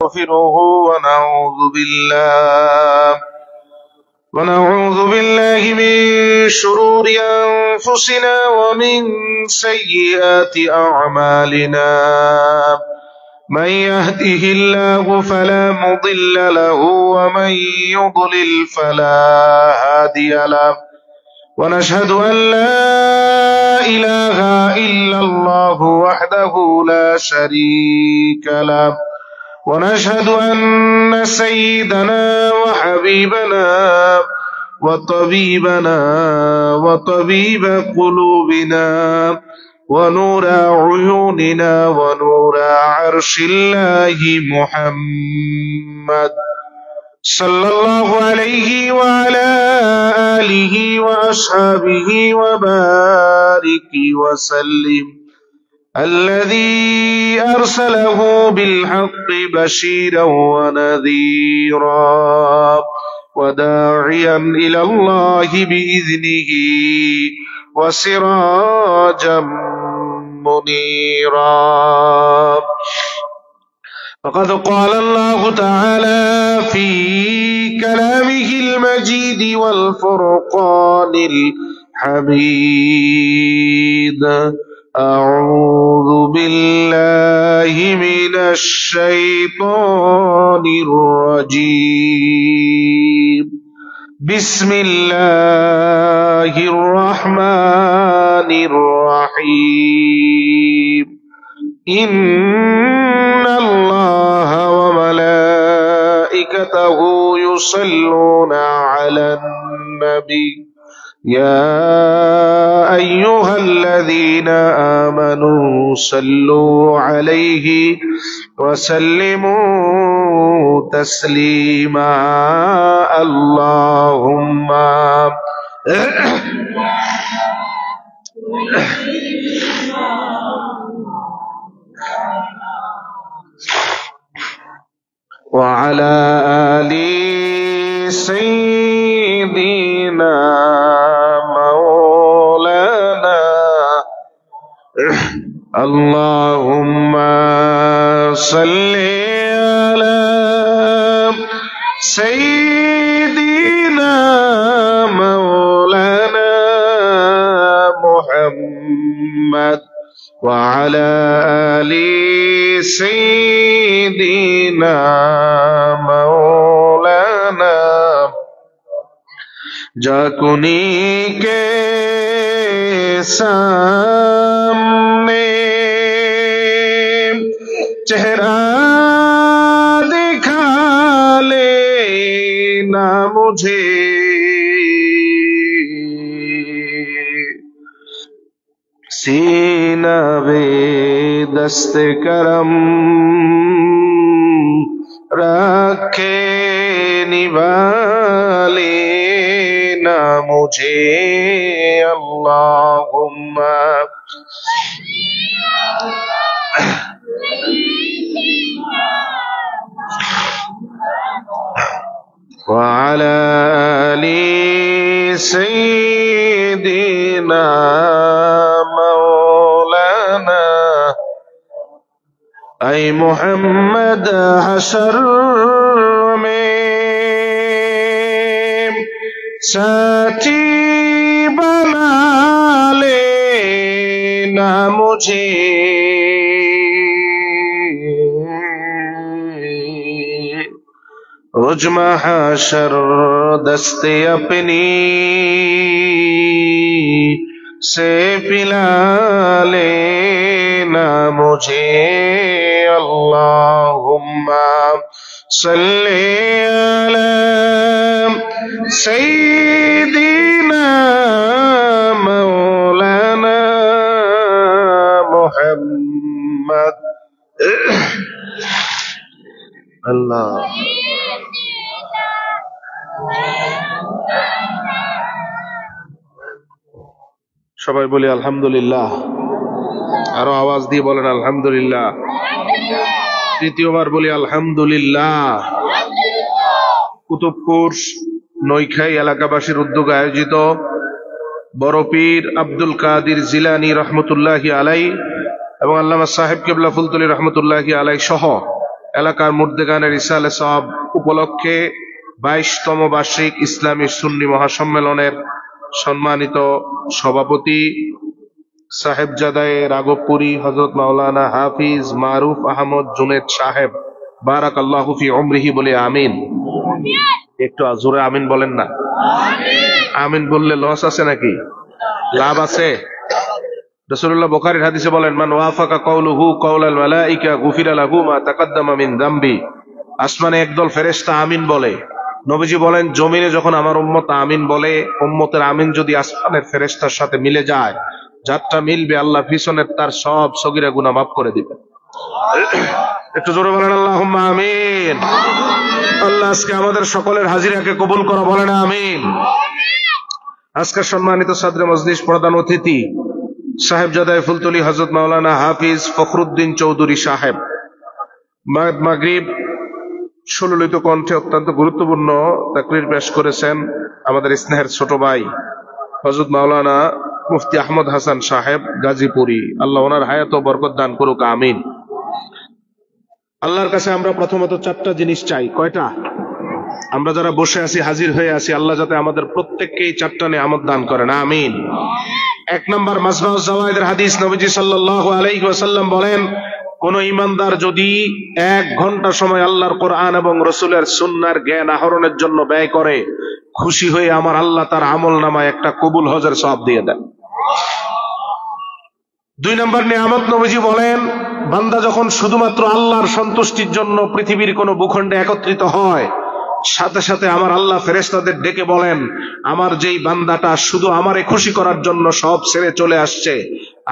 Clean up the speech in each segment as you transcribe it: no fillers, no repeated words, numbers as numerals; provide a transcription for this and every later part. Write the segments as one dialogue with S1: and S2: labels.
S1: نستغفره ونعوذ بالله من شرور أنفسنا ومن سيئات أعمالنا من يهده الله فلا مضل له ومن يضلل فلا هادي له ونشهد أن لا إله إلا الله وحده لا شريك له ونشهد أن سيدنا وحبيبنا وطبيبنا وطبيب قلوبنا ونور عيوننا ونور عرش الله محمد صلى الله عليه وعلى آله وأصحابه وبارك وسلم الذي أرسله بالحق بشيرا ونذيرا وداعيا إلى الله بإذنه وسراجا منيرا. فقد قال الله تعالى في كلامه المجيد والفرقان الحميد: أعوذ بالله من الشيطان الرجيم. بسم الله الرحمن الرحيم. إن الله وملائكته يصلون على النبي يا أيها الذين آمنوا صلوا عليه وسلموا تسليما. اللهم وعلى آل سيدنا مولانا اللهم صل على سيدنا مولانا محمد وعلى آل سيدنا مولانا. जाकुनी के सामने चेहरा दिखा लेना मुझे, सीना वे दस्ते करम रखे निवाले ना मुझे. अल्लाहुम्मा वअला आलि सय्यिदिना मौलाना. ऐ मोहम्मद हशर में साथी बना लेना मुझे, रोज महशर दस्ते अपनी से पिला लेना मुझे. अल्लाहुम्मा सल्ली अला सय्यिदिना मौलाना मुहम्मद. अल्लाह সবাই বলি আলহামদুলিল্লাহ। আরো আওয়াজ দিয়ে বলেন আলহামদুলিল্লাহ। তৃতীয়বার বলি আলহামদুলিল্লাহ। কুতুবপুর নৈখাই এলাকাবাসীর উদ্যোগে আয়োজিত বড় পীর আব্দুল কাদির জিলানী রহমতুল্লাহি আলাই এবং আল্লামা সাহেব কেবলা ফুলতলি রহমতুল্লাহি আলাই সহ এলাকার মুর্দেগানের ইসালে সব উপলক্ষে 22তম বার্ষিক ইসলামী সুন্নি মহাসম্মেলনের সম্মানিত সভাপতি সাহেবজাদায়ে রাঘবপুরী হযরত মাওলানা হাফিজ মারুফ আহমদ জুনেদ সাহেব বারাকাল্লাহু ফি উমরিহি বলে আমিন। একটু জোরে আমিন বলেন না। আমিন বললে লস আছে নাকি? লাভ আছে? রাসূলুল্লাহ বুখারীর হাদিসে বলেন, মান ওয়াফাকা কওলুহু কওলাল মালাইকা গুফিরা লাহু মা তাকাদ্দামা মিন যামবি। আসমানে একদল ফেরেশতা আমিন বলে। নবীজি বলেন, জমিনে যখন আমার উম্মত আমিন বলে, উম্মতের আমিন যদি আসমানের ফেরেশতার সাথে মিলে যায়, যাত্রা মিলবে, আল্লাহ পিছনের তার সব সগীরা গুনাহ মাফ করে দিবেন। একটু জোরে বলেন আল্লাহুম্মা আমিন। আল্লাহ আজকে আমাদের সকলের হাজিরাকে কবুল করো, বলেন আমিন। আজকের সম্মানিত সাদরে মজলিস প্রধান অতিথি সাহেবজাদায়ে ফুলতলি হযরত মাওলানা হাফিজ ফখরুদ্দিন চৌধুরী সাহেব মাগরিব সুললিত কণ্ঠে অত্যন্ত গুরুত্বপূর্ণ তাকরীর পেশ করেছেন আমাদের স্নেহের ছোট ভাই হযরত মাওলানা মুফতি আহমদ হাসান সাহেব গাজীপুরী। আল্লাহ ওনার হায়াত ও বরকত দান করুক, আমিন। আল্লাহর কাছে আমরা প্রথমত 4টা জিনিস চাই। কয়টা? আমরা যারা বসে আছি, হাজির হয়ে আছি, আল্লাহ যাতে আমাদের প্রত্যেককেই 4টা নেয়ামত দান করেন, আমিন। 1 নম্বর মাজমাউজ জাওয়ায়েদের হাদিস, নবীজি সাল্লাল্লাহু আলাইহি ওয়াসাল্লাম বলেন, কোন ইমানদার যদি 1 ঘন্টা সময় আল্লাহর কোরআন এবং রাসূলের সুন্নাহর জ্ঞান আহরণের জন্য ব্যয় করে, খুশি হয়ে আমার আল্লাহ তার আমলনামায় একটা কবুল হজের সওয়াব দিয়ে দেন। 2 নম্বর নিয়ামত, নবীজি বলেন, বান্দা যখন শুধুমাত্র আল্লাহর সন্তুষ্টির জন্য পৃথিবীর কোন ভূখণ্ডে একত্রিত হয়, সাথে সাথে আমার আল্লাহ ফেরেশতাদের ডেকে বলেন, আমার যেই বান্দাটা শুধু আমারে খুশি করার জন্য সব ছেড়ে চলে আসছে,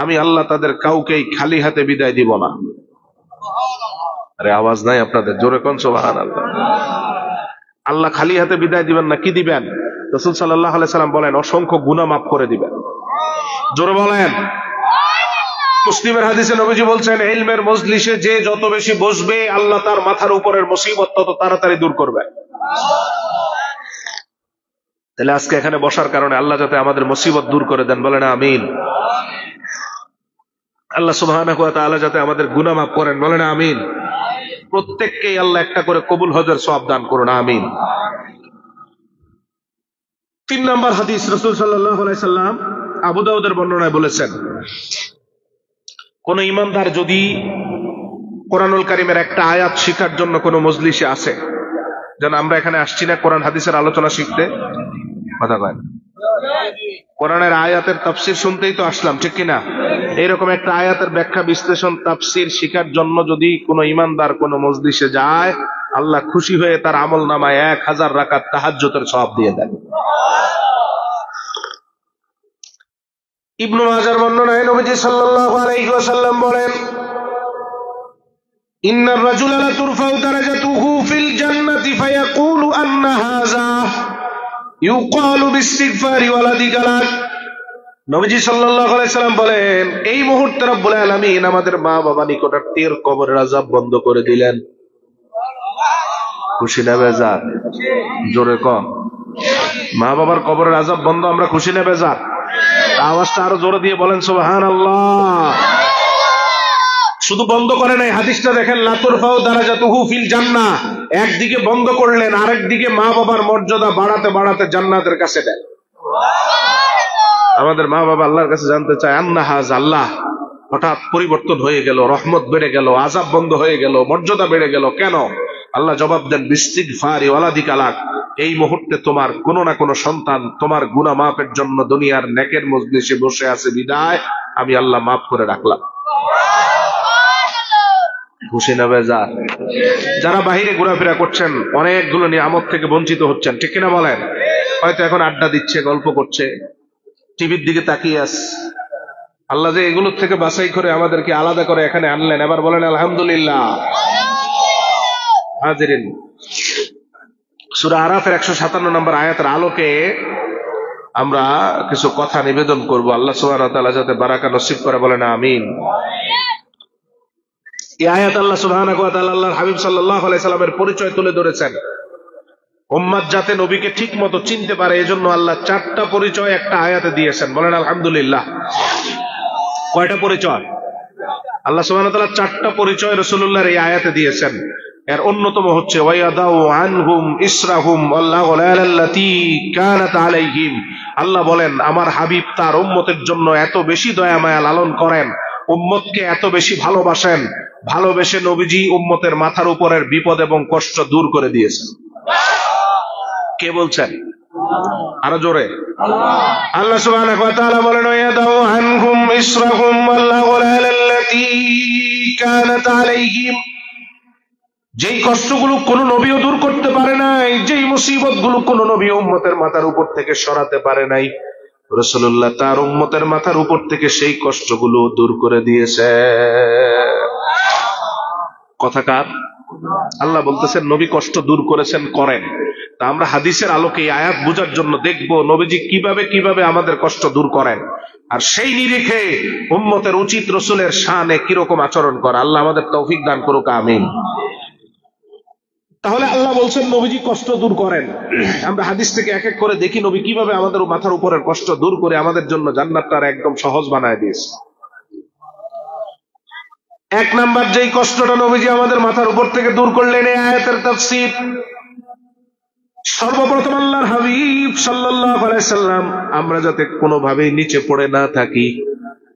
S1: আমি আল্লাহ তাদের কাউকেই খালি হাতে বিদায় দিব না। আরে আওয়াজ নাই আপনাদের, জোরে কোন সুবহানাল্লাহ। আল্লাহ খালি হাতে বিদায় দিবেন না, কি দিবেন? রাসূল সাল্লাল্লাহু আলাইহি সাল্লাম বলেন, অসংখ্য গুনাহ মাফ করে দিবেন। জোরে বলেন। মুসলিমের হাদিসে নবীজি বলছেন, ইলমের মজলিসে যে যত বেশি বসবে, আল্লাহ তার মাথার উপরের মুসিবত তত তাড়াতাড়ি দূর করবে। তাহলে আজকে এখানে বসার কারণে আল্লাহ যাতে আমাদের মুসিবত দূর করে দেন, বলেন আমিন। আল্লাহ সুবহানাহু ওয়া তাআলা যাতে আমাদের গুনাহ মাফ করেন, বলেন আমিন। প্রত্যেককেই আল্লাহ একটা করে কবুল হজের সওয়াব দান করুন, আমিন। 3 নম্বর হাদিস, রাসূল সাল্লাল্লাহু আলাইহি সাল্লাম আবু দাউদের বর্ণনায় বলেছেন, কোন ইমানদার যদি কোরআনুল কারীমের একটা আয়াত শিখার জন্য কোন মজলিসে আসে, যেন আমরা এখানে আসছি না কোরআন হাদিসের আলোচনা শিখতে, কথা কয়, কোরআনের আয়াতের তাফসীর শুনতেই তো আসলাম, ঠিক কিনা? এইরকম একটা আয়াতের ব্যাখ্যা বিশ্লেষণ তাফসীর শিখার জন্য যদি কোন ইমানদার কোন মজলিসে যায়, আল্লাহ খুশি হয়ে তার আমলনামায় 1000 রাকাত তাহাজ্জুদের সওয়াব দিয়ে দেন। ইবনে মাজার বর্ণনায় নবীজি সাল্লাল্লাহু আলাইহি ওয়াসাল্লাম বলেন, ইন্নার রাজুলা লা তুরফাউ দারাজাতুহু ফিল জান্নাতি ফায়াকুলু আন্না হাযা ইউকালু বিস্তিগফারি ওয়ালাদিকা লাক। নবীজি সাল্লাল্লাহু আলাইহি সাল্লাম বলেন, এই মুহূর্তে রব্বুল আলামিন আমাদের মা বাবা নিকটাত্মীয়ের কবরের আযাব বন্ধ করে দিলেন। খুশি না বেজার? জোরে কম। মা বাবার কবরের আযাব বন্ধ, আমরা খুশি না বেজার? আওয়াজটা আরো জোরে দিয়ে বলেন সুবহানাল্লাহ। শুধু বন্ধ করে নাই, হাদিসটা দেখেন, লা তুরফাউ দারাজাতুহু ফিল জান্নাহ, একদিকে বন্ধ করলেন, আরেকদিকে মা বাবার মর্যাদা বাড়াতে বাড়াতে জান্নাতের কাছে দেন। আমাদের মা বাবা আল্লাহর কাছে জানতে চায়, আন্না হাজ, আল্লাহ হঠাৎ পরিবর্তন হয়ে গেল, রহমত বেড়ে গেল, আযাব বন্ধ হয়ে গেল, মর্যাদা বেড়ে গেল কেন? আল্লাহ জবাব দেন, বিস্তিগফারি ওয়ালাদিকা লাক, এই মুহূর্তে তোমার কোন না কোন সন্তান তোমার গুনাহ মাফের জন্য দুনিয়ার নেকের মজলিসে বসে আছে, বিদায় আমি আল্লাহ মাফ করে রাখলাম। খুশি না বেজার? যারা বাহিরে ঘোরাফেরা করছেন, অনেকগুলো নিয়ামত থেকে বঞ্চিত হচ্ছেন, ঠিক কিনা বলেন? হয়তো এখন আড্ডা দিচ্ছে, গল্প করছে, টিভির দিকে তাকিয়ে আছে। আল্লাহ যে এগুলোর থেকে বাছাই করে আমাদেরকে আলাদা করে এখানে আনলেন, এবার বলেন আলহামদুলিল্লাহ। হাজিরিন, সূরা আরাফের 157 নম্বর আয়াতের আলোকে আমরা কিছু কথা নিবেদন করব। আল্লাহ সুবহানাহু ওয়া তাআলা যাতে বারাকা নসিব করে, বলেন আমিন। এই আয়াত আল্লাহ সুবহানাহু ওয়া তাআলা আল্লাহর হাবিব সাল্লাল্লাহু আলাইহি সাল্লামের পরিচয় তুলে ধরেছেন। উম্মত যাতে নবীকে ঠিক মতো চিনতে পারে, এজন্য আল্লাহ 4টা পরিচয় একটা আয়াতে দিয়েছেন, বলেন আলহামদুলিল্লাহ। কয়টা পরিচয়? আল্লাহ সুবহানাহু ওয়া তাআলা 4টা পরিচয় রাসূলুল্লাহর এই আয়াতে দিয়েছেন। এর অন্যতম হচ্ছে ওয়ায়াদাউ আনহুম ইসরাহুম ওয়াল আগলাল আল্লাতী কানাত আলাইহিম। আল্লাহ বলেন আমার হাবিব তার উম্মতের জন্য এত বেশি দয়া মায়া লালন করেন, উম্মতকে এত বেশি ভালোবাসেন, ভালোবেসে নবীজি উম্মতের মাথার উপরের বিপদ এবং কষ্ট দূর করে দিয়েছেন। কে বলছেন? আরো জোরে। আল্লাহ সুবহানাহু ওয়া তাআলা বলেন ওয়ায়াদাউ আনহুম ইসরাহুম ওয়াল আগলাল আল্লাতী কানাত আলাইহিম। যেই কষ্টগুলো কোন নবীও দূর করতে পারে নাই, যেই মুসিবত গুলো কোন নবী উম্মতের মাথার উপর থেকে সরাতে পারে নাই, রাসূলুল্লাহ তার উম্মতের মাথার উপর থেকে সেই কষ্টগুলো দূর করে দিয়েছে। কথাকার আল্লাহ বলতেছেন নবী কষ্ট দূর করেছেন, করেন। তা আমরা হাদিসের আলোকে এই আয়াত বোঝার জন্য দেখব নবীজি কিভাবে কিভাবে আমাদের কষ্ট দূর করেন, আর সেই নিরিখে উম্মতের উচিত রাসূলের শানে কিরকম আচরণ করা। আল্লাহ আমাদের তৌফিক দান করুক, আমিন। তাহলে আল্লাহ বলছেন নবীজি কষ্ট দূর করেন। আমরা হাদিস থেকে এক এক করে দেখি নবী কিভাবে আমাদের মাথার উপরের কষ্ট দূর করে আমাদের জন্য জান্নাতটা একদম সহজ বানায় দিয়েছে। এক নাম্বার যেই কষ্টটা নবীজি আমাদের মাথার উপর থেকে দূর করলেন, এই আয়াতের তাফসীর। সর্বপ্রথম আল্লাহর হাবিব সাল্লাল্লাহু আলাইহি সাল্লাম আমরা যাতে কোনোভাবেই নিচে পড়ে না থাকি,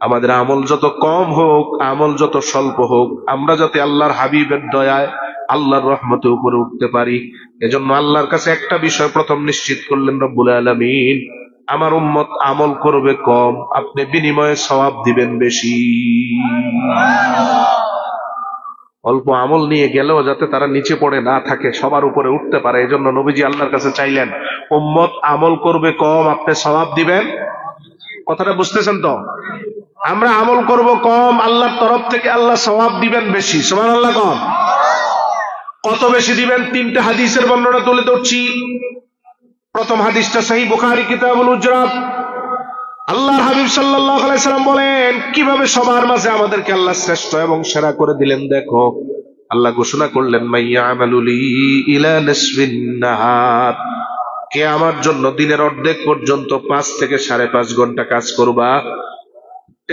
S1: আমাদের আমল যত কম হোক, আমল যত স্বল্প হোক, আমরা যাতে আল্লাহর হাবিবের দয়ায় আল্লাহর রহমতে উপরে উঠতে পারি, এজন্য আল্লাহর কাছে একটা বিষয় প্রথম নিশ্চিত করলেন রব্বুল আলামিন, আমার উম্মত আমল করবে কম, আপনি বিনিময়ে সওয়াব দিবেন বেশি। অল্প আমল নিয়ে গেলেও যাতে তারা নিচে পড়ে না থাকে, সবার উপরে উঠতে পারে, এজন্য নবীজি আল্লাহর কাছে চাইলেন উম্মত আমল করবে কম, আপনি সওয়াব দিবেন। কথাটা বুঝতেছেন তো? আমরা আমল করব কম, আল্লাহর তরফ থেকে আল্লাহ সওয়াব দিবেন বেশি। সুবহানাল্লাহ। কম কত বেশি দিবেন? তিনটা হাদিসের বর্ণনা তুলে ধরছি। প্রথম হাদিসটা সহিহ বুখারী কিতাবুল হুজরাত। আল্লাহর হাবিব সাল্লাল্লাহু আলাইহি সাল্লাম বলেন কিভাবে সবার মাঝে আমাদেরকে আল্লাহ শ্রেষ্ঠ এবং সেরা করে দিলেন। দেখো আল্লাহ ঘোষণা করলেন মাইয়া আমালুলি ইলা নিসফিন নাহার, কে আমার জন্য দিনের অর্ধেক পর্যন্ত 5 থেকে 5.5 ঘন্টা কাজ করবা,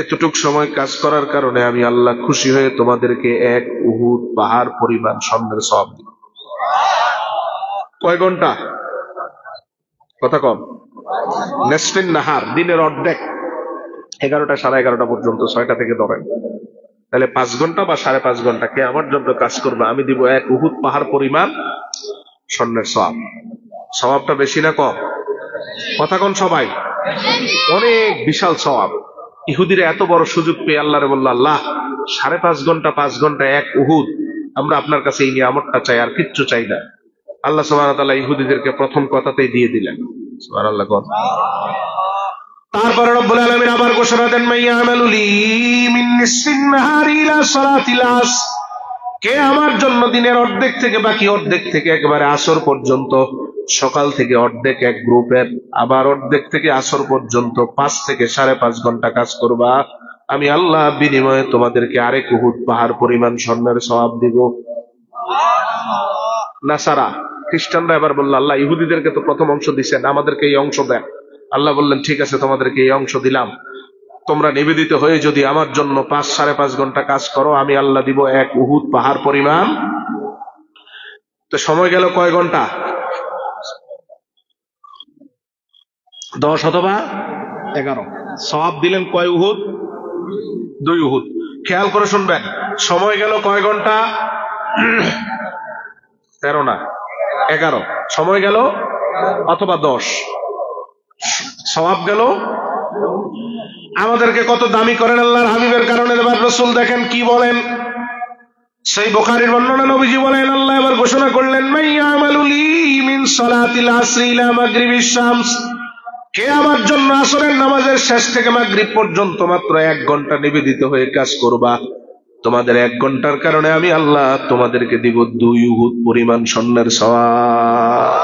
S1: এতটুক সময় কাজ করার কারণে আমি আল্লাহ খুশি হয়ে তোমাদেরকে এক উহুদ পাহাড় পরিমাণ স্বর্ণের সওয়াব দিব। কয় ঘন্টা? কথা কম। নিসফিন নাহার, দিনের অর্ধেক, 11টা 11:30 পর্যন্ত, 6টা থেকে ধরেন, তাহলে 5 ঘন্টা বা 5.5 ঘন্টা কে আমার জন্য কাজ করবে, আমি দিব এক উহুদ পাহাড় পরিমাণ স্বর্ণের সওয়াব। সওয়াবটা বেশি না কম? কথা কোন সবাই? অনেক বিশাল সওয়াব। ইহুদিরা এত বড় সুযোগ পেয়ে আল্লাহরে বলল, আল্লাহ 5.5 ঘন্টা 5 ঘন্টা এক উহুদ, আমরা আপনার কাছে এই নিয়ামতটা চাই, আর কিচ্ছু চাই না। আল্লাহ সুবহানাহু ওয়া তাআলা ইহুদিদেরকে প্রথম কথাতেই দিয়ে দিলেন। সুবহানাল্লাহ। তারপরে রব্বুল আলামিন আবার ঘোষণা দেন মাইয়া আমালুলি মিন নিসফিন নাহারি ইলা সালাতিল আসর, কে আমার জন্য দিনের অর্ধেক থেকে বাকি অর্ধেক থেকে একেবারে আসর পর্যন্ত, সকাল থেকে অর্ধেক এক গ্রুপের, আবার অর্ধেক থেকে আসর পর্যন্ত 5 থেকে 5.5 ঘন্টা কাজ করবা, আমি আল্লাহ বিনিময়ে তোমাদেরকে আরেক উহুদ পাহাড় পরিমাণ স্বর্ণের সওয়াব দিব। নাসারা খ্রিস্টানরা এবার বলল, আল্লাহ ইহুদিদেরকে তো প্রথম অংশ দিচ্ছেন, আমাদেরকে এই অংশ দেন। আল্লাহ বললেন ঠিক আছে, তোমাদেরকে এই অংশ দিলাম, তোমরা নিবেদিত হয়ে যদি আমার জন্য 5-5.5 ঘন্টা কাজ করো, আমি আল্লাহ দিব এক উহুদ পাহাড় পরিমাণ। তো সময় গেল কয় ঘন্টা? 10 অথবা 11। সওয়াব দিলেন কয় উহুদ? 2 উহুদ। খেয়াল করে শুনবেন, সময় গেল কয় ঘন্টা? 13 না 11। সময় গেল অথবা 10, সওয়াব গেল। আমাদেরকে কত দামি করেন আল্লাহর হাবিবের কারণে। এবার রাসূল দেখেন কি বলেন, সেই বুখারীর বর্ণনা, নবীজি বলেন আল্লাহ এবার ঘোষণা করলেন মাইয়া আমালুলি মিন সালাতিল আসরি ইলা মাগরিবিশ শামস, কে আমার জন্য আসরের নামাজের শেষ থেকে মাগরিব পর্যন্ত মাত্র 1 ঘন্টা নিবেদিত হয়ে কাজ করবা, তোমাদের 1 ঘন্টার কারণে আমি আল্লাহ তোমাদেরকে দিব 2 উহুদ পরিমাণ স্বর্ণের সওয়াব।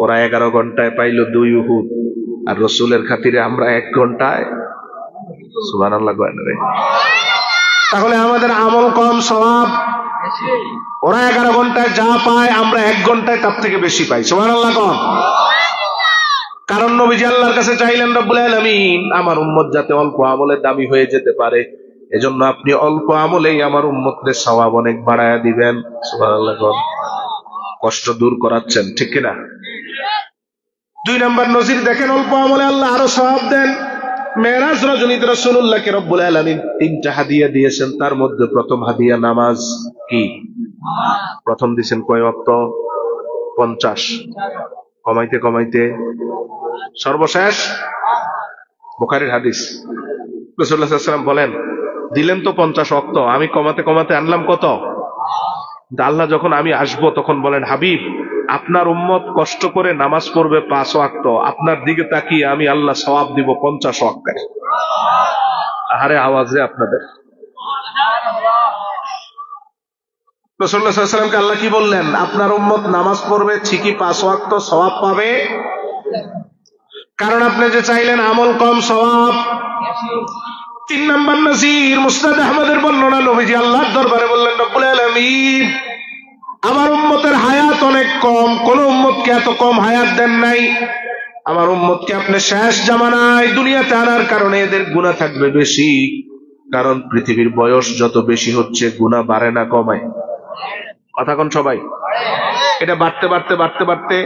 S1: ওরা 11 ঘন্টায় পাইল 2 উহুদ, আর রাসূলের খাতিরে আমরা 1 ঘন্টায়। সুবহানাল্লাহ। তাহলে আমাদের আমল কম, সওয়াব ওরা 11 ঘন্টায় যা পায় আমরা 1 ঘন্টায় তার থেকে বেশি পাই। সুবহানাল্লাহ। কম কারণ নবীজি আল্লাহর কাছে চাইলেন রব্বুল আলামিন আমার উম্মত যাতে অল্প আমলে দামি হয়ে যেতে পারে, এজন্য আপনি অল্প আমলেই আমার উম্মতদের সওয়াব অনেক বাড়ায়া দিবেন। সুবহানাল্লাহ। কষ্ট দূর করাচ্ছেন, ঠিক কিনা? 2 নাম্বার নজির দেখেন, অল্প আমলে আল্লাহ আরো সওয়াব দেন। মেরাজ রজনীতে রাসূলুল্লাহকে রব্বুল আলামিন 3টা হাদিয়া দিয়েছেন। তার মধ্যে প্রথম হাদিয়া নামাজ। কি প্রথম দিয়েছেন? কয় ওয়াক্ত? 50। কমাইতে কমাইতে সর্বশেষ বুখারীর হাদিস, রাসূলুল্লাহ সাল্লাল্লাহু আলাইহি ওয়াসাল্লাম বলেন, দিলেন তো 50 ওয়াক্ত, আমি কমাতে কমাতে আনলাম কত? আল্লাহ যখন আমি আসবো তখন বলেন, হাবিব আপনার উম্মত কষ্ট করে নামাজ পড়বে 5 ওয়াক্ত, আপনার দিকে তাকিয়ে আমি আল্লাহ সওয়াব দিব 50 ওয়াক্তের। আহারে আওয়াজ রে আপনাদের। রাসূলুল্লাহ সাল্লাল্লাহু আলাইহি ওয়াসাল্লামকে আল্লাহ কি বললেন? আপনার উম্মত নামাজ পড়বে ঠিকই 5 ওয়াক্ত, সওয়াব পাবে। কারণ আপনি যে চাইলেন আমল কম সওয়াব। 3 নাম্বার নজির, মুসনাদ আহমদের বর্ণনা, নবীজি আল্লাহর দরবারে বললেন, রব্বুল আলামিন আমার উম্মতের হায়াত অনেক কম, কোন উম্মতকে এত কম হায়াত দেন নাই। আমার উম্মতকে আপনি শেষ জামানায় দুনিয়াতে আনার কারণে এদের গুনাহ থাকবে বেশি। কারণ পৃথিবীর বয়স যত বেশি হচ্ছে গুনাহ বাড়ে না কমায়? কথা কোন সবাই? এটা বাড়তে বাড়তে বাড়তে বাড়তে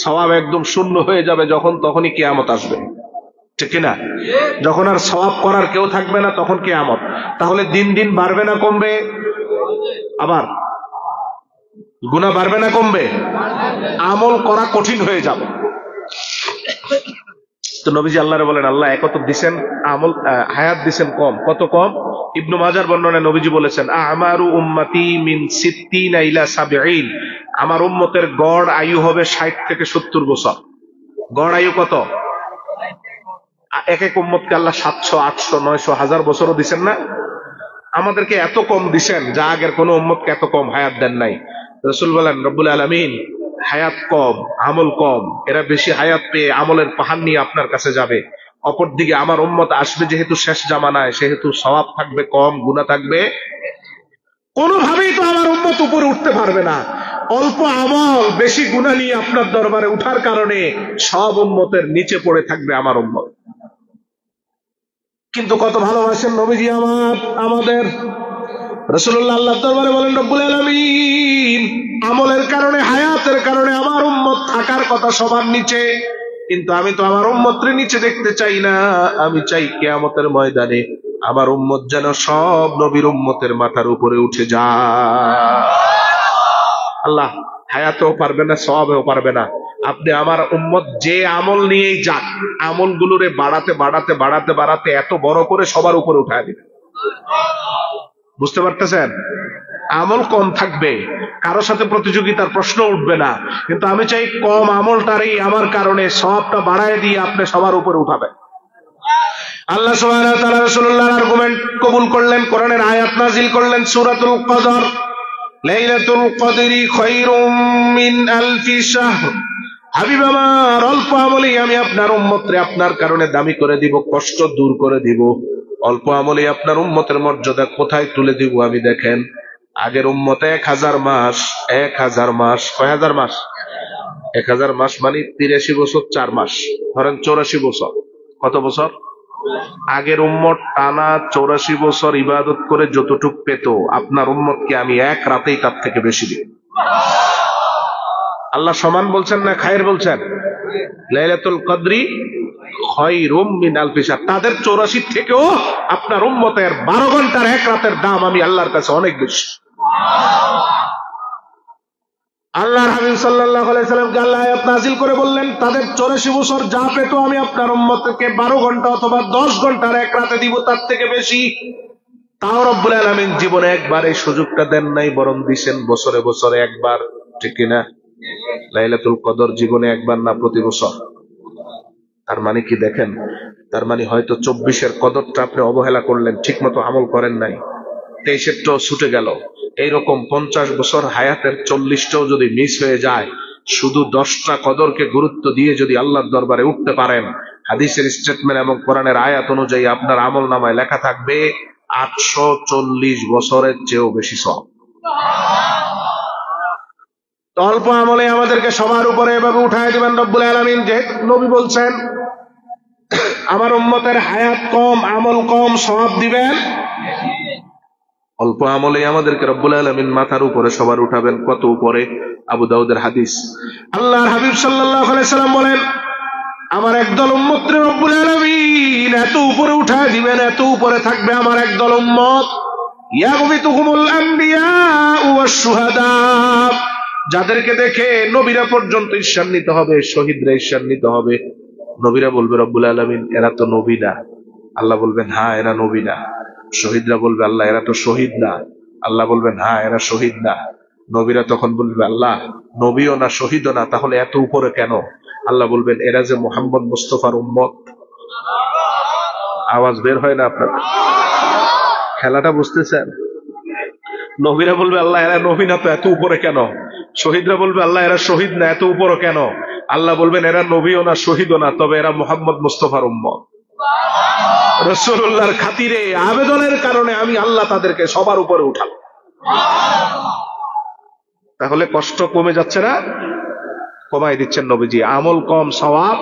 S1: সওয়াব একদম শূন্য হয়ে যাবে যখন, তখনই কিয়ামত আসবে, ঠিক কিনা? যখন আর সওয়াব করার কেউ থাকবে না তখন কিয়ামত। তাহলে দিন দিন বাড়বে না কমবে? আবার গুনাহ বাড়বে না কমবে? আমল করা কঠিন হয়ে যাবে। তো নবীজি আল্লাহরে বলেন, আল্লাহ একত দিছেন, আমল হায়াত দিছেন কম। কত কম? ইবনু মাজার বর্ণনায় নবীজি বলেছেন, আমারু উম্মতি মিন 60 ইলা 70। আমার উম্মতের গড় আয়ু হবে 60 থেকে 70 বছর। গড় আয়ু কত? এক এক উম্মতকে আল্লাহ 700, 800, 900, 1000 বছরও দিছেন না? আমাদেরকে এত কম দিছেন, যা আগের কোন উম্মতকে এত কম হায়াত দেন নাই। রাসূল বলেন, রব্বুল আলামিন হায়াত কম, আমল কম, এরা বেশি হায়াত পেয়ে আমলের পাহাড় নিয়ে আপনার কাছে যাবে। অপরদিকে আমার উম্মত আসবে যেহেতু শেষ জামানায়, সেহেতু সওয়াব থাকবে কম, গুনাহ থাকবে। কোনোভাবেই তো আমার উম্মত উপরে উঠতে পারবে না। অল্প আমল বেশি গুনাহ নিয়ে আপনার দরবারে উঠার কারণে সব উম্মতের নিচে পড়ে থাকবে আমার উম্মত। কিন্তু কত ভালোবাসেন নবীজি আমাদের। রাসূলুল্লাহ আল্লাহর দরবারে বলেন, রব্বুল আলামিন আমলের কারণে, হায়াতের কারণে আমার উম্মত থাকার কথা সবার নিচে, কিন্তু আমি তো আমার উম্মতরে নিচে দেখতে চাই না। আমি চাই কিয়ামতের ময়দানে আমার উম্মত যেন সব নবীর উম্মতের মাথার উপরে উঠে যায়। আল্লাহ হায়াতেও পারবে না, সওয়াবেও পারবে না। আপনি আমার উম্মত যে আমল নিয়েই যাক, আমলগুলোরে বাড়াতে বাড়াতে বাড়াতে বাড়াতে এত বড় করে সবার উপরে উঠায় দিবেন। বুঝতে পারতেছেন? আমল কম থাকবে, কারোর সাথে প্রতিযোগিতার প্রশ্ন উঠবে না, কিন্তু আমি চাই কম আমলটারই আমার কারণে সবটা বাড়ায় দিয়ে আপনি সবার উপরে উঠাবেন। আল্লাহ সুবহানাহু ওয়া তাআলা রাসূলুল্লাহর আর্গুমেন্ট কবুল করলেন, কোরআনের আয়াত নাযিল করলেন, সূরাতুল কদর, লাইলাতুল কদরি খায়রুম মিন আলফি শাহর। হাবিব আমার, অল্প আমলেই আমি আপনার উম্মতরে আপনার কারণে দামি করে দিব, কষ্ট দূর করে দিব। অল্প আমলেই আপনার উম্মতের মর্যাদা কোথায় তুলে দিব আমি দেখেন। আগের উম্মতে 1000 মাস, 1000 মাস, কয় হাজার মাস? 1000 মাস মানে 83 বছর 4 মাস, ধরেন 84 বছর। কত বছর? আগের উম্মত টানা 84 বছর ইবাদত করে যতটুক পেত, আপনার উম্মতকে আমি এক রাতেই তার থেকে বেশি দিব। আল্লাহ সমান বলছেন না খায়ের বলছেন? লাইলাতুল কদরি খায়রুম মিন আলফি শাহর। তাদের 84 থেকেও আপনার উম্মতের 12 ঘন্টার এক রাতের দাম আমি আল্লাহর কাছে অনেক বেশি। আল্লাহর হাবিব সাল্লাল্লাহু আলাইহি সাল্লামকে আল্লাহ আয়াত নাযিল করে বললেন, তাদের 84 বছর যা পেত আমি আপনার উম্মতকে 12 ঘন্টা অথবা 10 ঘন্টার এক রাতে দিব তার থেকে বেশি। তাও রব্বুল আলামিন জীবনে একবার এই সুযোগটা দেন নাই, বরং দিবেন বছরে বছরে একবার, ঠিক কিনা? লাইলাতুল কদর জীবনে একবার না, প্রতি বছর। তার মানে কি দেখেন, তার মানে হয়তো 24-এর কদরটা আপনি অবহেলা করলেন, ঠিক মতো আমল করেন নাই, 23-এরটাও ছুটে গেল। এইরকম 50 বছর হায়াতের 40টাও যদি মিস হয়ে যায়, শুধু 10টা কদরকে গুরুত্ব দিয়ে যদি আল্লাহর দরবারে উঠতে পারেন, হাদিসের স্টেটমেন্ট এবং কোরআনের আয়াত অনুযায়ী আপনার আমল নামায় লেখা থাকবে 840 বছরের চেয়েও বেশি সওয়াব। অল্প আমলে আমাদেরকে সবার উপরে এভাবে উঠায় দিবেন রব্বুল আলামিন। যে নবী বলছেন আমার উম্মতের হায়াত কম, আমল কম, সওয়াব দিবেন অল্প আমলে আমাদেরকে রব্বুল আলামিন মাথার উপরে সবার উঠাবেন। কত উপরে? আবু দাউদের হাদিস। আল্লাহর হাবিব সাল্লাল্লাহু আলাইহি সাল্লাম বলেন, আমার একদল উম্মতকে রব্বুল আলামিন এত উপরে উঠায় দিবেন, এত উপরে থাকবে আমার একদল উম্মত, ইয়াগবিতুহুমুল আম্বিয়া ওয়াশ শুহাদা, যাদেরকে দেখে নবীরা পর্যন্ত ঈর্ষান্বিত হবে, শহীদরা ঈর্ষান্বিত হবে। নবীরা বলবে রব্বুল আলামিন এরা তো নবী না। আল্লাহ বলবেন হ্যাঁ এরা নবী না। শহীদরা বলবে আল্লাহ এরা তো শহীদ না। আল্লাহ বলবেন হ্যাঁ এরা শহীদ না। নবীরা তখন বলবে আল্লাহ নবীও না শহীদও না, তাহলে এত উপরে কেন? আল্লাহ বলবেন এরা যে মুহাম্মদ মুস্তাফার উম্মত। আওয়াজ বের হয় না আপনার? খেলাটা বুঝতেছেন? নবীরা বলবে আল্লাহ এরা নবী না, তো এত উপরে কেন? শহীদরা বলবে আল্লাহ এরা শহীদ না, এত উপরে কেন? আল্লাহ বলবেন এরা নবীও না শহীদও না, তবে এরা মুহাম্মদ মুস্তাফার উম্মত। রাসূলুল্লাহর খাতিরে আবেদনের কারণে আমি আল্লাহ তাদেরকে সবার উপরে উঠালাম। তাহলে কষ্ট কমে যাচ্ছে না? কমাই দিচ্ছেন নবীজি। আমল কম, সওয়াব।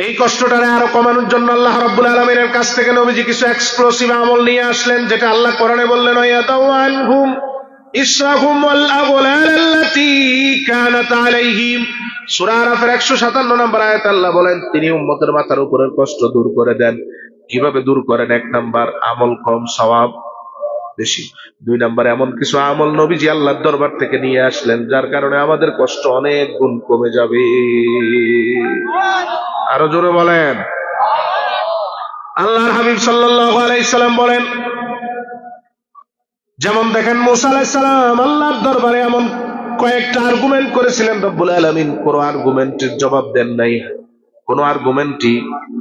S1: এই কষ্টটারে আরো কমানোর জন্য আল্লাহ রাব্বুল আলামিনের কাছ থেকে নবীজি কিছু এক্সপ্লোসিভ আমল নিয়ে আসলেন, যেটা আল্লাহ কোরআনে বললেন, ওয়ায়াদাউ আনহুম ইসরাহুম ওয়াল আগলাল আল্লাতী কানাত আলাইহিম। সূরা আরাফের 157 নম্বর আয়াতে আল্লাহ বলেন তিনি উম্মতের মাথার উপরের কষ্ট দূর করে দেন। কিভাবে দূর করেন? 1 নাম্বার, আমল কম, সওয়াব বেশি। 2 নাম্বার, এমন কিছু আমল নবীজি আল্লাহর দরবার থেকে নিয়ে আসলেন যার কারণে আমাদের কষ্ট অনেক গুণ কমে যাবে। আরো জোরে বলেন। আল্লাহর হাবিব সাল্লাল্লাহু আলাইহি সাল্লাম বলেন, যেমন দেখেন মুসা আলাইহিস সালাম আল্লাহর দরবারে এমন কয়েকটা আর্গুমেন্ট করেছিলেন, রব্বুল আলামিন কোন আর্গুমেন্টের জবাব দেন নাই। কোন আর্গুমেন্টই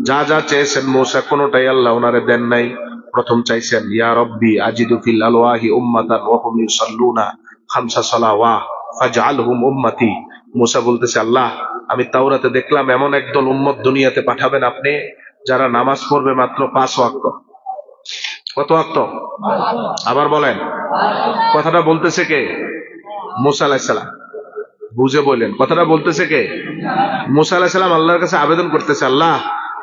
S1: যা যা চেয়েছেন মুসা কোনটাই আল্লাহ ওনারে দেন নাই। প্রথম চাইছেন ইয়া রব্বি আজিদু ফিল আলওয়াহি উম্মাতান ওয়া হুম ইউসাল্লুনা খামসা সালাওয়াত ফাজআলহুম উম্মতি। মুসা বলতেছে আল্লাহ আমি তাওরাতে দেখলাম এমন একদল উম্মত দুনিয়াতে পাঠাবেন আপনি যারা নামাজ পড়বে মাত্র 5 ওয়াক্ত। কত ওয়াক্ত? আবার বলেন। কথাটা বলতেছে কে? মুসা আলাইহিস সালাম। বুঝে বলেন, কথাটা বলতেছে কে? মুসা আলাইহিস সালাম আল্লাহর কাছে আবেদন করতেছে, আল্লাহ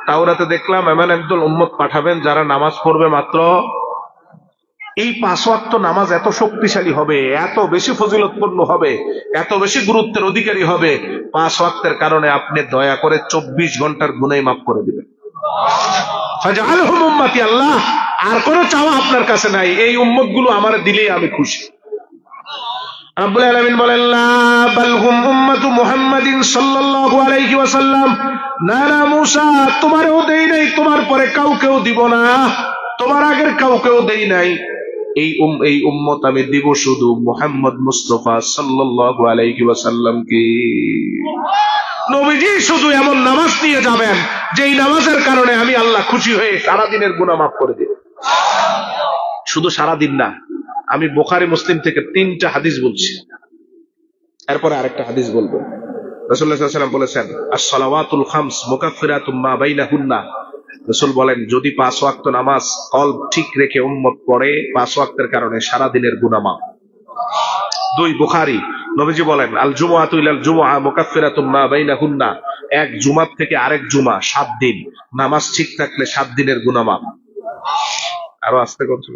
S1: তাওরাতে দেখলাম এমন একদল উম্মত পাঠাবেন যারা নামাজ পড়বে মাত্র, এই 5 ওয়াক্ত নামাজ এত শক্তিশালী হবে, এত বেশি ফজিলতপূর্ণ হবে, এত বেশি গুরুত্বের অধিকারী হবে, 5 ওয়াক্তের কারণে আপনি দয়া করে 24 ঘন্টার গুনাহ মাফ করে দিবেন। ফাজআলহুম উম্মতি। আল্লাহ আর কোনো চাওয়া আপনার কাছে নাই, এই উম্মত গুলো আমার দিলেই আমি খুশি। রব্বুল আলামিন বলেন লা বাল হুম উম্মতু মুহাম্মাদিন সাল্লাল্লাহু আলাইহি ওয়াসাল্লাম। না না মুসা, তোমারও দেই নাই, তোমার পরে কাউকেও দিব না, তোমার আগের কাউকেও দেই নাই। এই উম্মত আমি দিব শুধু মুহাম্মদ মুস্তাফা সাল্লাল্লাহু আলাইহি ওয়াসাল্লামকে। নবীজি শুধু এমন নামাজ নিয়ে যাবেন যেই নামাজের কারণে আমি আল্লাহ খুশি হয়ে সারা দিনের গুনাহ মাফ করে দেব। শুধু সারা দিন না, আমি বুখারী মুসলিম থেকে 3টা হাদিস বলছি, এরপরে আরেকটা হাদিস বলবো। রাসূলুল্লাহ সাল্লাল্লাহু আলাইহি ওয়াসাল্লাম বলেছেন আস-সালাওয়াতুল খামস মুকাফফিরাতুম মা বাইনাহুন্না। রাসূল বলেন যদি 5 ওয়াক্ত নামাজ কলব ঠিক রেখে উম্মত পড়ে 5 ওয়াক্তের কারণে সারা দিনের গুনাহ মাফ। 2 বুখারী, নবীজি বলেন আল জুমআতু ইলাল জুমআ মুকাফফিরাতুম মা বাইনাহুন্না। এক জুমাত থেকে আরেক জুমা 7 দিন, নামাজ ঠিক থাকলে 7 দিনের গুনাহ মাফ। আরো আস্তে করছি,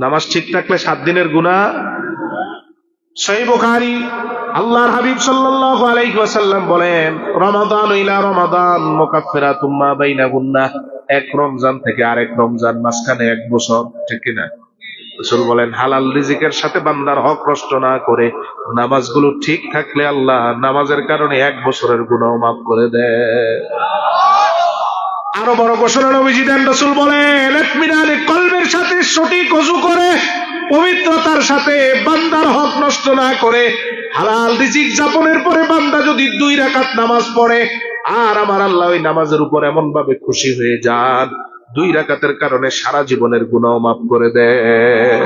S1: নামাজ ঠিক থাকলে 7 দিনের গুনাহ। সহিহ বুখারী, আল্লাহর হাবিব সাল্লাল্লাহু আলাইহি ওয়াসাল্লাম বলেন রমাদান ইলা রমাদান মুকাফফিরাতুম মা বাইনাহুন্না। এক রমজান থেকে আরেক রমজান, মাঝখানে 1 বছর, ঠিক কি না? রাসূল বলেন হালাল রিজিকের সাথে বান্দার হক নষ্ট না করে নামাজগুলো ঠিক থাকলে আল্লাহ নামাজের কারণে 1 বছরের গুনাহ মাফ করে দেয়। আরো বড় ঘোষণা নবীজি দেন, রাসূল বলেন ইতমিনানে কলবের সাথে সঠিক ওযু করে পবিত্রতার সাথে বান্দার হক নষ্ট না করে হালাল রিজিক যাপনের পরে বান্দা যদি 2 রাকাত নামাজ পড়ে আর আমার আল্লাহ ওই নামাজের উপর এমন ভাবে খুশি হয়ে যান 2 রাকাতের কারণে সারা জীবনের গুনাহ মাফ করে দেয়।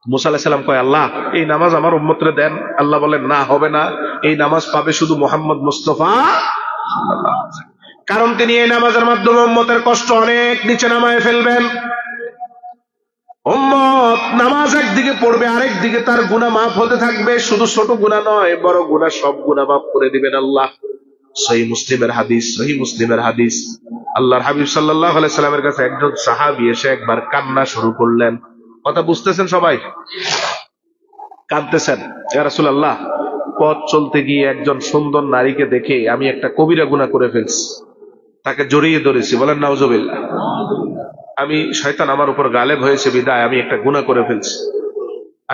S1: মুসা আলাইহিস সালাম কয় আল্লাহ এই নামাজ আমার উম্মতরে দেন। আল্লাহ বলেন না, হবে না, এই নামাজ পাবে শুধু মুহাম্মদ মুস্তাফা। কারণ তিনি এই নামাজের মাধ্যমে উম্মতের কষ্ট অনেক নিচে নামায় ফেলবেন। উম্মত নামাজ একদিকে পড়বে, আরেক দিকে তার গুনাহ মাফ হতে থাকবে। শুধু ছোট গুনাহ নয়, বড় গুনাহ, সব গুনাহ মাফ করে দিবেন আল্লাহ। সহিহ মুসলিমের হাদিস, সহিহ মুসলিমের হাদিস। আল্লাহর হাবিব সাল্লাল্লাহু আলাইহি সাল্লামের কাছে একজন সাহাবী এসে একবার কান্না শুরু করলেন। কথা বুঝতেছেন সবাই? কাঁদতেছেন, ইয়া রাসূলুল্লাহ, পথ চলতে গিয়ে একজন সুন্দর নারীকে দেখে আমি একটা কবিরা গুনাহ করে ফেলছি, তাকে জড়িয়ে ধরেছি। বলেন নাউজুবিল্লাহ। আমি শয়তান আমার উপর গালেব হয়েছে বিদায় আমি একটা গুনাহ করে ফেলছি।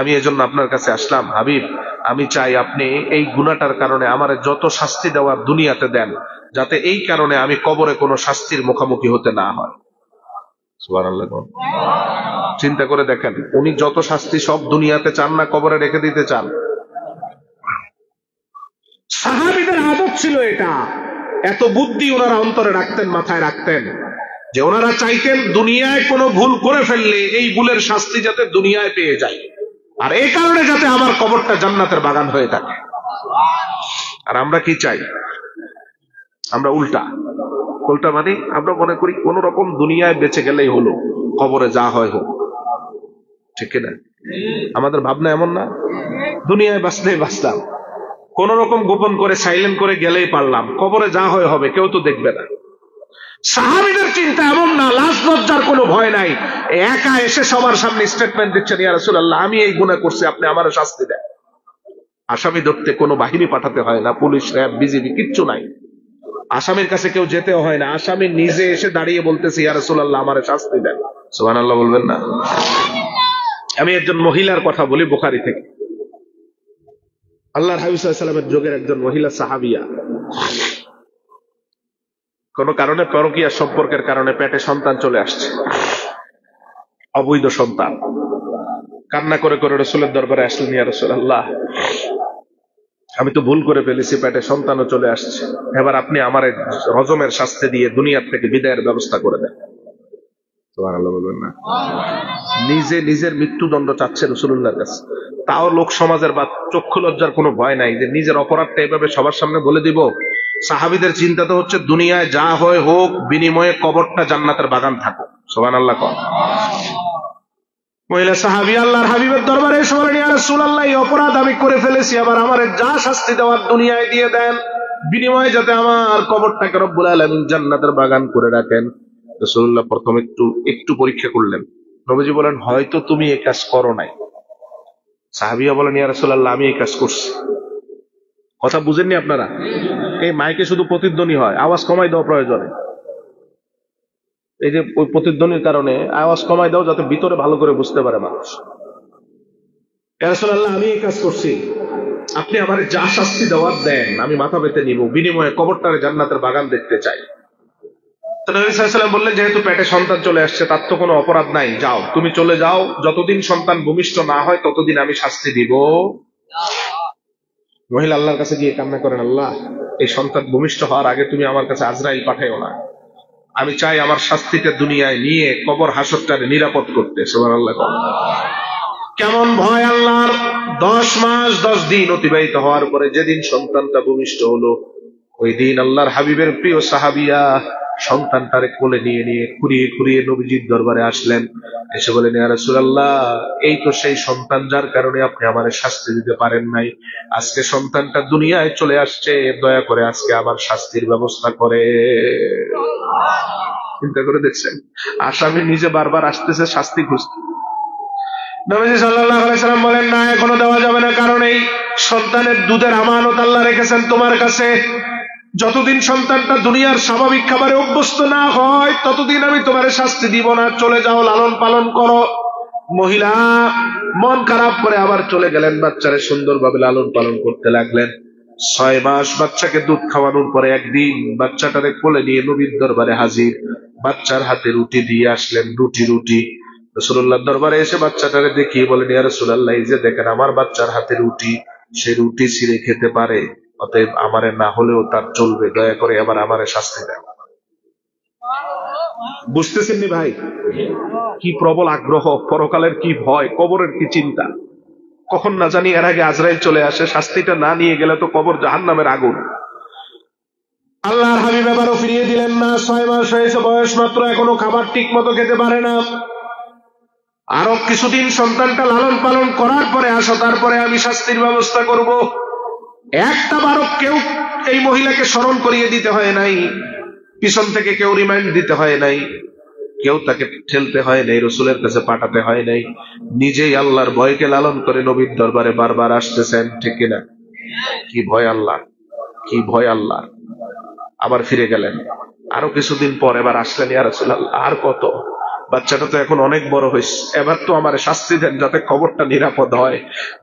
S1: আমি এজন্য আপনার কাছে আসলাম। হাবিব, আমি চাই আপনি এই গুনাহটার কারণে আমারে যত শাস্তি দেওয়ার দুনিয়াতে দেন, যাতে এই কারণে আমি কবরে কোনো শাস্তির মুখোমুখি হতে না হয়। সুবহানাল্লাহ। চিন্তা করে দেখেন, উনি যত শাস্তি সব দুনিয়াতে চান না কবরে রেখে দিতে চান? সাহাবীদের আদত ছিল এটা। এত বুদ্ধি ওনারা অন্তরে রাখতেন, মাথায় রাখতেন, যে ওনারা চাইতেন দুনিয়ায় কোনো ভুল করে ফেললে এই ভুলের শাস্তি যাতে দুনিয়ায় পেয়ে যায়, আর এই কারণে যাতে আমার কবরটা জান্নাতের বাগান হয়ে থাকে। আর আমরা কি চাই? আমরা উল্টা মানে আমরা মনে করি কোন রকম দুনিয়ায় বেঁচে গেলেই হলো, কবরে যা হয় হোক। ঠিক কিনা? আমাদের ভাবনা এমন না? দুনিয়ায় বাঁচলেই বাঁচলাম, কোন রকম গোপন করে সাইলেন্ট করে গেলেই পারলাম, কবরে যা হয় হবে, কেউ তো দেখবে না। সাহাবীদের চিন্তা এমন না, লাজ লজ্জার কোনো ভয় নাই। একা এসে সবার সামনে স্টেটমেন্ট দিচ্ছেন, ইয়া রাসূলুল্লাহ, আমি এই গুনাহ করছি, আপনি আমারে শাস্তি দেন। আসামি ধরতে কোনো বাহিনী পাঠাতে হয় না, পুলিশ, র্যাব, বিজিবি কিচ্ছু নাই। আসামির কাছে কেউ যেতেও হয় না, আসামি নিজে এসে দাঁড়িয়ে বলতেছে, ইয়া রাসূলুল্লাহ, আমারে শাস্তি দেন। সুবহানাল্লাহ বলবেন না? আমি একজন মহিলার কথা বলি, বুখারী থেকে। আল্লাহর হাবিব সাল্লাল্লাহু আলাইহি ওয়াসাল্লামের যুগের একজন মহিলা সাহাবিয়া, কোন কারণে পরকীয়া সম্পর্কের কারণে পেটে সন্তান চলে আসছে, অবৈধ সন্তান। কান্না করে করে রাসূলের দরবারে আসলেন, ইয়া রাসূলুল্লাহ, আমি তো ভুল করে ফেলেছি, পেটে সন্তানও চলে আসছে, এবার আপনি আমার রজমের শাস্তি দিয়ে দুনিয়ার থেকে বিদায়ের ব্যবস্থা করে দেন। সুবহানাল্লাহ বলবেন না? নিজে নিজের মৃত্যুদণ্ড চাচ্ছে রাসূলুল্লাহর কাছে। তাও লোক সমাজের বা চক্ষু লজ্জার কোনো ভয় নাই যে নিজের অপরাধটা এভাবে সবার সামনে বলে দিব। সাহাবীদের চিন্তা তো হচ্ছে দুনিয়ায় যা হয় হোক, বিনিময়ে কবরটা জান্নাতের বাগান থাকুক। সুবহানাল্লাহ কর। মহিলা সাহাবী আল্লাহর হাবিবের দরবারে এসে বলেন, ইয়া রাসূলুল্লাহ, এই অপরাধ আমি করে ফেলেছি, আবার আমারে যা শাস্তি দেওয়ার দুনিয়ায় দিয়ে দেন, বিনিময়ে যাতে আমার কবরটাকে রব্বুল আলামিন জান্নাতের বাগান করে রাখেন। রাসূলুল্লাহ প্রথম একটু পরীক্ষা করলেন। নবীজি বলেন, হয়তো তুমি এই কাজ করো নাই। সাহাবীরা বলেন, ইয়া রাসূলুল্লাহ, আমি এই কাজ করছি। কথা বুঝেননি আপনারা? এই মাইকে শুধু প্রতিধ্বনি হয়, আওয়াজ কমাই দেওয়া প্রয়োজনে। এই যে ওই প্রতিধ্বনির কারণে আওয়াজ কমাই দাও, যাতে ভিতরে ভালো করে বুঝতে পারে মানুষ। ইয়া রাসূলুল্লাহ, আমি এই কাজ করছি, আপনি আমার যা শাস্তি দেওয়ার দেন, আমি মাথা পেতে নিব, বিনিময়ে কবরটারে জান্নাতের বাগান দেখতে চাই। তো নবী সাল্লাল্লাহু আলাইহি ওয়াসাল্লাম বললেন, যেহেতু পেটে সন্তান চলে আসছে, তার তো কোনো অপরাধ নাই, যাও, তুমি চলে যাও, যতদিন সন্তান ভূমিষ্ঠ না হয় ততদিন আমি শাস্তি দিব। মহিলা আল্লাহর কাছে গিয়ে কান্না করেন, আল্লাহ, এই সন্তান ভূমিষ্ঠ হওয়ার আগে তুমি আমার কাছে আজরাইল পাঠাইও না, আমি চাই আমার শাস্তিটা দুনিয়ায় নিয়ে কবর হাসরটারে নিরাপদ করতে। সুবহানাল্লাহ। কেমন ভয় আল্লাহর! 10 মাস 10 দিন অতিবাহিত হওয়ার পরে যেদিন সন্তানটা ভূমিষ্ঠ হলো, ওই দিন আল্লাহর হাবিবের প্রিয় সাহাবিয়া সন্তানটারে কোলে নিয়ে নিয়ে খুঁড়িয়ে খুঁড়িয়ে নবীজির দরবারে আসলেন। এসে বলেন, ইয়া রাসূলুল্লাহ, এই তো সেই সন্তান যার কারণে আপনি আমারে শাস্তি দিতে পারেন নাই। আজকে সন্তানটা দুনিয়ায় চলে আসছে, দয়া করে আজকে আমার শাস্তির ব্যবস্থা করে। চিন্তা করে দেখছেন, আসামি নিজে বারবার আসতেছে শাস্তি খুঁজতে। নবীজি সাল্লাল্লাহু আলাইহি সাল্লাম বলেন, না, এখনো দেওয়া যাবে না, কারণ এই সন্তানের দুধের আমানত আল্লাহ রেখেছেন তোমার কাছে। যতদিন সন্তানটা দুনিয়ার স্বাভাবিক খাবারে অভ্যস্ত না হয়, ততদিন আমি তোমার শাস্তি দিব না, চলে যাও, লালন পালন করো। মহিলা মন খারাপ করে আবার চলে গেলেন, বাচ্চারে সুন্দরভাবে লালন পালন করতে লাগলেন। 6 মাস বাচ্চাকে দুধ খাওয়ানোর পরে একদিন বাচ্চাটারে কোলে নিয়ে নবীর দরবারে হাজির। বাচ্চার হাতে রুটি দিয়ে আসলেন, রুটি। রাসূলুল্লাহর দরবারে এসে বাচ্চাটারে দেখিয়ে বলেন, ইয়া রাসূলুল্লাহ, এই যে দেখেন আমার বাচ্চার হাতে রুটি, সে রুটি ছিঁড়ে খেতে পারে, অতএব আমারে না হলেও তার চলবে, দয়া করে আবার আমারে শাস্তি দেন। বুঝতেছেন নি ভাই? কি প্রবল আগ্রহ, পরকালের কি ভয়, কবরের কি চিন্তা। কখন না জানি এর আগে আজরাইল চলে আসে, শাস্তিটা না নিয়ে গেলে তো কবর জাহান্নামের আগুন। আল্লাহর হাবিব এবারও ফিরিয়ে দিলেন না। 6 মাস হয়েছে বয়স মাত্র, এখনো খাবার ঠিক মতো খেতে পারে না। আরো কিছুদিন সন্তানটা লালন পালন করার পরে আসো, তারপরে আমি শাস্তির ব্যবস্থা করব। একটা বারও কেউ এই মহিলাকে স্মরণ করিয়ে দিতে হয় নাই। পিছন থেকে কেউ রিমাইন্ড দিতে হয় নাই, কেউ তাকে ঠেলতে হয় নাই, রসুলের কাছে পাঠাতে হয় নাই, নিজেই আল্লাহর ভয়কে লালন করে নবীর দরবারে বারবার আসতেছেন, ঠিক কিনা? কি ভয় আল্লাহ, কি ভয় আল্লাহ। আবার ফিরে গেলেন, আরো কিছুদিন পর এবার আসলেন, ইয়া রাসূলুল্লাহ আর কত, বাচ্চাটা তো এখন অনেক বড় হয়েছে, এবার তো আমার শাস্তি দেন যাতে কবরটা নিরাপদ হয়,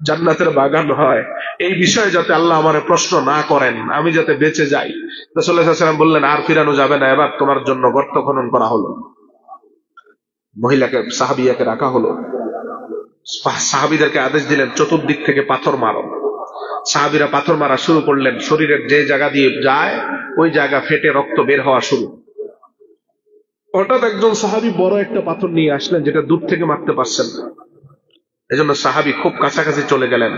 S1: জান্নাতের বাগান হয়, এই বিষয়ে যাতে আল্লাহ আমারে প্রশ্ন না করেন, আমি যাতে বেঁচে যাই। রাসূলুল্লাহ সাল্লাল্লাহু আলাইহি ওয়াসাল্লাম বললেন, আর ফিরানো যাবে না, এবার তোমার জন্য গর্ত খনন করা হলো। মহিলাকে, সাহাবিয়াকে রাখা হলো, সাহাবিদেরকে আদেশ দিলেন চতুর্দিক থেকে পাথর মারো। সাহাবিরা পাথর মারা শুরু করলেন, শরীরের যে জায়গা দিয়ে যায় ওই জায়গা ফেটে রক্ত বের হওয়া শুরু। হঠাৎ একজন সাহাবী বড় একটা পাথর নিয়ে আসলেন, যেটা দূর থেকে মারতে পারছেন না, এজন্য সাহাবী খুব কাছাকাছি চলে গেলেন,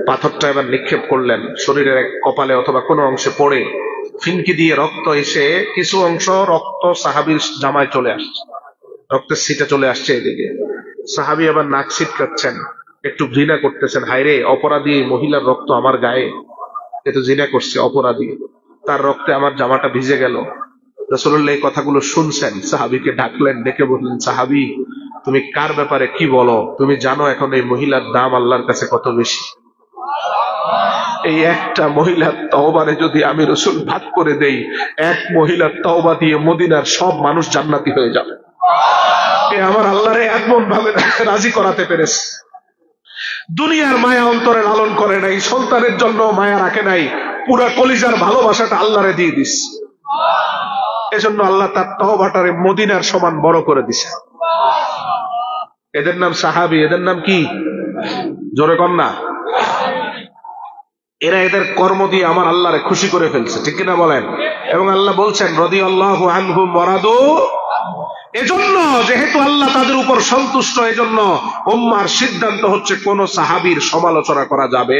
S1: পাথরটা এবার নিক্ষেপ করলেন, শরীরের কপালে অথবা কোনো অংশে পড়ে ফিনকি দিয়ে রক্ত এসে কিছু অংশ রক্ত সাহাবীর জামায় চলে আসছে, রক্তের ছিটা চলে আসছে এদিকে। সাহাবী আবার নাক ছিটকাচ্ছেন, একটু ঘৃণা করতেছেন, হায়রে অপরাধী মহিলার রক্ত আমার গায়ে, এ তো ঘৃণা করছে, অপরাধী, তার রক্তে আমার জামাটা ভিজে গেল। রাসূলুল্লাহ এই কথাগুলো শুনছেন, সাহাবীকে ডাকলেন, ডেকে বললেন, সাহাবী তুমি কার ব্যাপারে কি বলো, তুমি জানো এখন এই মহিলার দাম আল্লাহর কাছে কত বেশি। এই একটা মহিলার তওবারে যদি আমি রাসূল ভাগ করে দেই, এক মহিলার তওবা দিয়ে মদিনার সব মানুষ জান্নাতি হয়ে যাবে। এ আমার আল্লাহরে এমন ভাবে রাজি করাতে পেরেছে। দুনিয়ার মায়া অন্তরে লালন করে নাই, সন্তানের জন্য মায়া রাখে নাই, পুরা কলিজার ভালোবাসাটা আল্লাহরে দিয়ে দিস। এজন্য আল্লাহ তার তওবাটারে মদিনার সমান বড় করে দিছে। এদের নাম সাহাবী, এদের নাম কি? জোরে কর না। এরা এদের কর্ম দিয়ে আমার আল্লাহরে খুশি করে ফেলছে, ঠিক কিনা বলেন? এবং আল্লাহ বলছেন রাদিয়াল্লাহু আনহুম ওয়া রাদু, এজন্য যেহেতু আল্লাহ তাদের উপর সন্তুষ্ট, এজন্য উম্মাহর সিদ্ধান্ত হচ্ছে কোন সাহাবীর সমালোচনা করা যাবে।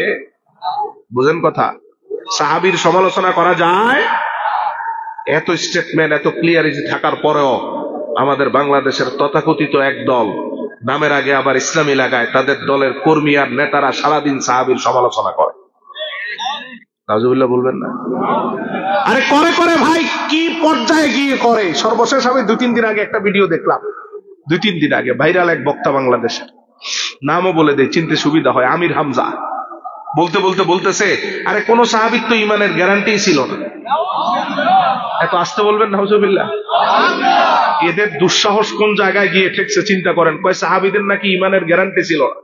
S1: বুঝেন কথা? সাহাবীর সমালোচনা করা যায়? এত স্টেটমেন্ট, এত ক্লিয়ারিটি থাকার পরেও আমাদের বাংলাদেশের তথাকথিত এক দল, নামের আগে আবার ইসলামী লাগায়, তাদের দলের কর্মী আর নেতারা সারাদিন সাহাবীর সমালোচনা করে। নাউজুবিল্লাহ বলবেন না? আরে করে করে ভাই, কি পর্যায়ে গিয়ে করে। সর্বশেষ আমি 2-3 দিন আগে একটা ভিডিও দেখলাম, 2-3 দিন আগে ভাইরাল এক বক্তা বাংলাদেশের, নামও বলে দেয় চিনতে সুবিধা হয়, আমির হামজা। বলতে বলতে বলতেছে, আরে কোন সাহাবীর তো ইমানের গ্যারান্টি ছিল না। এত আসতে বলবেন নাউজুবিল্লাহ। এদের দুঃসাহস কোন জায়গায় গিয়ে ঠেকছে চিন্তা করেন। কয় সাহাবীদের নাকি ইমানের গ্যারান্টি ছিল না।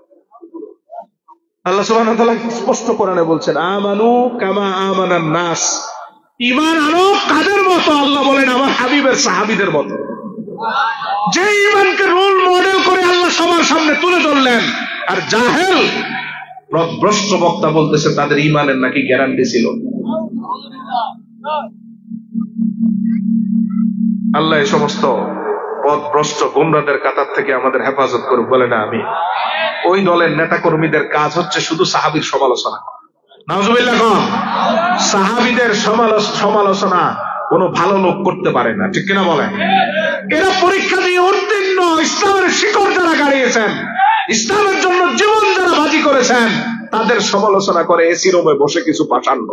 S1: আল্লাহ সুবহানাহু ওয়া তাআলা স্পষ্ট কোরআনে বলছেন, আমানু কামা আমানান নাস, ঈমান আনো কাদের মতো? আল্লাহ বলেন আমার হাবিবের সাহাবীদের মতো। যে ঈমানকে রোল মডেল করে আল্লাহ সবার সামনে তুলে ধরলেন, আর জাহেল পথভ্রষ্ট বক্তা বলতেছে তাদের ঈমানের নাকি গ্যারান্টি ছিল। আল্লাহ এই সমস্ত পথভ্রষ্ট গোমরাদের কাতার থেকে আমাদের হেফাজত করুক, বলে না আমি। ওই দলের নেতা কর্মীদের কাজ হচ্ছে শুধু সাহাবীর সমালোচনা। নাউজুবিল্লাহ। সাহাবীদের সমালোচনা কোনো ভালো লোক করতে পারে না, ঠিক কিনা বলেন? এরা পরীক্ষা দিয়ে উত্তীর্ণ, ইসলামের শিকড় যারা গাড়িয়েছেন, ইসলামের জন্য জীবন যারা বাজি করেছেন, তাদের সমালোচনা করে এসি রুমে বসে কিছু পাঠান্ন।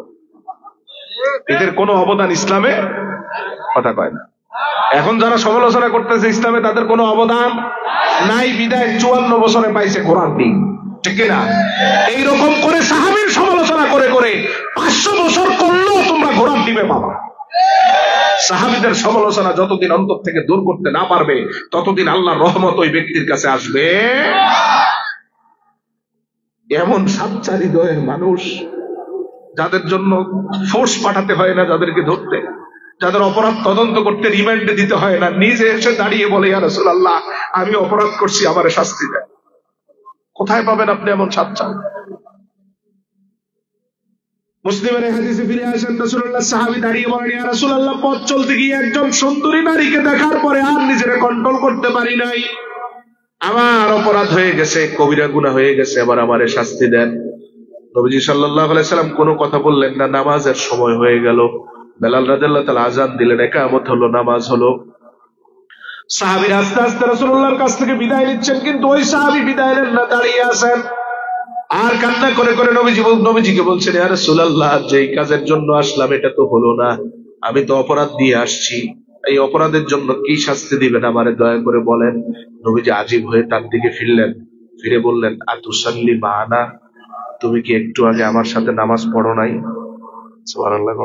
S1: এদের কোনো অবদান ইসলামে কথা কয় না। এখন যারা সমালোচনা করতেছে ইসলামে, তাদের কোনো অবদান নাই, বিদায় 54 বছরে পাইছে কোরআন দিন, ঠিক না? এইরকম করে সাহাবীর সমালোচনা করে করে 500 বছর করলেও তোমরা কোরআন দিবে বাবা। সাহাবীদের সমালোচনা যতদিন অন্তর থেকে দূর করতে না পারবে, ততদিন আল্লাহর রহমত ওই ব্যক্তির কাছে আসবে। এমন সাচ্চা হৃদয়ের মানুষ, যাদের জন্য ফোর্স পাঠাতে হয় না যাদেরকে ধরতে, যাদের অপরাধ তদন্ত করতে রিমান্ডে দিতে হয় না, নিজে এসে দাঁড়িয়ে বলে, ইয়া রাসূলুল্লাহ আমি অপরাধ করছি, আমারে শাস্তি দেন। কোথায় পাবেন আপনি এমন সাচ্চা? মুসলিমের হাদিসে ফিরে আসেন, রাসূলুল্লাহ সাহাবী দাঁড়িয়ে বলেন, ইয়া রাসূলুল্লাহ পথ চলতে গিয়ে একজন সুন্দরী নারীকে দেখার পরে আর নিজেকে কন্ট্রোল করতে পারি নাই, আমার অপরাধ হয়ে গেছে, কবিরা গুনাহ হয়ে গেছে, এবার আমারে শাস্তি দেন। নবীজি সাল্লাল্লাহু আলাইহি সাল্লাম কোনো কথা বললেন না। নামাজের সময় হয়ে গেল, বেলাল রাদিয়াল্লাহু তাআলা আযান দিলেন, ইকামত হলো, নামাজ হলো। সাহাবীরা আস্তে আস্তে রাসূলুল্লাহর কাছ থেকে বিদায় নিচ্ছেন, কিন্তু ওই সাহাবী বিদায় নেন না, দাঁড়িয়ে আছেন আর কান্না করে করে নবীজিকে বলছেন, ইয়া রাসূলুল্লাহ যেই কাজের জন্য আসলাম এটা তো হলো না, আমি তো অপরাধ দিয়ে আসছি, এই অপরাধের জন্য কি শাস্তি দিবেন আমারে দয়া করে বলেন। নবীজি আজীব হয়ে তার দিকে ফিরলেন, ফিরে বললেন, আতুসাল্লি মা'ানা, তুমি কি একটু আগে আমার সাথে নামাজ পড়ো নাই? সুবহানাল্লাহ।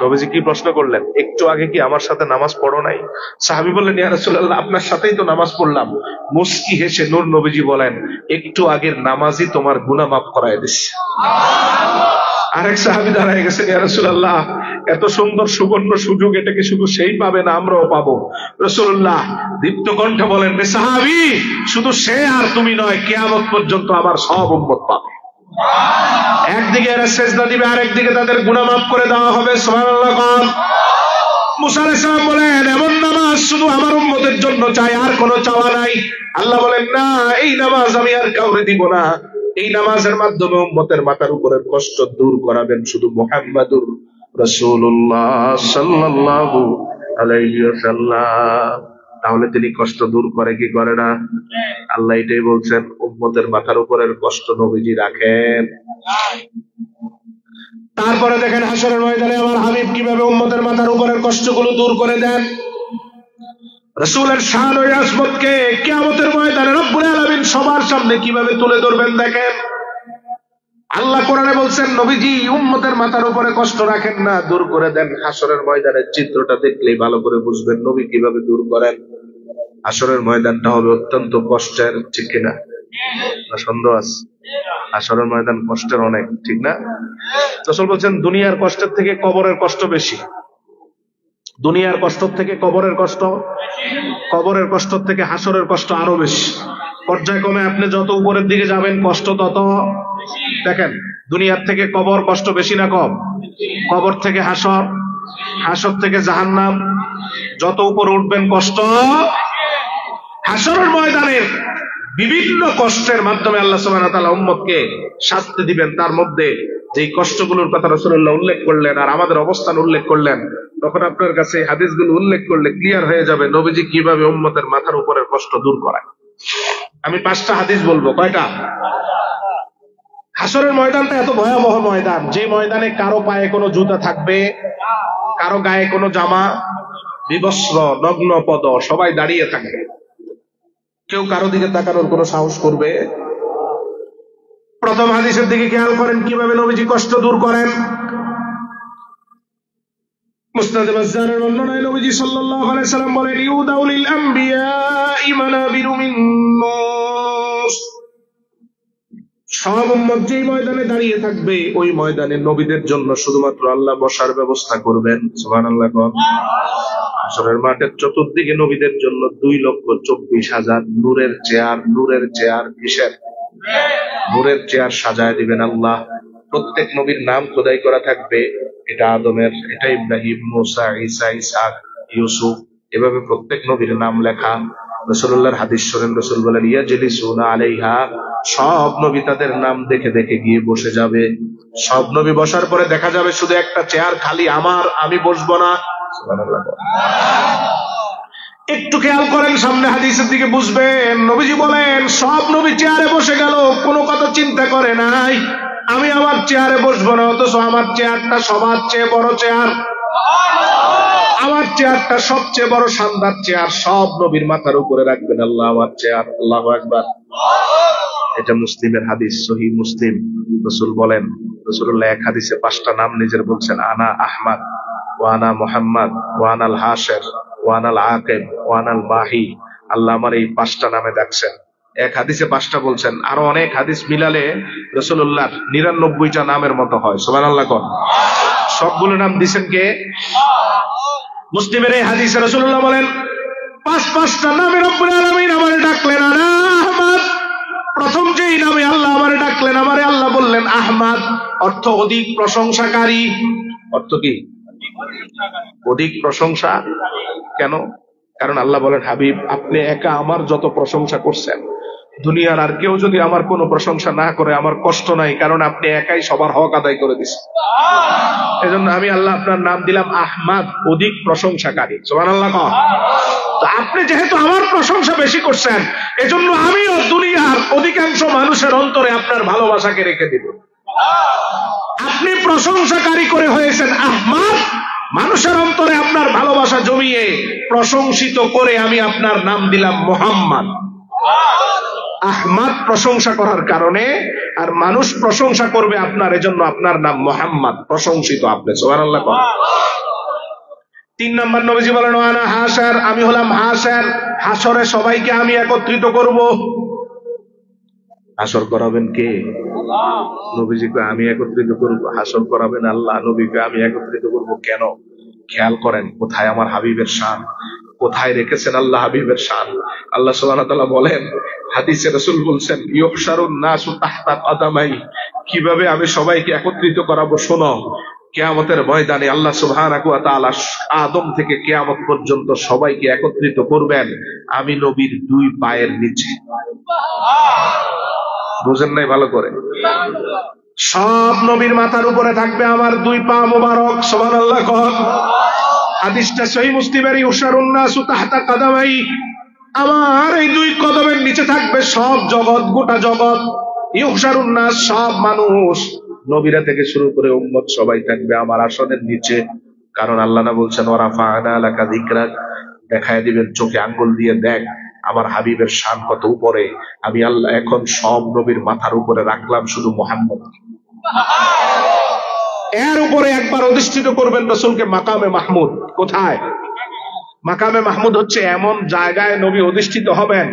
S1: নবীজি কি প্রশ্ন করলেন? একটু আগে কি আমার সাথে নামাজ পড়ো নাই? সাহাবী বললেন, ইয়া রাসূলুল্লাহ, আপনার সাথেই তো নামাজ পড়লাম। মুস্কি হেসে নূর নবীজি বলেন, একটু আগের নামাজই তোমার গুনাহ মাফ করায় দিচ্ছে। আরেক সাহাবী দাঁড়ায় গেছেন, ইয়া রাসূলুল্লাহ, এত সুন্দর সুবর্ণ সুযোগ এটাকে শুধু সেই পাবে না, আমরাও পাবো। রাসূলুল্লাহ দীপ্ত কণ্ঠে বলেন, রে সাহাবী, শুধু সে আর তুমি নয়, কিয়ামত পর্যন্ত আমার সব উম্মত পাবে। একদিকে এরা সেজদা দিবে, আরেকদিকে তাদের গুনাহ মাফ করে দেওয়া হবে। সুবহানাল্লাহ। মুসা আলাইহিস সালাম বলেন, এমন নামাজ শুধু আমার উম্মতের জন্য চাই, আর কোনো চাওয়া নাই। আল্লাহ বলেন, না, এই নামাজ আমি আর কাউরে দিব না। এই নামাজের মাধ্যমে উম্মতের মাথার উপরের কষ্ট দূর করাবেন শুধু মুহাম্মাদুর রাসূলুল্লাহ সাল্লাল্লাহু আলাইহি ওয়াসাল্লাম। তাহলে তিনি কষ্ট দূর করে কি করে না? আল্লাহ এটাই বলছেন, উম্মতের মাথার উপরের কষ্ট নবীজি রাখেন। তারপরে দেখেন হাশরের ময়দানে আমার হাবিব কিভাবে উম্মতের মাথার উপরের কষ্টগুলো দূর করে দেন। রাসূলের শান ও আজমতকে কিয়ামতের ময়দানে রব্বুল আলামিন সবার সামনে কিভাবে তুলে ধরবেন দেখেন। আল্লাহ কোরআনে বলছেন, নবীজি উম্মতের মাথার উপরে কষ্ট রাখেন না, দূর করে দেন। হাশরের ময়দানের চিত্রটা দেখলেই ভালো করে বুঝবেন নবী কিভাবে দূর করেন। হাশরের ময়দানটা হবে অত্যন্ত কষ্টের, ঠিক কিনা? সন্দেহ আছে? হাশরের ময়দান কষ্টের অনেক, ঠিক না? রাসূল বলছেন, দুনিয়ার কষ্টের থেকে কবরের কষ্ট বেশি। দুনিয়ার কষ্ট থেকে কবরের কষ্ট, কবরের কষ্ট থেকে হাশরের কষ্ট আরো বেশি। পর্যায়ক্রমে আপনি যত উপরের দিকে যাবেন কষ্ট তত। দেখেন, দুনিয়ার থেকে কবর কষ্ট বেশি না কম? কবর থেকে হাশর, হাশর থেকে জাহান্নাম, যত উপরে উঠবেন কষ্ট। হাশরের ময়দানের বিভিন্ন কষ্টের মাধ্যমে আল্লাহ সুবহানাহু ওয়া তাআলা উম্মতকে শাস্তি দিবেন। তার মধ্যে যেই কষ্টগুলোর কথা রাসূলুল্লাহ উল্লেখ করলেন আর আমাদের অবস্থান উল্লেখ করলেন, তখন আপনার কাছে হাদিসগুলো উল্লেখ করলে ক্লিয়ার হয়ে যাবে নবীজি কিভাবে উম্মতের মাথার উপরের কষ্ট দূর করায়। আমি 5টা হাদিস বলবো। কয়টা? হাশরের ময়দানটা এত ভয়াবহ ময়দান, যে ময়দানে কারো পায়ে কোনো জুতা থাকবে, কারো গায়ে কোনো জামা, বিবস্ত্র নগ্ন পদ, সবাই দাঁড়িয়ে থাকবে, কেউ কারো দিকে তাকানোর কোনো সাহস করবে? প্রথম হাদিসের দিকে খেয়াল করেন কিভাবে নবীজি কষ্ট দূর করেন। মুসনাদে বাজ্জারের বর্ণনায় নবীজি সাল্লাল্লাহু আলাইহি ওয়াসাল্লাম বলেন, ইউদাউ লিল আমবিয়া'i মানাবিরু মিন নূর। সব উম্মত যেই ময়দানে দাঁড়িয়ে থাকবে, ওই ময়দানে নবীদের জন্য শুধুমাত্র আল্লাহ বসার ব্যবস্থা করবেন। সুবহানাল্লাহ। হাশরের মাঠের চতুর্দিকে নবীদের জন্য 2,24,000 নূরের চেয়ার। নূরের চেয়ার কিসের? নূরের চেয়ার সাজায় দিবেন আল্লাহ। প্রত্যেক নবীর নাম খোদাই করা থাকবে। এটা আদমের, এটা ইব্রাহিম, মুসা, ঈসা, ইসহাক, ইউসুফ, এভাবে প্রত্যেক নবীর নাম লেখা। রাসূলুল্লাহর হাদিস শোনেন, রাসূল বলেন, ইয়াজলিসুনা আলাইহা, সব নবী তাদের নাম দেখে দেখে গিয়ে বসে যাবে। সব নবী বসার পরে দেখা যাবে শুধু একটা চেয়ার খালি, আমার, আমি বসবো না। সুবহানাল্লাহ। একটু খেয়াল করেন সামনে হাদিসের দিকে, বুঝবেন নবীজি বলেন, সব নবী চেয়ারে বসে গেল, কোনো কথা চিন্তা করে নাই আমি আমার চেয়ারে বসবো না, অথচ আমার চেয়ারটা সবার চেয়ে বড় চেয়ার। আমার চেয়ারটা সবচেয়ে বড় শানদার চেয়ার, সব নবীর মাথার উপরে রাখবেন আল্লাহ আমার চেয়ার। আল্লাহু আকবার। এটা মুসলিমের হাদিস, সহিহ মুসলিম। রাসূল বলেন, রাসূলুল্লাহ এক হাদিসে 5টা নাম নিজের বলছেন, আনা আহমদ, ওয়া আনা মুহাম্মদ, ওয়া আনাল হাশির, ওয়া আনাল আকিব, ওয়া আনাল মাহি। আল্লাহ আমার এই 5টা নামে ডাকছেন। এক হাদিসে 5টা বলছেন, আরো অনেক হাদিস মিলালে রাসূলুল্লাহ 99টা নামের মতো হয়। সুবহানাল্লাহ। সবগুলো নাম দিবেন কে? মুসলিমের এই হাদিসে রাসূলুল্লাহ বলেন, 5টা নামে রব্বুল আলামিন আমারে ডাকলেন আনা আহমদ। প্রথম যেই নামে আল্লাহ আমারে ডাকলেন, আমারে আল্লাহ বললেন আহমদ, অর্থ অধিক প্রশংসাকারী। অর্থ কি? অধিক প্রশংসা। কেন? কারণ আল্লাহ বলেন, হাবিব আপনি একা আমার যত প্রশংসা করছেন, দুনিয়ার আর কেউ যদি আমার কোনো প্রশংসা না করে আমার কষ্ট নাই, কারণ আপনি একাই সবার হক আদায় করে দিচ্ছেন। এজন্য আমি আল্লাহ আপনার নাম দিলাম আহমদ, অধিক প্রশংসাকারী। সুবহানাল্লাহ। তো আপনি যেহেতু আমার প্রশংসা বেশি করছেন, এজন্য আমিও দুনিয়ার অধিকাংশ মানুষের অন্তরে আপনার ভালোবাসাকে রেখে দিব। আপনি প্রশংসাকারী করে হয়েছেন আহমদ, মানুষের অন্তরে আপনার ভালোবাসা জমিয়ে প্রশংসিত করে আমি আপনার নাম দিলাম মুহাম্মদ। আহমদ প্রশংসা করার কারণে, আর মানুষ প্রশংসা করবে আপনার, এজন্য আপনার নাম মুহাম্মদ, প্রশংসিত আপনি। সুবহানাল্লাহ। 3 নম্বর নবীজি বলেন ওয়ানা হাসার, আমি হলাম হাসার, হাসরে সবাইকে আমি একত্রিত করব। হাসর করাবেন কে? নবীজিকে আমি একত্রিত করব। হাসর করাবেন আল্লাহ, নবীকে আমি একত্রিত করব কেন? খেয়াল করেন কোথায় আমার হাবিবের শান, কোথায় রেখেছেন আল্লাহ হাবিবের শান। আল্লাহ সুবহানাহু ওয়া তাআলা বলেন, হাদিসে রাসূল বলছেন, ইউহশারুন নাসু তাহতা কদামাই, কিভাবে আমি সবাইকে একত্রিত করাবো শোনো। কিয়ামতের ময়দানে আল্লাহ সুবহানাহু ওয়া তাআলা আদম থেকে কিয়ামত পর্যন্ত সবাইকে একত্রিত করবেন আমি নবীর 2 পায়ের নিচে। বুঝেন নাই ভালো করে? সব নবীর মাথার উপরে থাকবে আমার 2 পা মোবারক। সুবহানাল্লাহ। হাদিসটা সহিহ মুসলিমের, ইউশারুন নাসু তাহতা কদামাই, আমার এই 2 কদমের নিচে থাকবে সব জগৎ, গোটা জগৎ। ইউশারুন নাস, সব মানুষ, নবীরা থেকে শুরু করে উম্মত সবাই থাকবে আমার আসনের নিচে। কারণ আল্লাহ না বলছেন ওয়ারাফা'না লাকা যিকরাক, দেখায় দিবেন চোখে আঙ্গুল দিয়ে, দেখ আমার হাবিবের শান কত উপরে। আমি আল্লাহ এখন সব নবীর মাথার উপরে রাখলাম শুধু মুহাম্মদ। এর উপরে একবার অধিষ্ঠিত করবেন রাসূলকে মাকামে মাহমুদ। কোথায়? মাকামে মাহমুদ হচ্ছে এমন জায়গায় নবী অধিষ্ঠিত হবেন,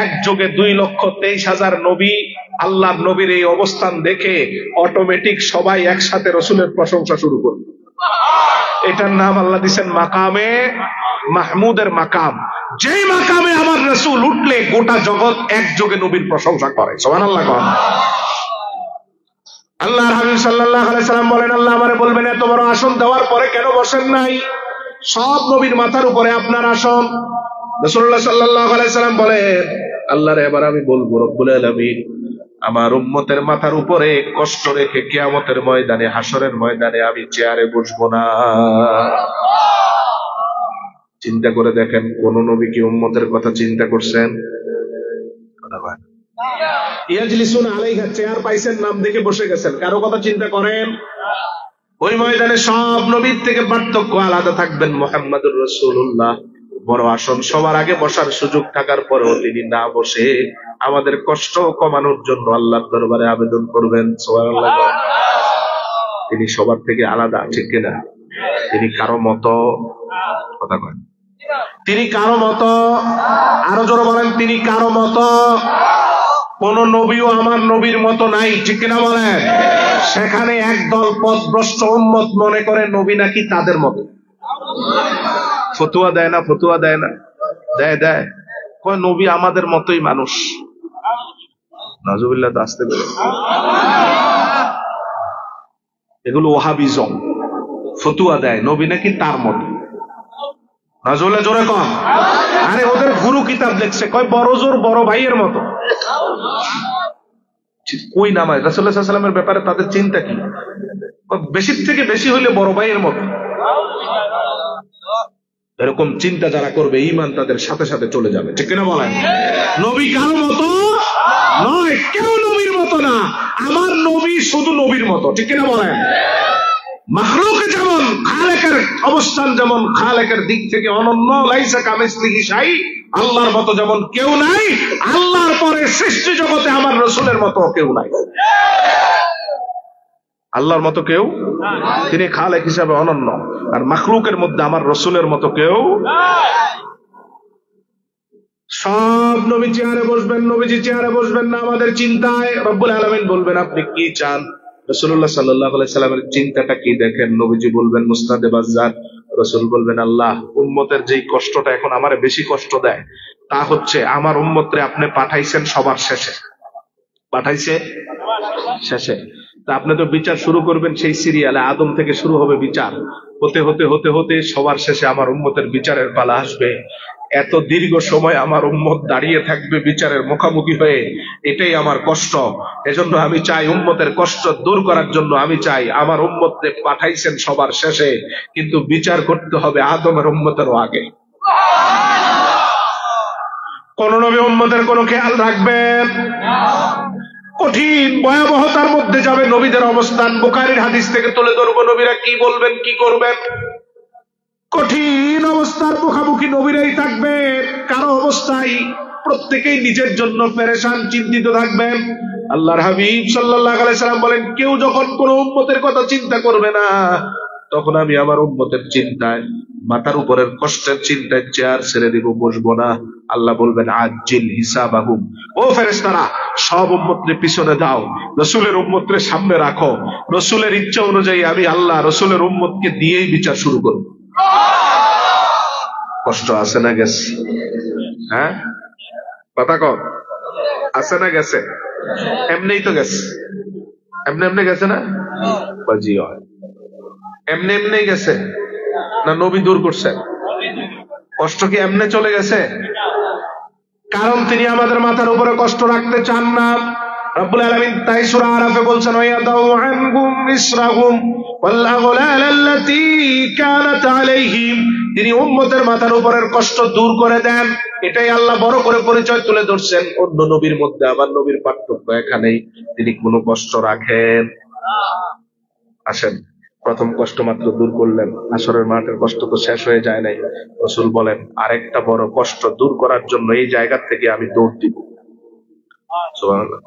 S1: একযোগে 2,23,000 নবী আল্লাহর নবীর এই অবস্থান দেখে অটোমেটিক সবাই একসাথে রসুলের প্রশংসা শুরু করবে। এটার নাম আল্লাহ দিচ্ছেন মাকামে মাহমুদের মাকাম। যেই মাকামে আমার রসুল উঠলে গোটা জগৎ একযোগে নবীর প্রশংসা করে। সুবহানাল্লাহ। আল্লাহর হাবিব সাল্লাল্লাহু আলাইহি সাল্লাম বলেন, আল্লাহ আমারে বলবেন এত বড় আসন দেওয়ার পরে কেন বসেন নাই? সব নবীর মাথার উপরে আপনার আসন। রাসূলুল্লাহ সাল্লাল্লাহু আলাইহি সাল্লাম বলেন, আল্লাহরে এবার আমি বলবো, রব্বুল আলামিন আমার উম্মতের মাথার উপরে কষ্ট রেখে কিয়ামতের ময়দানে, হাসরের ময়দানে আমি চেয়ারে বসবো না। চিন্তা করে দেখেন, কোন নবী কি উম্মতের কথা চিন্তা করছেন? ইয়াজলিসুন আলাইহা, চেয়ার পাইছেন, নাম দেখে বসে গেছেন, কারো কথা চিন্তা করেন? ওই ময়দানে সব নবীর থেকে পার্থক্য আলাদা থাকবেন মুহাম্মদুর রাসূলুল্লাহ। বড় আসন, সবার আগে বসার সুযোগ থাকার পরেও তিনি না বসে আমাদের কষ্ট কমানোর জন্য আল্লাহর দরবারে আবেদন করবেন। সুবহানাল্লাহ। তিনি সবার থেকে আলাদা, ঠিক কিনা? তিনি কারো মতো, কথা কয়, তিনি কারো মতো, আরো জোরে বলেন, তিনি কারো মতো। কোন নবীও আমার নবীর মতো নাই, ঠিক কিনা বলেন? সেখানে একদল পথভ্রষ্ট উম্মত মনে করে নবী নাকি তাদের মতো। ফতুয়া দেয় না, ফতুয়া দেয় না, দেয় কয় নবী আমাদের মতোই মানুষ। নাউজুবিল্লাহ, আসতে বলে এগুলো ওয়াহাবিজম। ফতুয়া দেয় নবী নাকি তার মতো। নাউজুবিল্লাহ, জোরে কম। আরে ওদের গুরু কিতাব লিখছে, কয় বড় জোর বড় ভাইয়ের মতো। কই নামায় রাসূলুল্লাহ সাল্লাল্লাহু আলাইহি ওয়াসাল্লামের ব্যাপারে তাদের চিন্তা কি? বেশি থেকে বেশি হইলে বড় ভাইয়ের মতো। এরকম চিন্তা যারা করবে, ঈমান তাদের সাথে সাথে চলে যাবে, ঠিক কিনা বলেন? নবী কারো মতো নয়, কেউ নবীর মতো না। আমার নবী শুধু নবীর মতো, ঠিক কিনা বলেন? মাখলুকে যেমন, খালেকের অবস্থান যেমন খালেকের দিক থেকে অনন্য, লাইসা কামিসলিহি শাই, আল্লাহর মতো যেমন কেউ নাই, আল্লাহর পরে সৃষ্টি জগতে আমার রাসূলের মতো কেউ নাই। আল্লাহর মতো কেউ, তিনি খালেক হিসাবে অনন্য, আর মাখলুকের মধ্যে আমার রাসূলের মতো কেউ। সব নবী চেয়ারে বসবেন, নবীজি চেয়ারে বসবেন না আমাদের চিন্তায়। রব্বুল আলামিন বলবেন আপনি কি চান? রাসূলুল্লাহ সাল্লাল্লাহু আলাইহি সাল্লামের চিন্তাটা কি দেখেন। নবীজি বলবেন মুসনাদে বাজ্জার, রাসূল বলবেন আল্লাহ উম্মতের যেই কষ্টটা এখন আমারে বেশি কষ্ট দেয় তা হচ্ছে আমার উম্মতরে আপনি পাঠাইছেন সবার শেষে, পাঠাইছে শেষে। তা আপনি তো বিচার শুরু করবেন সেই সিরিয়ালে, আদম থেকে শুরু হবে বিচার, হতে হতে হতে হতে সবার শেষে আমার উম্মতের বিচারের পালা আসবে। এত দীর্ঘ সময় আমার উম্মত দাঁড়িয়ে থাকবে বিচারের মুখোমুখি হয়ে, এটাই আমার কষ্ট। এজন্য আমি চাই উম্মতের কষ্ট দূর করার জন্য আমি চাই আমার উম্মতকে পাঠাইছেন সবার শেষে, কিন্তু বিচার করতে হবে আদমের উম্মতেরও আগে। কোন নবী উম্মতের কোন খেয়াল রাখবেন? কঠিন ভয়াবহতার মধ্যে যাবে নবীদের অবস্থান। বুখারীর হাদিস থেকে তুলে ধরবো নবীরা কি বলবেন, কি করবেন। কঠিন অবস্থার মুখোমুখি নবীরাই থাকবে। কারো অবস্থায় প্রত্যেকেই নিজের জন্য পেরেশান, চিন্তিত থাকবেন। আল্লাহর হাবিব সাল্লাল্লাহু আলাইহি সাল্লাম বলেন, কেউ যখন কোন উম্মতের কথা চিন্তা করবে না, তখন আমি আমার উম্মতের চিন্তায়, মাথার উপরের কষ্টের চিন্তায় চেয়ার ছেড়ে দিব, বসবো না। আল্লাহ বলবেন, আজ্জিল হিসাবাহুম, ও ফেরেশতারা, সব উম্মতের পিছনে দাও, রসুলের উম্মতের সামনে রাখো। রসুলের ইচ্ছা অনুযায়ী আমি আল্লাহ রসুলের উম্মতকে দিয়েই বিচার শুরু করব। কষ্ট আছে না গেছে? হ্যাঁ, কথা কর, আছে না গেছে? এমনিই তো গেছে, এমনি এমনি গেছে না? জি হয়, এমনি এমনি গেছে না নবী দূর করছে? কষ্ট কি এমনি চলে গেছে? কারণ তিনি আমাদের মাথার উপরে কষ্ট রাখতে চান না। রব্বুল আলামিন তাই সূরা আরাফে বলছেন, ওয়ায়াদাউ আনহুম ইসরাহুম ওয়াল আগলাল আল্লাতী কানাত আলাইহিম, তিনি উম্মতের মাথার উপরের কষ্ট দূর করে দেন। এটাই আল্লাহ বড় করে পরিচয় তুলে ধরছেন। অন্য নবীর মধ্যে আমার নবীর পার্থক্য এখানেই, তিনি কোনো কষ্ট রাখেন। আসেন, প্রথম কষ্ট মাত্র দূর করলেন, আসরের মাঠের কষ্ট তো শেষ হয়ে যায় নাই। রাসূল বলেন, আরেকটা বড় কষ্ট দূর করার জন্য এই জায়গা থেকে আমি দৌড় দিব। সুবহানাল্লাহ।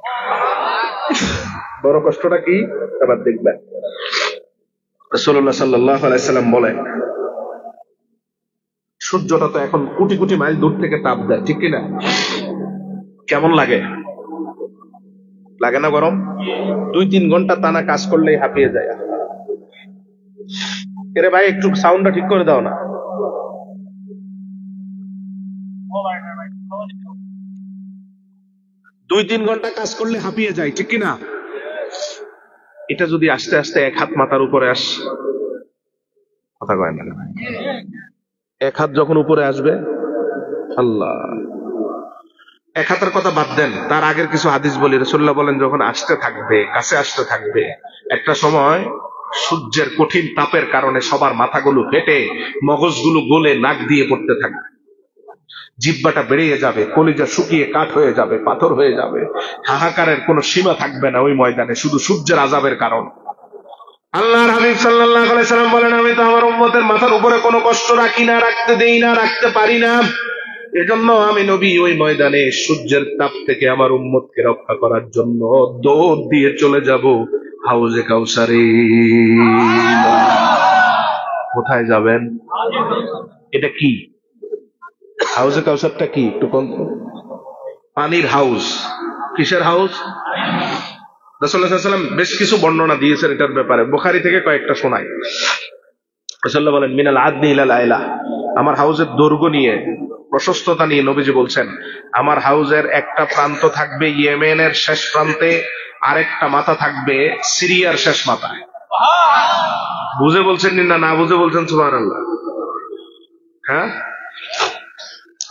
S1: বড় কষ্টটা কি এবার দেখবেন। রাসূলুল্লাহ সাল্লাল্লাহু আলাইহি সাল্লাম বলেন, সূর্যটা তো এখন কোটি কোটি মাইল দূর থেকে তাপ দেয়, ঠিক কিনা? কেমন লাগে? লাগে না গরম? 2-3 ঘন্টা টানা কাজ করলেই হাঁপিয়ে যায়। এরে ভাই, একটু সাউন্ডটা ঠিক করে দাও না। 2-3 ঘন্টা কাজ করলে হাঁপিয়ে যায়, ঠিক কিনা? এটা যদি আস্তে আস্তে 1 হাত মাথার উপরে আস, কথা কয় না, 1 হাত যখন উপরে আসবে, আল্লাহ, 1 হাতের কথা বাদ দেন, তার আগের কিছু হাদিস বলি। রাসূলুল্লাহ বলেন, যখন আসতে থাকবে, কাছে আসতে থাকবে, একটা সময় সূর্যের কঠিন তাপের কারণে সবার মাথাগুলো ফেটে, মগজগুলো গলে নাক দিয়ে পড়তে থাকবে, জিহ্বাটা বেরিয়ে যাবে, কলিজা শুকিয়ে কাঠ হয়ে যাবে, পাথর হয়ে যাবে, হাহাকারের কোনো সীমা থাকবে না ওই ময়দানে, শুধু সূর্যের আযাবের কারণ। আল্লাহর হাবিব সাল্লাল্লাহু আলাইহি সাল্লাম বলেন, আমি তো আমার উম্মতের মাথার উপরে কোনো কষ্ট রাখি না, রাখতে দেই না, রাখতে পারি না। এজন্য আমি নবী ওই ময়দানে সূর্যের তাপ থেকে আমার উম্মতকে রক্ষা করার জন্য দৌড় দিয়ে চলে যাব হাউজে কাউসারে। কোথায় যাবেন? এটা কি হাউজে কাউসারটা? কি একটু কোন? পানির হাউস। কিসের হাউস? রাসূলুল্লাহ সাল্লাল্লাহু আলাইহি ওয়াসাল্লাম বেশ কিছু বর্ণনা দিয়েছেন এটার ব্যাপারে, বুখারী থেকে কয়েকটা শোনাই। রাসূলুল্লাহ বলেন, মিনাল আদনি ইলাল আইলা, আমার হাউজের দৈর্ঘ্য নিয়ে, প্রশস্ততা নিয়ে নবীজি বলছেন, আমার হাউজের একটা প্রান্ত থাকবে ইয়েমেনের শেষ প্রান্তে, আরেকটা মাথা থাকবে সিরিয়ার শেষ মাথায়। বুঝে বলছেন না না বুঝে বলছেন? সুবহানাল্লাহ। হ্যাঁ,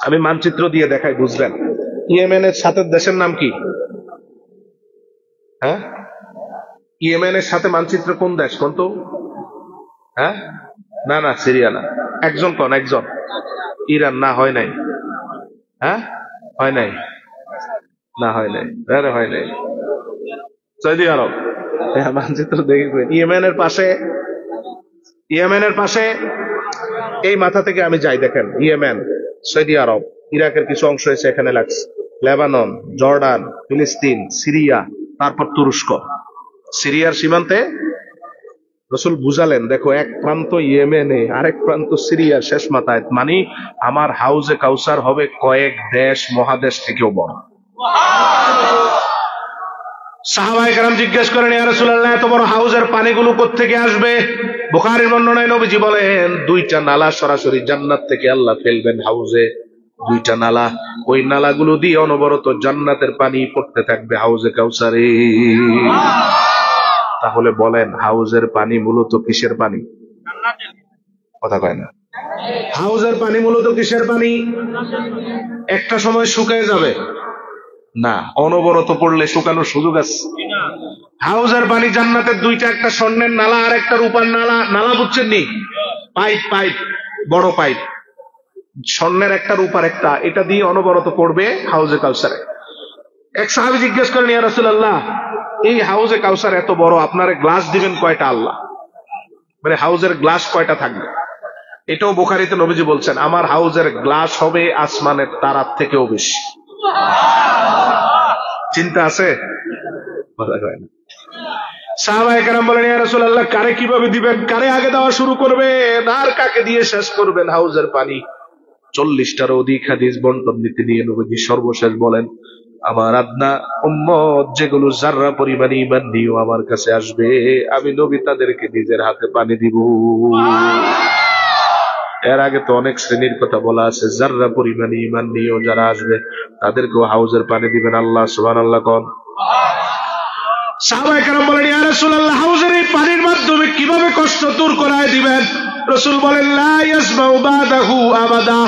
S1: আমি মানচিত্র দিয়ে দেখাই, বুঝবেন। ইয়েমেনের সাথে দেশের নাম কি? হ্যাঁ, ইয়েমেনের সাথে মানচিত্র কোন দেশ কোন তো? হ্যাঁ, না না, সিরিয়া না। একজন কোন? একজন ইরান। না, হয় নাই। হ্যাঁ, হয় নাই, না হয় নাই, আরে হয় নাই, সৌদি আরব। মানচিত্র দেখবেন, ইয়েমেনের পাশে, ইয়েমেনের পাশে এই মাথা থেকে আমি যাই, দেখেন, ইয়েমেন, সৌদি আরব, ইরাকের কিছু অংশ এসে এখানে লাগছে, লেবানন, জর্ডান, ফিলিস্তিন, সিরিয়া, তারপর তুরস্ক। সিরিয়ার সীমান্তে রাসূল বুঝালেন, দেখো, এক প্রান্ত ইয়েমেনে, আরেক প্রান্ত সিরিয়ার শেষ মাথায়, মানে আমার হাউজে কাউসার হবে কয়েক দেশ মহাদেশ থেকেও বড়। সাহাবায়ে কেরাম জিজ্ঞেস করেন, ইয়া রাসূলুল্লাহ, এত বড় হাউজের পানিগুলো কোত্থেকে আসবে? বুখারীর বর্ণনায় নবীজি বলেন, 2টা নালা সরাসরি জান্নাত থেকে আল্লাহ ফেলবেন হাউজে, 2টা নালা, ওই নালাগুলো দিয়ে অনবরত জান্নাতের পানি পড়তে থাকবে হাউজে কাউসারে। তাহলে বলেন, হাউজের পানি মূলত কিসের পানি? কথা কয় না। হাউজের পানি মূলত কিসের পানি? একটা সময় শুকিয়ে যাবে না, অনবরত পড়লে শুকানোর সুযোগ আছে। হাউজের পানি জান্নাতের 2টা, একটা স্বর্ণের নালা আর একটা রূপার নালা। নালা বুঝছেন নি? পাইপ, পাইপ, বড় পাইপ, স্বর্ণের একটা, রূপার একটা, এটা দিয়ে অনবরত পড়বে হাউজে কাউসারে। এক সাহাবী জিজ্ঞেস করেন, ইয়া রাসূলুল্লাহ, এই হাউজে কাউসার এত বড়, আপনারে গ্লাস দিবেন কয়টা আল্লাহ? মানে হাউজের গ্লাস কয়টা থাকবে? এটাও বুখারীতে নবীজি বলছেন, আমার হাউজের গ্লাস হবে আসমানের তারার থেকেও বেশি। চিন্তা আছে? সাহাবায়ে কেরাম বলেন, ইয়া রাসূলুল্লাহ, কারে কিভাবে দিবেন? কারে আগে দেওয়া শুরু করবেন আর কাকে দিয়ে শেষ করবেন হাউজের পানি? 40টার অধিক হাদিস বন্টন নীতি নিয়ে নবীজি সর্বশেষ বলেন, আমার আদনা উম্মত যেগুলো যাররা পরিমাণ ঈমান নিয়ে আমার কাছে আসবে, আমি নবী তাদেরকে নিজের হাতে পানি দিব। এর আগে তো অনেক শ্রেণীর কথা বলা আছে, যাররা পরিমাণ ঈমান নিয়ে যারা আসবে তাদেরকেও হাউজের পানি দিবেন আল্লাহ। সুবহানাল্লাহ কোন। সাহাবায়ে কেরাম বলেন, ইয়া রাসূলুল্লাহ, হাউজের এই পানির মাধ্যমে কিভাবে কষ্ট দূর করায় দিবেন? রাসূল বলেন, লা ইয়াসমাউ বাদাহু আবাদা।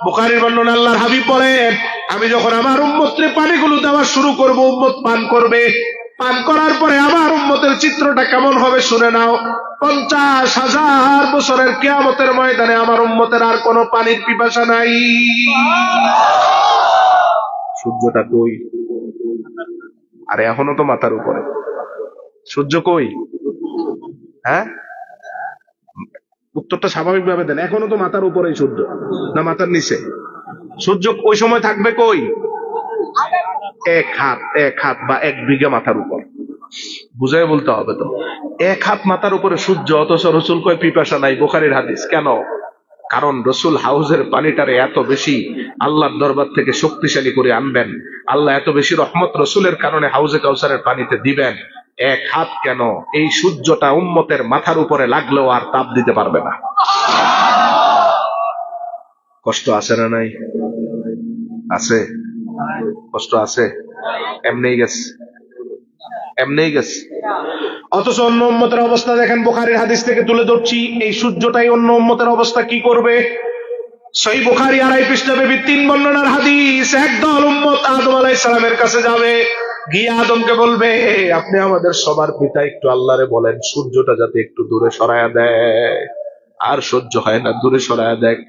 S1: বুখারীর বর্ণনা, আল্লাহর হাবিব বলেন, আমি যখন আমার উম্মতকে পানিগুলো দেওয়া শুরু করব, উম্মত পান করবে। পান করার পরে আমার উম্মতের চিত্রটা কেমন হবে শুনে নাও। 50,000 বছরের কিয়ামতের ময়দানে আমার উম্মতের আর কোনো পানির পিপাসা নাই। সূর্যটা কই? আরে এখনো তো মাথার উপরে। সূর্য কই? হ্যাঁ, উত্তরটা স্বাভাবিক ভাবে দেন। এখনো তো মাথার উপরেই সূর্য, না মাথার নিচে? সূর্য ওই সময় থাকবে কই? 1 হাত বা 1 বিঘা মাথার উপর। বুঝাই বলতে হবে তো। 1 হাত মাথার উপরে সূর্য, অথচ রসুল কয় পিপাসা নাই। বুখারীর হাদিস। কেন? কারণ রসুল হাউজের পানিটারে এত বেশি আল্লাহর দরবার থেকে শক্তিশালী করে আনবেন, আল্লাহ এত বেশি রহমত রসুলের কারণে হাউজে কাউসারের পানিতে দিবেন। 1 হাত কেন, এই সূর্যটা উম্মতের মাথার উপরে লাগলেও আর তাপ দিতে পারবে না। কষ্ট আছে না নাই? আছে। কষ্ট আছে। এমনিই গেছে, এমনিই গেছে। অথচ অন্য উম্মতের অবস্থা দেখেন, বুখারীর হাদিস থেকে তুলে ধরছি, এই সূর্যটাই অন্য উম্মতের অবস্থা কি করবে। সহিহ বুখারী 2.5 পৃষ্ঠাব্যাপী 3 বর্ণনার হাদিস। একদল উম্মত আদম আলাইহিস সালামের কাছে যাবে, গিয়ে আদমকে বলবে, আপনি আমাদের সবার পিতা, একটু আল্লাহরে বলেন সূর্যটা যাতে একটু দূরে সরায়া দেয়। আর সহ্য হয় না, দূরে সরায়া দেয়।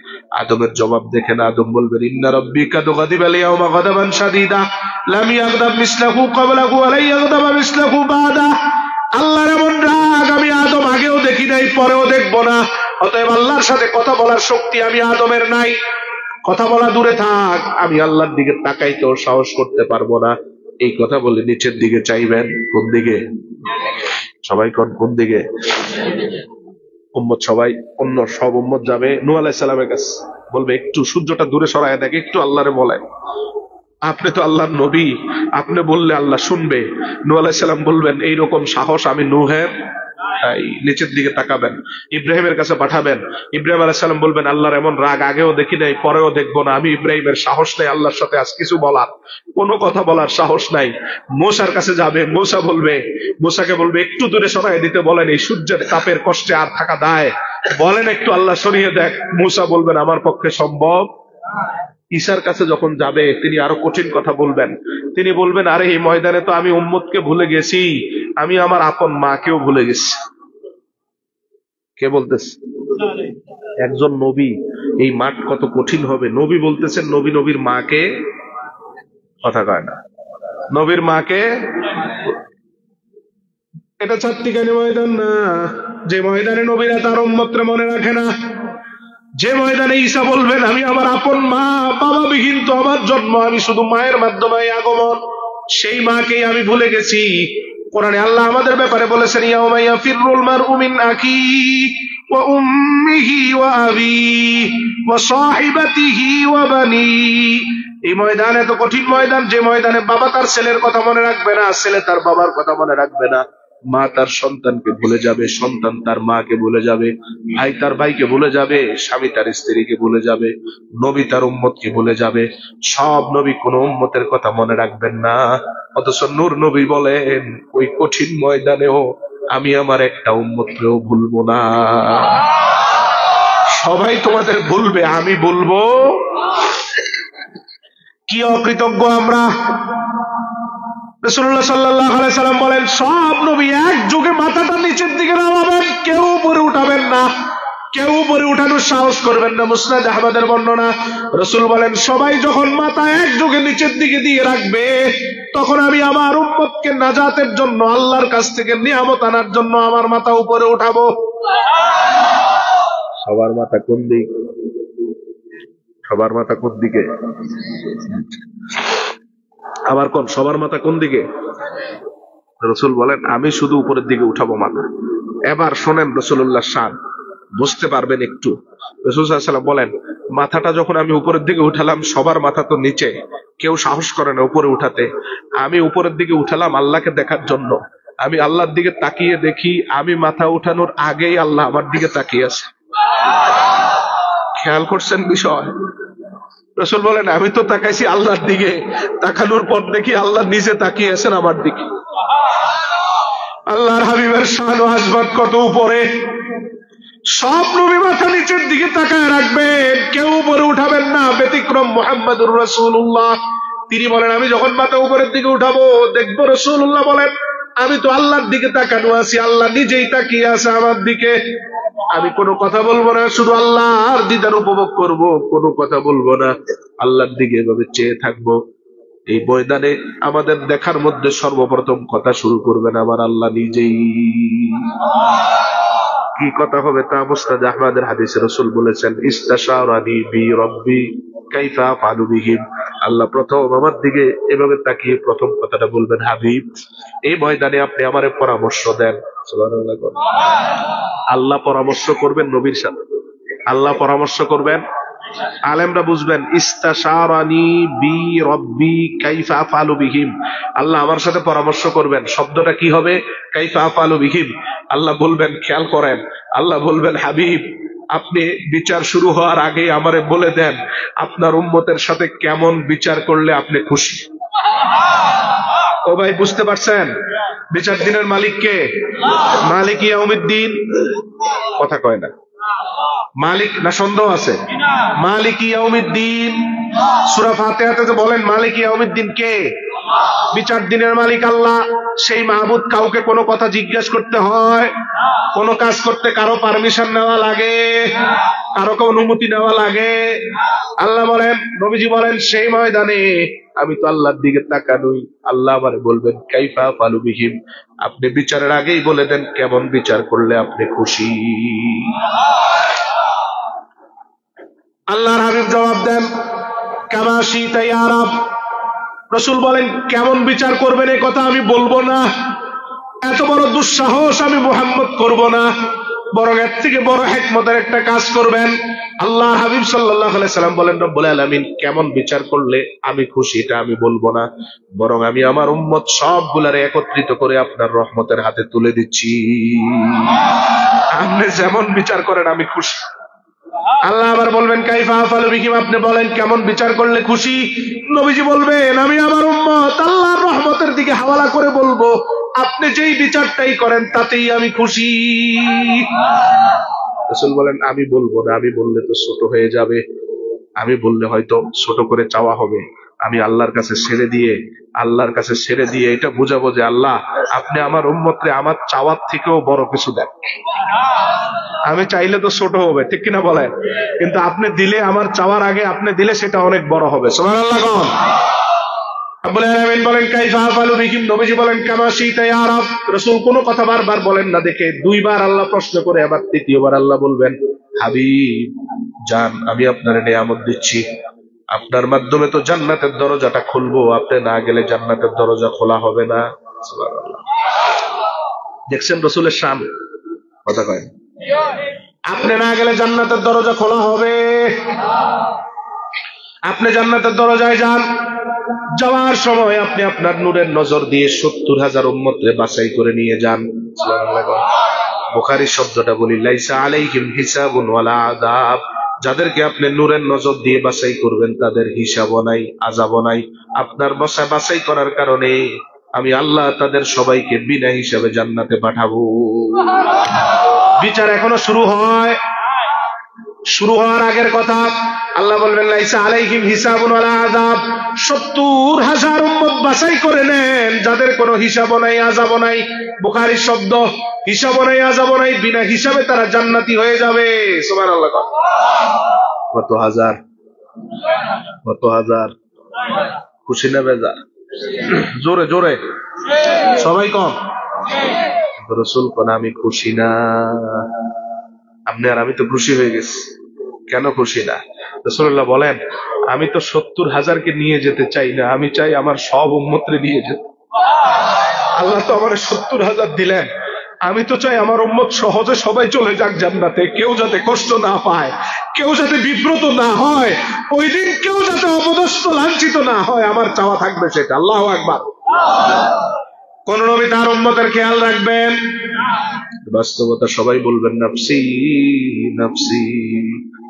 S1: আদমের জবাব দেখেন, আদম বলবেন, ইন্না রাব্বিকা গাদিবা আল-ইয়াওমা গাদাবান শাদীদা লাম ইয়াগদাব মিসলাহু ক্বাবলাহু ওয়া লা ইয়াগদাবা মিসলাহু বাদা। আল্লাহর এমন রাগ আমি আদম আগেও দেখি নাই, পরেও দেখবো না। অতএব আল্লাহর সাথে কথা বলার শক্তি আমি আদমের নাই। কথা বলা দূরে থাক, আমি আল্লাহর দিকে তাকাইতেও সাহস করতে পারবো না। এই কথা বলে নিচের দিকে চাইবেন। কোন দিকে? সবাই কোন দিকে? উম্মত সবাই, অন্য সব উম্মত যাবে নূহ আলাইহিস সালামের কাছে, বলবে একটু সূর্যটা দূরে সরায় দেখ, একটু আল্লাহরে বলে। আপনি তো আল্লাহর নবী, আপনি বললে আল্লাহ শুনবে। নূহ আলাইহিস সালাম বলবেন, এইরকম সাহস আমি নূহের। নিচের দিকে তাকাবেন, ইব্রাহিমের কাছে পাঠাবেন। ইব্রাহিম আলাইহিস সালাম বলবেন, আল্লাহর এমন রাগ আগেও দেখি নাই, পরেও দেখবো না। আমি ইব্রাহিমের সাহস নাই আল্লাহর সাথে আজ কিছু বলার, কোনো কথা বলার সাহস নাই। মূসার কাছে যাবে, মূসা বলবে, মূসাকে বলবে একটু দূরে সরাই দিতে বলেন, এই সূর্যের তাপের কষ্টে আর থাকা দায়, বলেন একটু আল্লাহ সরিয়ে দেখ। মূসা বলবেন, আমার পক্ষে সম্ভব। ঈসার কাছে যখন যাবে, তিনি আরো কঠিন কথা বলবেন। তিনি বলবেন, আরে এই ময়দানে তো আমি উম্মতকে ভুলে গেছি, আমি আমার আপন মাকেও ভুলে গেছি। কে বলতেছে? একজন নবী। এই মাঠ কত কঠিন হবে। নবী বলতেছেন, নবী নবীর মাকে, কথা কয় না, নবীর মাকে। এটা চারটিখানি ময়দান না, যে ময়দানে নবীরা তার উম্মতকে মনে রাখে না। যে ময়দানে ঈসা বলবেন, আমি আমার আপন মা, বাবা বিহীন তো আমার জন্ম, আমি শুধু মায়ের মাধ্যমে আগমন, সেই মাকেই আমি ভুলে গেছি। কোরআনে আল্লাহ আমাদের ব্যাপারে বলেছেন, ইয়াউমা ইয়াফিরুল মারউ মিন আখিহি ওয়া উম্মিহি ওয়া আবিহি ওয়া সাহিবাতিহি ওয়া বানিহি। এই ময়দান এত কঠিন ময়দান, যে ময়দানে বাবা তার ছেলের কথা মনে রাখবে না, ছেলে তার বাবার কথা মনে রাখবে না, মা তার সন্তানকে ভুলে যাবে, সন্তান তার মাকে ভুলে যাবে, ভাই তার ভাইকে ভুলে যাবে, স্বামী তার স্ত্রীকে ভুলে যাবে, নবী তার উম্মতকে ভুলে যাবে। সব নবী কোন উম্মতের কথা মনে রাখবেন না। অথচ নূর নবী বলেন, ওই কঠিন ময়দানেও আমি আমার একটা উম্মতকেও ভুলবো না। সবাই তোমাদের ভুলবে, আমি ভুলবো। কি অকৃতজ্ঞ আমরা! রাসূলুল্লাহ সাল্লাল্লাহু আলাইহি সাল্লাম বলেন, সব নবী এক যুগে মাথাটা নিচের দিকে নামাবেন, কেউ উপরে উঠাবেন না, কেউ উপরে উঠানোর সাহস করবেন না। মুসনাদ আহমদের বর্ণনা, রাসূল বলেন, সবাই যখন মাথা এক যুগে নিচের দিকে দিয়ে রাখবে, তখন আমি আমার উম্মতকে নাজাতের জন্য, আল্লাহর কাছ থেকে নিয়ামত আনার জন্য আমার মাথা উপরে উঠাবো। সবার মাথা কোন দিক? সবার মাথা কোন দিকে? আবার কোন সবার মাথা কোন দিকে? রসুল বলেন আমি শুধু উপরের দিকে উঠাবো মাথা। এবার শোনেন রসুল্লাহ শান, বুঝতে পারবেন একটু। রসুল সাল্লাল্লাহু আলাইহি ওয়াসাল্লাম বলেন মাথাটা যখন আমি উপরের দিকে উঠালাম, সবার মাথা তো নিচে, কেউ সাহস করে না উপরে উঠাতে। আমি উপরের দিকে উঠালাম আল্লাহকে দেখার জন্য। আমি আল্লাহর দিকে তাকিয়ে দেখি আমি মাথা উঠানোর আগেই আল্লাহ আমার দিকে তাকিয়ে আছে। খেয়াল করছেন বিষয়? রসুল বলেন আমি তো তাকাইছি আল্লাহর দিকে, তাকানোর পর দেখি আল্লাহ নিজে তাকিয়ে আছেন আমার দিকে। আল্লাহর হাবিবের শান ও আজমত কত উপরে! সব নবী মাথা নিচের দিকে তাকায় রাখবেন, কেউ উপরে উঠাবেন না, ব্যতিক্রম মুহাম্মদুর রাসূলুল্লাহ। তিনি বলেন আমি যখন মাথা উপরের দিকে উঠাবো দেখবো রাসূলুল্লাহ বলেন আমি তো আল্লাহর দিকে তাকানো আছি, আল্লাহ নিজেই তাকিয়ে আছে আমার দিকে। আমি কোনো কথা বলবো না, শুধু আল্লাহর দিদার উপভোগ করব, কোনো কথা বলবো না, আল্লাহর দিকে এভাবে চেয়ে থাকবো। এই ময়দানে আমাদের দেখার মধ্যে সর্বপ্রথম কথা শুরু করবেন আমার আল্লাহ নিজেই। কি কথা হবে তা মুসনাদ আহমদের হাদিসে রাসূল বলেছেন ইস্তাশারানি বি রব্বি কাইফা আফআলু বিহিম। আল্লাহ প্রথম আমার দিকে এভাবে তাকিয়ে প্রথম কথাটা বলবেন হাবিব এই ময়দানে আপনি আমারে পরামর্শ দেন। সুবহানাল্লাহ। আল্লাহ পরামর্শ করবেন নবীর সাথে, আল্লাহ পরামর্শ করবেন। আলেমরা বুঝবেন ইস্তাশারানি বি রব্বি কাইফা আফআলু বিহিম, আল্লাহ আমার সাথে পরামর্শ করবেন। শব্দটা কি হবে? কাইফা আফআলু বিহিম। আল্লাহ বলবেন, খেয়াল করেন, আল্লাহ বলবেন হাবিব আপনি বিচার শুরু হওয়ার আগে আমারে বলে দেন আপনার উম্মতের সাথে কেমন বিচার করলে আপনি খুশি। ও ভাই বুঝতে পারছেন? বিচার দিনের মালিক কে? মালিক ইয়াউমিদ্দিন। কথা কয় না মালিক না, সন্দেহ আছে? মালিক ইয়াউমিদ্দিন। সূরা ফাতিহাতে তো বলেন মালিক ইয়াউমিদ্দিন কে? বিচার দিনের মালিক আল্লাহ। সেই মাহবুদ কাউকে কোনো কথা জিজ্ঞেস করতে হয়? কোনো কাজ করতে কারো পারমিশন নেওয়া লাগে? কারো অনুমতি নেওয়া লাগে? আল্লাহ বলেন, নবীজি বলেন সেই ময়দানে আমি তো আল্লাহর দিকে তাকানোই, আল্লাহ আমারে বলবেন কাইফা আফআলু বিহিম, আপনি বিচারের আগেই বলে দেন কেমন বিচার করলে আপনি খুশি। আল্লাহর হাবিব জবাব দেন কামা শিতা ইয়া রাব। রাসূল বলেন কেমন বিচার করবেন এই কথা আমি বলবো না, এত বড় দুঃসাহস আমি মুহাম্মদ করব না, বরং এর থেকে বড় হিকমতের একটা কাজ করবেন। আল্লাহ হাবিব সাল্লাল্লাহু আলাইহি সাল্লাম বলেন রব্বুল আলামিন কেমন বিচার করলে আমি খুশি এটা আমি বলবো না, বরং আমি আমার উম্মত সবগুলারে একত্রিত করে আপনার রহমতের হাতে তুলে দিচ্ছি, আপনি যেমন বিচার করেন আমি খুশি। আল্লাহ আবার বলবেন কাইফা আফআলু বিহিম, আপনি বলেন কেমন বিচার করলে খুশি। নবীজি বলবেন আমি আমার উম্মত আল্লাহর রহমতের দিকে হাওয়ালা করে বলবো আপনি যেই বিচারটাই করেন তাতেই আমি খুশি। রাসূল বলেন আমি বলবো না, আমি বললে তো ছোট হয়ে যাবে, আমি বললে হয়তো ছোট করে চাওয়া হবে, আমি আল্লাহর কাছে ছেড়ে দিয়ে এটা বুঝাবো যে আল্লাহ আপনি আমার উম্মতরে আমার চাওয়ার থেকেও বড় কিছু দেন। আমি চাইলে তো ছোট হবে, ঠিক কিনা বলেন, কিন্তু আপনি দিলে আমার চাওয়ার আগে আপনি দিলে সেটা অনেক বড় হবে। সুবহানাল্লাহ। রব্বুল আলামিন বলেন কাইফা আফআলু বিহিম, নবীজি বলেন কামা শিতা ইয়া রাব। রাসূল কোনো কথা বারবার বলেন না দেখে দুইবার আল্লাহ প্রশ্ন করে আবার তৃতীয়বার আল্লাহ বলবেন হাবিব জান আমি আপনার নিয়ামত দিচ্ছি, আপনার মাধ্যমে তো জান্নাতের দরজাটা খুলবো, আপনি না গেলে জান্নাতের দরজা খোলা হবে না। সুবহানাল্লাহ। দেখছেন রাসূলের শান, কথা কয় আপনি না গেলে জান্নাতের দরজা খোলা হবে। আপনি জান্নাতের দরজায় যান, যাওয়ার সময় আপনি আপনার নূরের নজর দিয়ে ৭০,০০০ উম্মতরে বাছাই করে নিয়ে যান। বুখারীর শব্দটা বলি লাইসা আলাইহিম হিসাবুন ওয়ালা আযাব, যাদেরকে আপনি নূরের নজর দিয়ে বাছাই করবেন তাদের হিসাবও নাই, আযাবও নাই। আপনার বাছাই করার কারণে আমি আল্লাহ তাদের সবাইকে বিনা হিসাবে জান্নাতে পাঠাবো। বিচার এখনো শুরু হওয়ার আগের কথা। আল্লাহ বলবেন লাইসা আলাইহিম হিসাবুন ওয়ালা আযাব, ৭০,০০০ উম্মত বাছাই করে নেন যাদের কোনো হিসাবও নাই, আযাবও নাই। বুখারীর শব্দ, হিসাবও নাই, আযাবও নাই, বিনা হিসাবে তারা জান্নাতি হয়ে যাবে। সুবহানাল্লাহ। কত হাজার খুশি না বেজার? জোরে জোরে সবাই কম। রাসূল কোন আমি খুশি না, আপনি আর আমি তো খুশি হয়ে গেছি। কেন খুশি না? রাসূলুল্লাহ বলেন, আমি তো 70,000কে নিয়ে যেতে চাই না, আমি চাই আমার সব উম্মতরে নিয়ে যেতে। আল্লাহ তো আমার 70,000 দিলেন, আমি তো চাই আমার উম্মত সহজে সবাই চলে যাক জান্নাতে, কেউ যাতে কষ্ট না পায়, কেউ যাতে বিব্রত না হয়, ওই দিন কেউ যাতে অপদস্থ লাঞ্ছিত না হয়, আমার চাওয়া থাকবে সেটা। আল্লাহু আকবার। কোন নবী তার উম্মতের খেয়াল রাখবেন? বাস্তবতা সবাই বলবেন নাফসি নাফসি।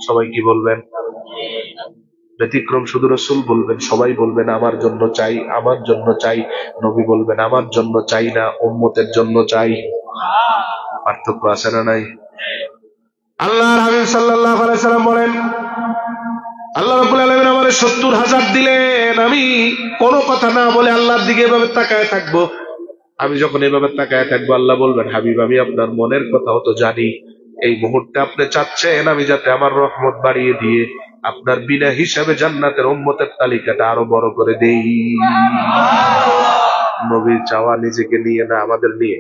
S1: সবাই কি বলবেন? ব্যতিক্রম শুধু রাসূল বলবেন, সবাই বলবেন আমার জন্য চাই, আমার জন্য চাই। নবী বলবেন আমার জন্য চাই না, উম্মতের জন্য চাই। পার্থক্য আছে না নাই? আল্লাহর হাবিব সাল্লাল্লাহু আলাইহি সাল্লাম বলেন, আল্লাহ রাব্বুল আলামিন আমারে 70,000 দিলেন, আমি কোনো কথা না বলে আল্লাহর দিকে এভাবে তাকায় থাকবো। আমি যখন এভাবে তাকায় থাকবো, আল্লাহ বলবেন, হাবিব আমি আপনার মনের কথাও তো জানি। এই মুহূর্তে আপনি চাচ্ছেন আমি যাতে আমার রহমত বাড়িয়ে দিয়ে আপনার বিনা হিসাবে জান্নাতের উম্মতের তালিকাটা আরো বড় করে দেই। নবীর চাওয়া নিজেকে নিয়ে না, আমাদের নিয়ে।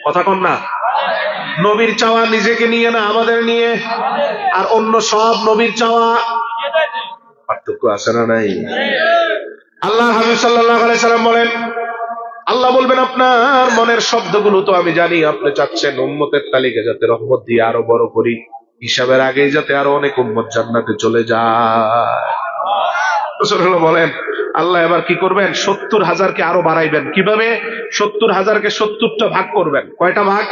S1: কথা কন না? নবীর চাওয়া নিজেকে নিয়ে না, আমাদের নিয়ে। আর অন্য সব নবীর চাওয়া। পার্থক্য আছে না নাই? আল্লাহ হাবিব সাল্লাল্লাহু আলাইহি সাল্লাম বলেন, আল্লাহ বলবেন আপনার মনের শব্দগুলো তো আমি জানি। আপনি চাচ্ছেন উম্মতের তালিকা যাতে রহমত দিয়ে আরো বড় করি, হিসাবের আগেই যাতে আরো অনেক উম্মত জান্নাতে চলে যায়। রাসূলুল্লাহ বলেন, আল্লাহ এবার কি করবেন? 70,000কে আরো বাড়াইবেন। কিভাবে? 70,000কে 70টা ভাগ করবেন। কয়টা ভাগ?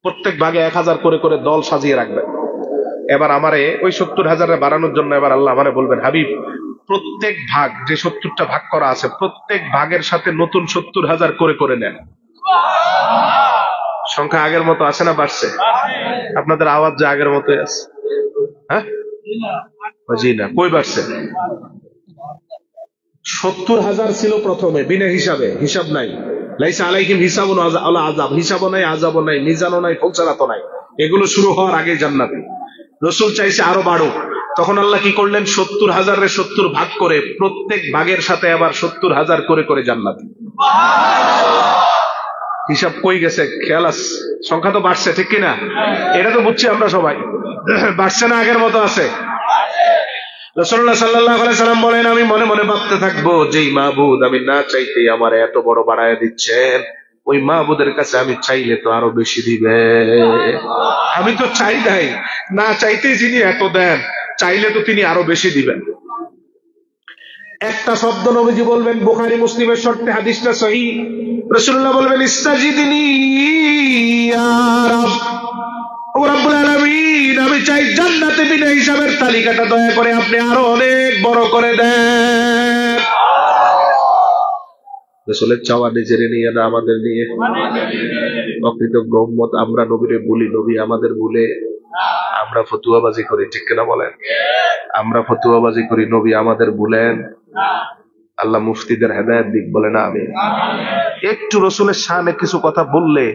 S1: প্রত্যেক ভাগে 1,000 করে করে দল সাজিয়ে রাখবেন। এবার আমারে ওই 70,000 বাড়ানোর জন্য এবার আল্লাহ আমারে বলবেন, হাবিব প্রত্যেক ভাগ, যে 70টা ভাগ করা আছে, প্রত্যেক ভাগের সাথে নতুন 70,000 করে করে নেন। সংখ্যা আগের মতো আছে না বাড়ছে? আপনাদের আওয়াজ যে আগের মতোই আছে। হ্যাঁ, জি না, কই বাড়ছে? 70,000 ছিল প্রথমে বিনা হিসাবে, হিসাব নাই। লাইসা আলাইহিম হিসাবুন আলা আযাব, হিসাবও নাই, আযাবও নাই, মিজানও নাই, ফলসারাতও নাই। এগুলো শুরু হওয়ার আগে জান্নাতে। রাসূল চাইছে আরো বাড়ুক। তখন আল্লাহ কি করলেন? 70,000 70 ভাগ করে প্রত্যেক ভাগের সাথে আবার 70,000 করে করে জান্নাতে। হিসাব কই গেছে? খেয়াল আছে? সংখ্যা তো বাড়ছে, ঠিক কিনা? এটা তো বুঝছি আমরা সবাই। বাড়ছে না আগের মতো আছে? রাসূলুল্লাহ সাল্লাল্লাহু আলাইহি সাল্লাম বলেন, আমি মনে মনে ভাবতে থাকবো, যেই মাবুদ আমি না চাইতেই আমার এত বড় বাড়ায় দিচ্ছেন, ওই মাবুদের কাছে আমি চাইলে তো আরো বেশি দিবে। আমি তো চাই নাই, না চাইতেই যিনি এত দেন, চাইলে তো তিনি আরো বেশি দিবেন। একটা শব্দ নবীজি বলবেন, বুখারী মুসলিমের শর্তে হাদিসটা সহিহ। রাসূলুল্লাহ বলবেন, ইস্তাজিদনি ইয়া রাব, ও রব্বুল আলামিন, আমি চাই জান্নাতে বিনা হিসাবের তালিকাটা দয়া করে আপনি আরো অনেক বড় করে দেন। রাসূলের চাওয়া নিজের নিয়ে না, আমাদের নিয়ে। অকৃতজ্ঞ উম্মত আমরা নবীরে বলি, নবী আমাদের বলে আমরা ফতুয়াবাজি করি, ঠিক কিনা বলেন? আমরা ফতুয়াবাজি করি, নবী আমাদের বলেন। আল্লাহ মুফতিদের হেদায়েত দিক, বলে না আমি। একটু রসুলের শানে কিছু কথা বললে,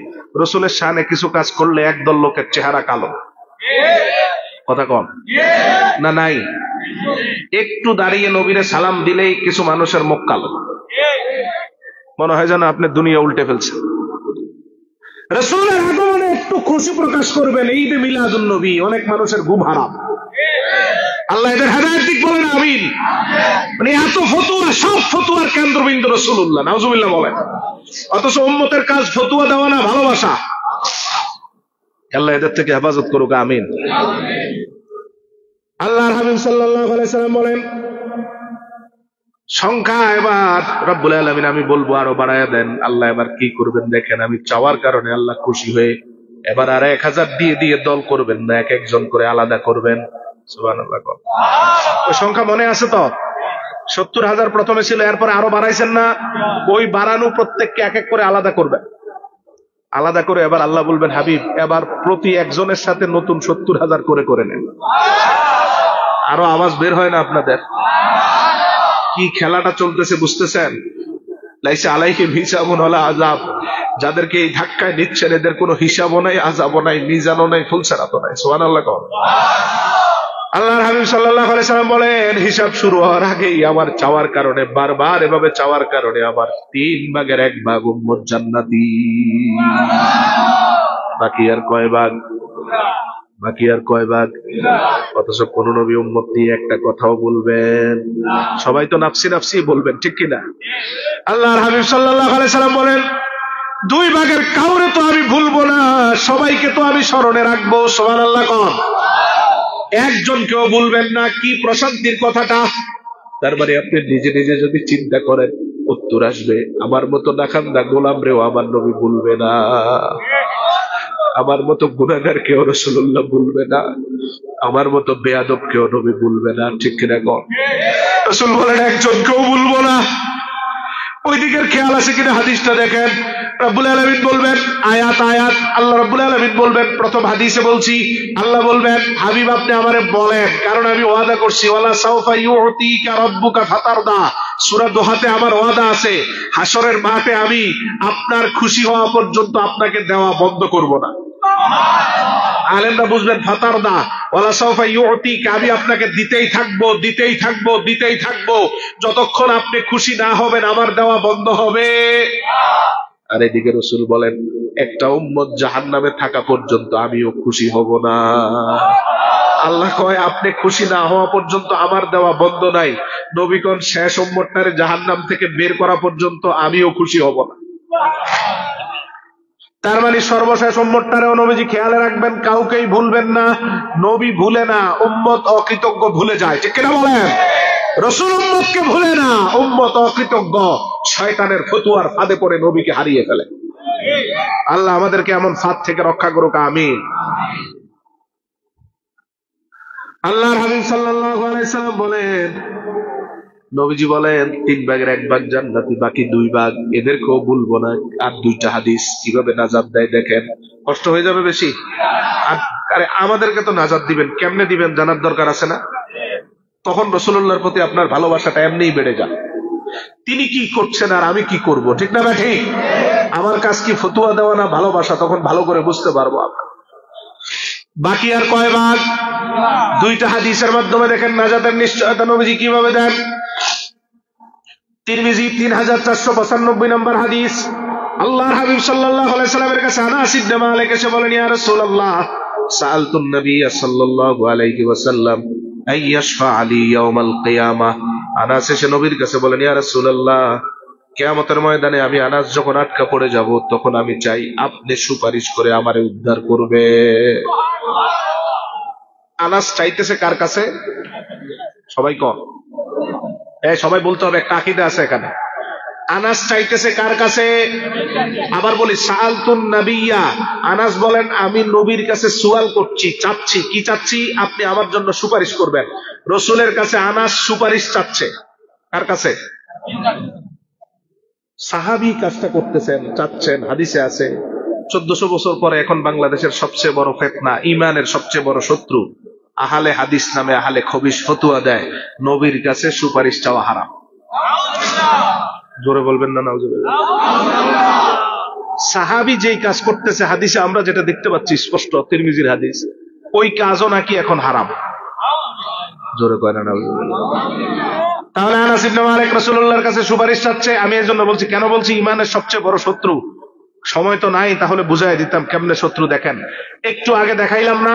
S1: রসুলের শানে কিছু কাজ করলে একদল লোকের চেহারা কালো। কথা কম না? নাই? একটু দাঁড়িয়ে নবীরে সালাম দিলেই কিছু মানুষের মুখ কালো, মনে হয় যেন আপনি দুনিয়া উল্টে ফেলছেন। রাসূলের আগমনে একটু খুশি প্রকাশ করবেন, ঈদে মিলাদুন নবী, অনেক মানুষের ঘুম হারাম। আল্লাহ এদের হেদায়েত দিক, বলেন আমিন। মানে এত ফতুয়া, সব ফতুয়ার কেন্দ্রবিন্দু রাসূলুল্লাহ, নাউজুবিল্লাহ বলেন। অথচ উম্মতের কাজ ফতুয়া দেওয়া না, ভালোবাসা। আল্লাহ এদের থেকে হেফাজত করুক, আমিন। আল্লাহর হাবিব সাল্লাল্লাহু আলাইহি সাল্লাম বলেন, সংখ্যা এবার রব্বুল আলামিন আমি বলবো আরো বাড়ায়া দেন। আল্লাহ এবার কি করবেন দেখেন, আমি চাওয়ার কারণে আল্লাহ খুশি হয়ে এবার আর 1,000 দিয়ে দিয়ে দল করবেন না, এক একজন করে আলাদা করবেন। সুবহানাল্লাহ। ওই সংখ্যা মনে আছে তো? 70,000 প্রথমে ছিল, এরপরে আরো বাড়াইছেন না? ওই বাড়ানো প্রত্যেককে এক এক করে আলাদা করবেন। আলাদা করে এবার আল্লাহ বলবেন, হাবিব এবার প্রতি একজনের সাথে নতুন 70,000 করে করে নেন। আরো আওয়াজ বের হয় না আপনাদের? কি খেলাটা চলতেছে বুঝতেছেন? লাইসা আলাইহিম হিসাবুন ওয়ালা আযাব, যাদেরকে এই ধাক্কায় নিচ্ছেন এদের কোনো হিসাবও নাই, আযাবও নাই, মিজানও নাই, ফুলসারাতও নাই। সুবহানাল্লাহ। আল্লাহর হাবিব সাল্লাল্লাহু আলাইহি সাল্লাম বলেন, হিসাব শুরু হওয়ার আগেই আমার চাওয়ার কারণে, বারবার এভাবে চাওয়ার কারণে আমার 3 ভাগের 1 ভাগ উম্মত জান্নাতি। বাকি আর কয় ভাগ? বাকি আর কয় ভাগ? অথচ কোন নবী উম্মত নিয়ে একটা কথাও বলবেন? সবাই তো নাফসি নাফসি বলবেন, ঠিক কিনা? আল্লাহর হাবিব সাল্লাল্লাহু আলাইহি সাল্লাম বলেন, দুই ভাগের কাউরে তো আমি ভুলবো না, সবাইকে তো আমি স্মরণে রাখবো। সুবহানাল্লাহ কোন? একজন কেউ ভুলবেন না। কি প্রশান্তির কথাটা! তার মানে আপনি নিজে নিজে যদি চিন্তা করেন, উত্তর আসবে, আমার মতো নাখান্দা গোলাম রেও আমার নবী ভুলবে না, আমার মতো গুনাহগার কেউ রাসূলুল্লাহ ভুলবে না, আমার মতো বেয়াদব কেউ নবী ভুলবে না, ঠিক কিনা গো? রাসূল বলেন একজন কেউ ভুলবো না। ওই দিকের খেয়াল আছে কিনা হাদিসটা দেখেন। রব্বুল আলামিন বলবেন, আয়াত আয়াত আল্লাহ রব্বুল আলামিন বলবেন, প্রথম হাদিসে বলছি, আল্লাহ বলবেন, হাবিব আপনি আমারে বলেন, কারণ আমি ওয়াদা করছি, ওয়ালা সাউফা ইউতিকা রাব্বুকা ফাতারদা। সূরা দোহাতে আমার ওয়াদা আছে, হাসরের মাঠে আমি আপনার খুশি হওয়া পর্যন্ত আপনাকে দেওয়া বন্ধ করব না। আলেমরা বুঝবেন ফাতারদা, ওয়ালা সাউফা ইউতিকা, আমি আপনাকে দিতেই থাকবো, দিতেই থাকবো, দিতেই থাকবো, যতক্ষণ আপনি খুশি না হবেন আমার দেওয়া বন্ধ হবে। আর এদিকে রাসূল বলেন, একটা উম্মত জাহান্নামে থাকা পর্যন্ত আমিও খুশি হব না। আল্লাহ কয়, আপনি খুশি না হওয়া পর্যন্ত আমার দেওয়া বন্ধ নাই। নবীগণ শেষ উম্মতটারে জাহান্নাম থেকে বের করা পর্যন্ত আমিও খুশি হব না। তার মানে সর্বশেষ উম্মতটারেও নবীজি খেয়ালে রাখবেন, কাউকেই ভুলবেন না। নবী ভুলে না, উম্মত অকৃতজ্ঞ ভুলে যায়, ঠিক কিনা বলেন? রাসূল উম্মতকে ভুলে না, উম্মত অকৃতজ্ঞ শয়তানের ফতুয়ার ফাঁদে পড়ে নবীকে হারিয়ে ফেলে। আল্লাহ আমাদেরকে এমন ফাঁদ থেকে রক্ষা করুক, আমিন। আল্লাহর হাবিব সাল্লাল্লাহু আলাইহি সাল্লাম বলেন, নবীজি বলেন, 3 ভাগের 1 ভাগ জান্নাতি, বাকি 2 ভাগ এদেরকেও ভুলবো না। আর 2টা হাদিস কিভাবে নাজাত দেয় দেখেন। কষ্ট হয়ে যাবে বেশি? আরে আমাদেরকে তো নাজাত দিবেন, কেমনে দিবেন জানার দরকার আছে না? তখন রাসূলুল্লাহর প্রতি আপনার ভালোবাসাটা এমনিই বেড়ে যায়। তিনি কি করছেন আর আমি কি করব, ঠিক না? ঠিক। আমার কাজ কি ফতুয়া দেওয়া না ভালোবাসা? তখন ভালো করে বুঝতে পারবো আমরা। বাকি আর কয় ভাগ? 2টা হাদিসের মাধ্যমে দেখেন নাজাতের নিশ্চয়তা নবীজি কিভাবে দেন। তিরমিজি 3495 নম্বর হাদিস, আল্লাহর হাবিব সাল্লাল্লাহু আলাইহি সাল্লামের কাছে আনাস ইবনে মালিক এসে বলেন, ইয়া রাসূলুল্লাহ, সাআলতুন নবী সাল্লাল্লাহু আলাইহি ওয়াসাল্লাম আইয়াশফা আলী ইয়াউমাল কিয়ামাহ। আনাস এসে নবীর কাছে বলেন, ইয়া রাসূলুল্লাহ, কিয়ামতের ময়দানে আমি আনাস যখন আটকা পড়ে যাব, তখন আমি চাই আপনি সুপারিশ করে আমারে উদ্ধার করবে। আনাস চাইতেছে কার কাছে? সবাই কম, সবাই বলতে হবে, একটা আকীদা আছে এখানে। আনাস চাইতেছে কার কাছে? আবার বলি, সাআলতুন নবিয়্যা, আনাস বলেন আমি নবীর কাছে সুয়াল করছি, চাচ্ছি। কি চাচ্ছি? আপনি আমার জন্য সুপারিশ করবেন। রাসূলের কাছে আনাস সুপারিশ চাচ্ছে। কার কাছে? সাহাবী কাজটা করতেছেন, চাচ্ছেন। হাদিসে আছে 1400 বছর পরে এখন বাংলাদেশের সবচেয়ে বড় ফিতনা, ঈমানের সবচেয়ে বড় শত্রু আহলে হাদিস নামে আহলে খবিশ ফতোয়া দেয় নবীর কাছে সুপারিশ চাওয়া হারাম। জোরে বলবেন না নাউজুবিল্লাহ। সাহাবী যেই কাজ করতেছে, হাদিসে আমরা যেটা দেখতে পাচ্ছি স্পষ্ট, তিরমিজির হাদিস, ওই কাজও নাকি এখন হারাম। জোরে কয় না নাউজুবিল্লাহ। তাহলে আনাস ইবনে মালিক রাসূলুল্লাহর কাছে সুপারিশ চাচ্ছে। আমি এর জন্য বলছি, কেন বলছি? ঈমানের সবচেয়ে বড় শত্রু। সময় তো নাই, তাহলে বুঝাই দিতাম কেমনে শত্রু। দেখেন, একটু আগে দেখাইলাম না,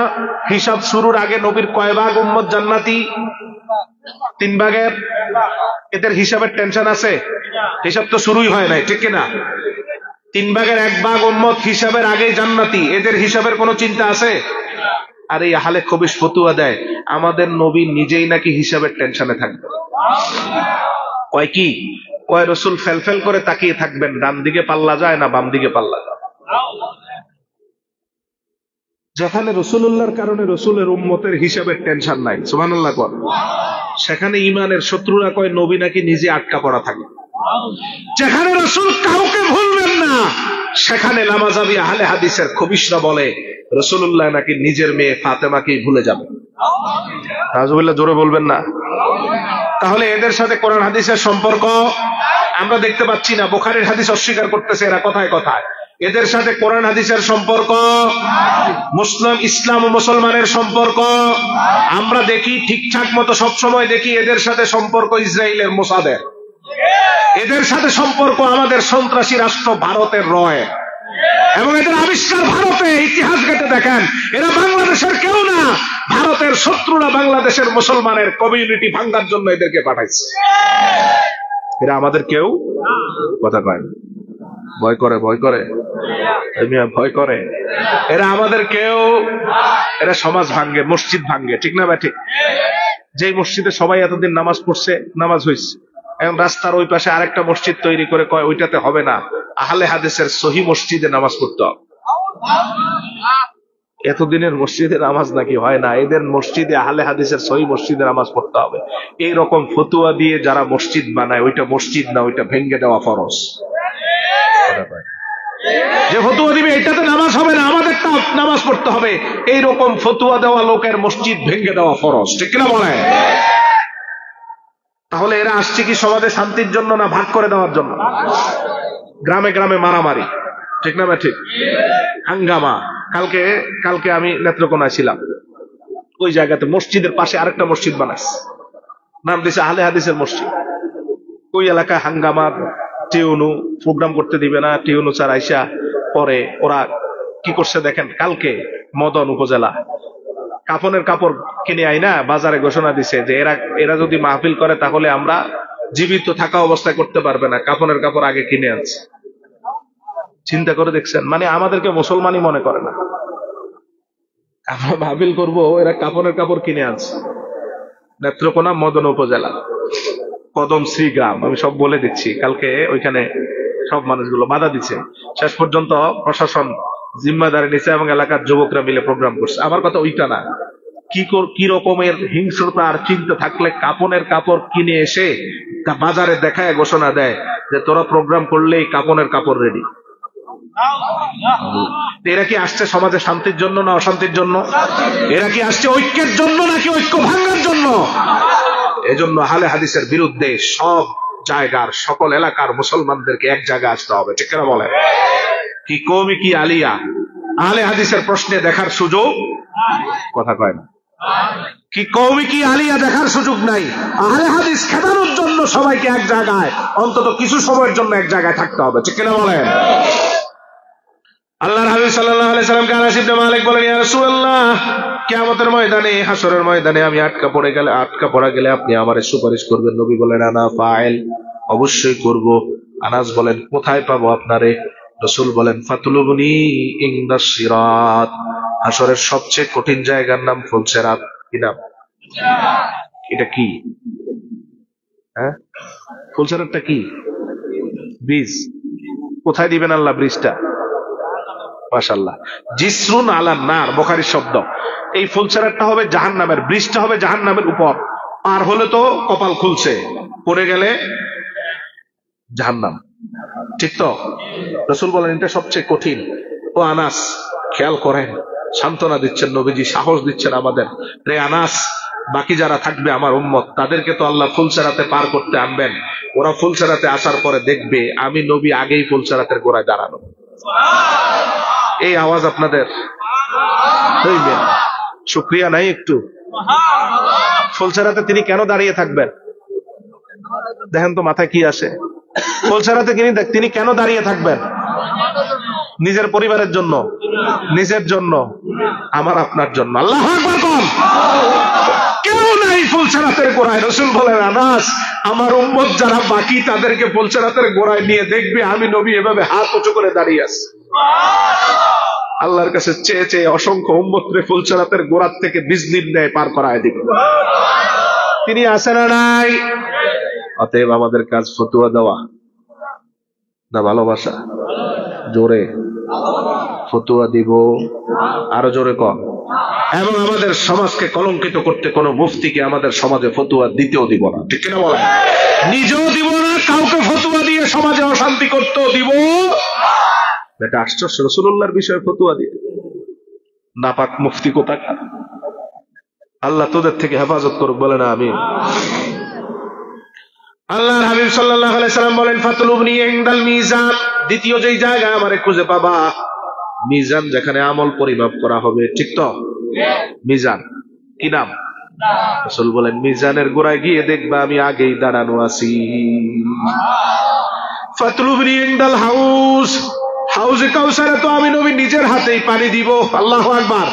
S1: হিসাব শুরুর আগে নবীর কয় ভাগ উম্মত জান্নাতি? 3 ভাগের। এদের হিসাবের টেনশন আছে? হিসাব তো শুরুই হয় নাই, ঠিক কিনা? 3 ভাগের 1 ভাগ উম্মত হিসাবের আগেই জান্নাতি, এদের হিসাবের কোনো চিন্তা আছে? আর এই আহলে খবিশ ফতুয়া দেয় আমাদের নবী নিজেই নাকি হিসাবের টেনশনে থাকবে। কয় কি? কয় রাসূল ফেলফেল করে তাকিয়ে থাকবেন, ডান দিকে পাল্লা যায় না বাম দিকে পাল্লা যায়। যেখানে রাসূলুল্লাহর কারণে রাসূলের উম্মতের হিসাবের টেনশন নাই, সুবহানাল্লাহ কর, সেখানে ঈমানের শত্রুরা কয় নবী নাকি নিজে আটকা পড়া থাকে। যেখানে রাসূল কাউকে ভুলবেন না, সেখানে নামাযাবি আহলে হাদিসের খবিশরা বলে রাসূলুল্লাহ নাকি নিজের মেয়ে ফাতেমাকেই ভুলে যাবে। নাউজুবিল্লাহ, জোরে বলবেন না। তাহলে এদের সাথে কোরআন হাদিসের সম্পর্ক আমরা দেখতে পাচ্ছি না। বুখারীর হাদিস অস্বীকার করতেছে এরা কথায় কথায়। এদের সাথে কোরআন হাদিসের সম্পর্ক, মুসলিম ইসলাম ও মুসলমানের সম্পর্ক আমরা দেখি ঠিকঠাক মতো সবসময় দেখি। এদের সাথে সম্পর্ক ইসরায়েলের মোসাদের, এদের সাথে সম্পর্ক আমাদের সন্ত্রাসী রাষ্ট্র ভারতের রয়, এবং এদের আবিষ্কার ভারতে। ইতিহাস ঘেটে দেখেন, এরা বাংলাদেশের কেউ না, ভারতের শত্রুরা বাংলাদেশের মুসলমানের কমিউনিটি ভাঙার জন্য এদেরকে পাঠাইছে। এরা আমাদের কেউ কথা কয় না। ভয় করে, ভয় করে, ভয় করে। এরা আমাদের কেউ, এরা সমাজ ভাঙ্গে, মসজিদ ভাঙ্গে, ঠিক না ভাই? ঠিক। যেই মসজিদে সবাই এতদিন নামাজ পড়ছে, নামাজ হয়েছে, এখন রাস্তার ওই পাশে আরেকটা মসজিদ তৈরি করে কয় ওইটাতে হবে না, আহলে হাদিসের সহি মসজিদে নামাজ পড়তে হবে। এতদিনের মসজিদে নামাজ নাকি হয় না, এদের মসজিদে আহলে হাদিসের সহি মসজিদে নামাজ পড়তে হবে। এই রকম ফতুয়া দিয়ে যারা মসজিদ বানায়, ওইটা মসজিদ না, ওইটা ভেঙ্গে দেওয়া ফরজ। যে ফতুয়া দিবে এটাতে নামাজ হবে না, আমাদেরটা নামাজ পড়তে হবে, এইরকম ফতুয়া দেওয়া লোকের মসজিদ ভেঙ্গে দেওয়া ফরজ, ঠিক কিনা বলে? তাহলে এরা আসছে কি সমাজে শান্তির জন্য না ভাগ করে দেওয়ার জন্য? গ্রামে গ্রামে মারামারি, ঠিক না? ঠিক। হাঙ্গামা। কালকে আমি নেত্রকোনায় ছিলাম, ওই জায়গাতে মসজিদের পাশে আরেকটা মসজিদ বানাইছে, নাম দিছে আহলে হাদিসের মসজিদ। ওই এলাকায় হাঙ্গামা, টিউনু প্রোগ্রাম করতে দিবে না, টিউনু স্যার আইসা পরে ওরা কি করছে দেখেন। কালকে মদন উপজেলা কাফনের কাপড় কিনে আইনা বাজারে ঘোষণা দিছে যে এরা যদি মাহফিল করে তাহলে আমরা জীবিত থাকা অবস্থায় করতে পারবে না, কাফনের কাপড় আগে কিনে আনছে। চিন্তা করে দেখছেন, মানে আমাদেরকে মুসলমানই মনে করে না, আমরা মাহফিল করব, এরা কাফনের কাপড় কিনে আনছে। নেত্রকোনা মদন উপজেলা কদমশ্রী গ্রাম, আমি সব বলে দিচ্ছি। কালকে ওইখানে সব মানুষগুলো বাধা দিচ্ছে, শেষ পর্যন্ত প্রশাসন জিম্মাদারি নিচ্ছে এবং এলাকার যুবকরা মিলে প্রোগ্রাম করছে। আমার কথা ওইটা না, কি রকমের হিংস্রতা আর চিন্তা থাকলে কাপনের কাপড় কিনে এসে বাজারে দেখায় ঘোষণা দেয় যে তোরা প্রোগ্রাম করলেই কাপনের কাপড় রেডি। এরা কি আসছে সমাজে শান্তির জন্য না অশান্তির জন্য? এরা কি আসছে ঐক্যের জন্য নাকি ঐক্য ভাঙার জন্য? এজন্য আহলে হাদিসের বিরুদ্ধে সব জায়গার সকল এলাকার মুসলমানদেরকে এক জায়গায় আসতে হবে, ঠিক না বলেন? কি কওমি কি আলিয়া, আহলে হাদিসের প্রশ্নে দেখার সুযোগ কথা কয় না। কি কওমি কি আলিয়া দেখার সুযোগ নাই। আহলে হাদিস খেদানোর জন্য সবাইকে এক জায়গায় অন্তত কিছু সময়ের জন্য এক জায়গায় থাকতে হবে, ঠিক না বলেন? আল্লাহর হাবিব সাল্লাল্লাহু আলাইহি সাল্লামকে আনাস ইবনে মালিক বলেন, ইয়া রাসূলুল্লাহ, কিয়ামতের ময়দানে, হাসরের ময়দানে আমি আটকা পড়া গেলে আপনি আমারে সুপারিশ করবেন। নবী বলেন, আনা ফাইল, অবশ্যই করব। আনাস বলেন, কোথায় পাবো আপনারে? রাসূল বলেন, ফাতুলুবনি ইনদাস সিরাত, হাসরের সবচেয়ে কঠিন জায়গার নাম ফুলসিরাত। কি নাম? এটা কি? হ্যাঁ, ফুলসিরাতটা কি? ব্রিজ। কোথায় দিবেন আল্লাহ ব্রিজটা? মাশাআল্লাহ, জিসরুন আলান নার, বুখারীর শব্দ। এই ফুলসিরাতটা হবে জাহান্নামের, ব্রিজটা হবে জাহান্নামের উপর। আর হলে তো কপাল খুলছে, পড়ে গেলে জাহান্নাম, ঠিক তো? রাসূল বলেন এটা সবচেয়ে কঠিন। ও আনাস, খেয়াল করেন, সান্ত্বনা দিচ্ছেন নবীজি, সাহস দিচ্ছেন আমাদের। রে আনাস, বাকি যারা থাকবে আমার উম্মত, তাদেরকে তো আল্লাহ ফুলসিরাতে পার করতে আনবেন। ওরা ফুলসিরাতে আসার পরে দেখবে আমি নবী আগেই ফুলসিরাতের গোড়ায় দাঁড়ানো। এই আওয়াজ আপনাদের শুকরিয়া নাই একটু? ফুলসিরাতে তিনি কেন দাঁড়িয়ে থাকবেন? দেখেন তো মাথায় কি আসে। ফুলসিরাতে তিনি কেন দাঁড়িয়ে থাকবেন? নিজের পরিবারের জন্য, নিজের জন্য, আমার আপনার জন্য। আল্লাহু আকবার কোন। কেউ নাই ফুলসিরাতের গোড়ায়। রাসূল বলেন, আনাস, আমার উম্মত যারা বাকি তাদেরকে ফুলসিরাতের গোড়ায় নিয়ে দেখবে আমি নবী এভাবে হাত উঁচু করে দাঁড়িয়ে আছি। আল্লাহর কাছে চেয়ে চেয়ে অসংখ্য উম্মতরে ফুলসিরাতের গোড়ার থেকে বিজলির ন্যায় পার করায় দিবেন। তিনি আছেন না নাই? অতএব আমাদের কাজ ফতোয়া দেওয়া না ভালোবাসা? জোরে ফতোয়া দিব, আরো জোরে কর। এবং আমাদের সমাজকে কলঙ্কিত করতে কোন মুফতিকে আমাদের সমাজে ফতোয়া দিতেও দিব না, ঠিক কিনা বলেন? নিজেও দিব না, কাউকে ফতোয়া দিয়ে সমাজে অশান্তি করতেও দিব। এটা আশ্চর্য, রাসূলুল্লাহর বিষয়ে ফতোয়া দিয়ে নাপাক মুফতি কোথাকার। আল্লাহ তোদের থেকে হেফাজত করুক, বলে না আমিন। আল্লাহর হাবিব সাল্লাল্লাহু আলাইহি সাল্লাম বলেন, ফাতুলুবনি ইনদাল মিজান, দ্বিতীয় যেই জায়গা আমারে খুঁজে পাবা, মিজান, যেখানে আমল পরিমাপ করা হবে, ঠিক তো? মিজান কি নাম? রাসূল বলেন, মিজানের গোড়ায় গিয়ে দেখবা আমি আগেই দাঁড়ানো আছি। ফাতুলুবনি ইনদাল হাউস, হাউজে কাউসারে তো আমি নবী নিজের হাতেই পানি দিব। আল্লাহু আকবার।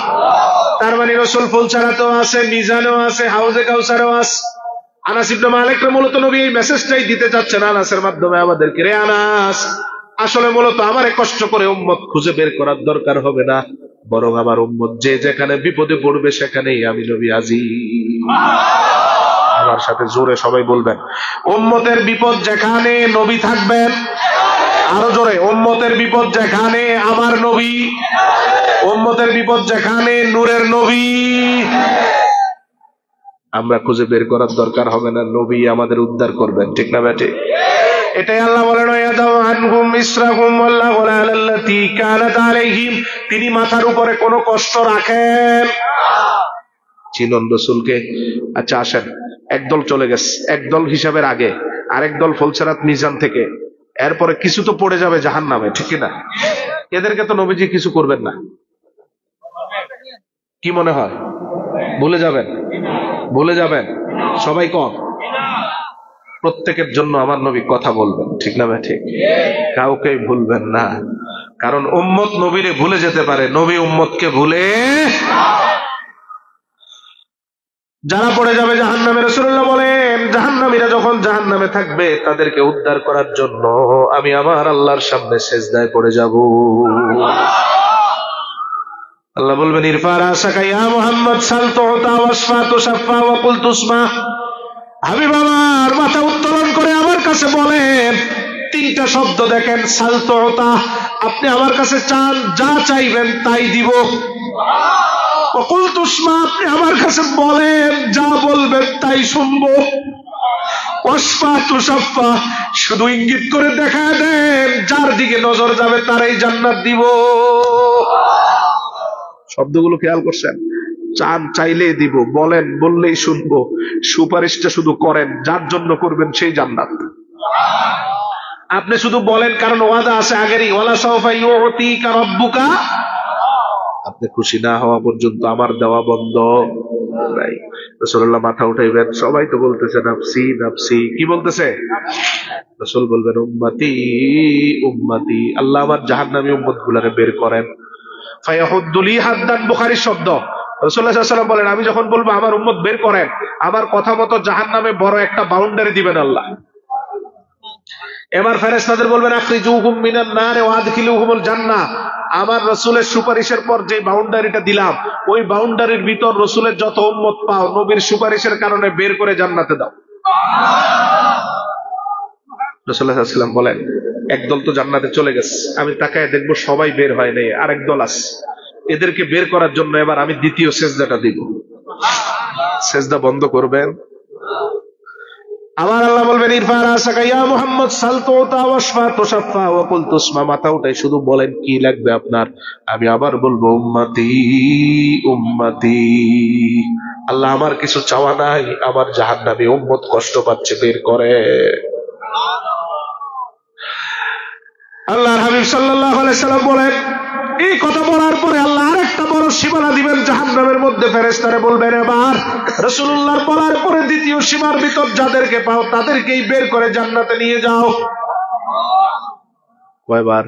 S1: তার মানে রাসূল ফুল ছাড়াতেও আছে, মিজানও আছে, হাউজে কাউসারও আছে। আনাস ইবনে মালিক মূলত নবী এই মেসেজটাই দিতে চাচ্ছেন আনাসের মাধ্যমে আমাদেরকে। রে আনাস, আসলে মূলত আমারে কষ্ট করে উম্মত খুঁজে বের করার দরকার হবে না, বরং আমার উম্মত যে যেখানে বিপদে পড়বে সেখানেই আমি নবী হাজির। আমার সাথে জোরে সবাই বলবেন, উম্মতের বিপদ যেখানে নবী থাকবেন। আরো জোরে, উম্মতের বিপদ যেখানে আমার নবী, উম্মতের বিপদ যেখানে নূরের নবী। আমরা খুঁজে বের করার দরকার হবে না, নবী আমাদের উদ্ধার করবেন। ঠিক না বেটে? এটাই আল্লাহ বলেন, তিনি মাথার উপরে কোনো কষ্ট রাখেন। চিনন রসুলকে? আচ্ছা আসেন, একদল চলে গেছে, একদল হিসাবের আগে, আরেক দল ফুলছারাত মিজান থেকে, এরপরে কিছু তো পড়ে যাবে জাহান্নামে। ঠিক না? এদেরকে তো নবীজি কিছু করবেন না। কি মনে হয়? ভুলে যাবেন? ভুলে যাবেন? সবাই কম, প্রত্যেকের জন্য আমার নবী কথা বলবেন। ঠিক না ভাই? ঠিক। কাউকে ভুলবেন না, কারণ উম্মত নবীরে ভুলে যেতে পারে, নবী উম্মতকে ভুলে। যারা পড়ে যাবে জাহান্নামে, রাসূলুল্লাহ বলেন জাহান্নামীরা যখন জাহান্নামে থাকবে তাদেরকে উদ্ধার করার জন্য আমি আমার আল্লাহর সামনে সিজদায় পড়ে যাব। আল্লাহ বলবেন, ইরফা রাসাকা ইয়া মুহাম্মদ, সাল তুতা ওয়াশফা তুশাফা ওয়া কুল তুসমা। হাবিব আমার মাথা উত্তোলন করে আমার কাছে বলেন, তিনটা শব্দ দেখেন, সাল তুতা, আপনি আমার কাছে চান, যা চাইবেন তাই দিব। ওয়া কুল তুসমা, আপনি আমার কাছে বলেন, যা বলবেন তাই শুনবো। ওয়াশফা তুশাফা, শুধু ইঙ্গিত করে দেখা দেন, যার দিকে নজর যাবে তারাই জান্নাত দিব। শব্দগুলো খেয়াল করছেন? চান চাইলেই দিব, বলেন বললেই শুনবো, সুপারিশটা শুধু করেন, যার জন্য করবেন সেই জান্নাত। আপনি শুধু বলেন, কারণ ওয়াদা আছে আগেরই, ওয়ালা সাওফা ইউতিকা রাব্বুকা। আপনি খুশি না হওয়া পর্যন্ত আমার দেওয়া বন্ধ নাই। রাসূলুল্লাহ মাথা উঠাইবেন, সবাই তো বলতেছে নাফসি নাফসি। কি বলতেছে? রাসূল বলবেন উম্মতি উম্মতি, আল্লাহ আমার জাহান্নামী উম্মত গুলাকে বের করেন। ফায়াহুদ্দুলি হাদ্দান, বুখারীর শব্দ। রাসূলুল্লাহ সাল্লাল্লাহু আলাইহি ওয়াসাল্লাম বলেন, আমি যখন বলবো আমার উম্মত বের করেন, আমার কথা মতো জাহান্নামে বড় একটা বাউন্ডারি দিবেন আল্লাহ। এবার ফেরেশতাদের বলবেন, আখরিজুহুম মিনান নার ওয়া আদখিলুহুমুল জান্নাহ। আমার রাসূলের সুপারিশের পর যে বাউন্ডারিটা দিলাম, ওই বাউন্ডারির ভিতর রাসূলের যত উম্মত পাও নবীর সুপারিশের কারণে বের করে জান্নাতে দাও। রাসূলুল্লাহ সাল্লাল্লাহু আলাইহি ওয়াসাল্লাম বলেন, একদল তো জান্নাতে চলে গেছে, আমি তাকায় দেখবো সবাই বের হয় নাই, আরেক দল আছে, এদেরকে বের করার জন্য এবার আমি দ্বিতীয় সেজদাটা দিব। সেজদা বন্ধ করবেন। আমার আল্লাহ বলবেন, ইরফা রাসাকা ইয়া মুহাম্মদ, সাল তুতা ওয়াশফা তুশাফা ওয়া কুল তুসমা। মাথা উঠাই শুধু বলেন কি লাগবে আপনার, আমি আবার বলবো উম্মতি উম্মতি। আল্লাহ আমার কিছু চাওয়া নাই, আমার জাহান্নামী উম্মত কষ্ট পাচ্ছে, বের করে। আল্লাহর হাবিব সাল্লাল্লাহু আলাইহি সাল্লাম বলেন, এই কথা বলার পরে আল্লাহ আরেকটা বড় সীমানা দিবেন জাহান্নামের মধ্যে। ফেরেশতারা বলবেন, এবার রাসূলুল্লাহর বলার পরে দ্বিতীয় সীমার ভিতর যাদেরকে পাও তাদেরকেই বের করে জান্নাতে নিয়ে যাও। কয়বার?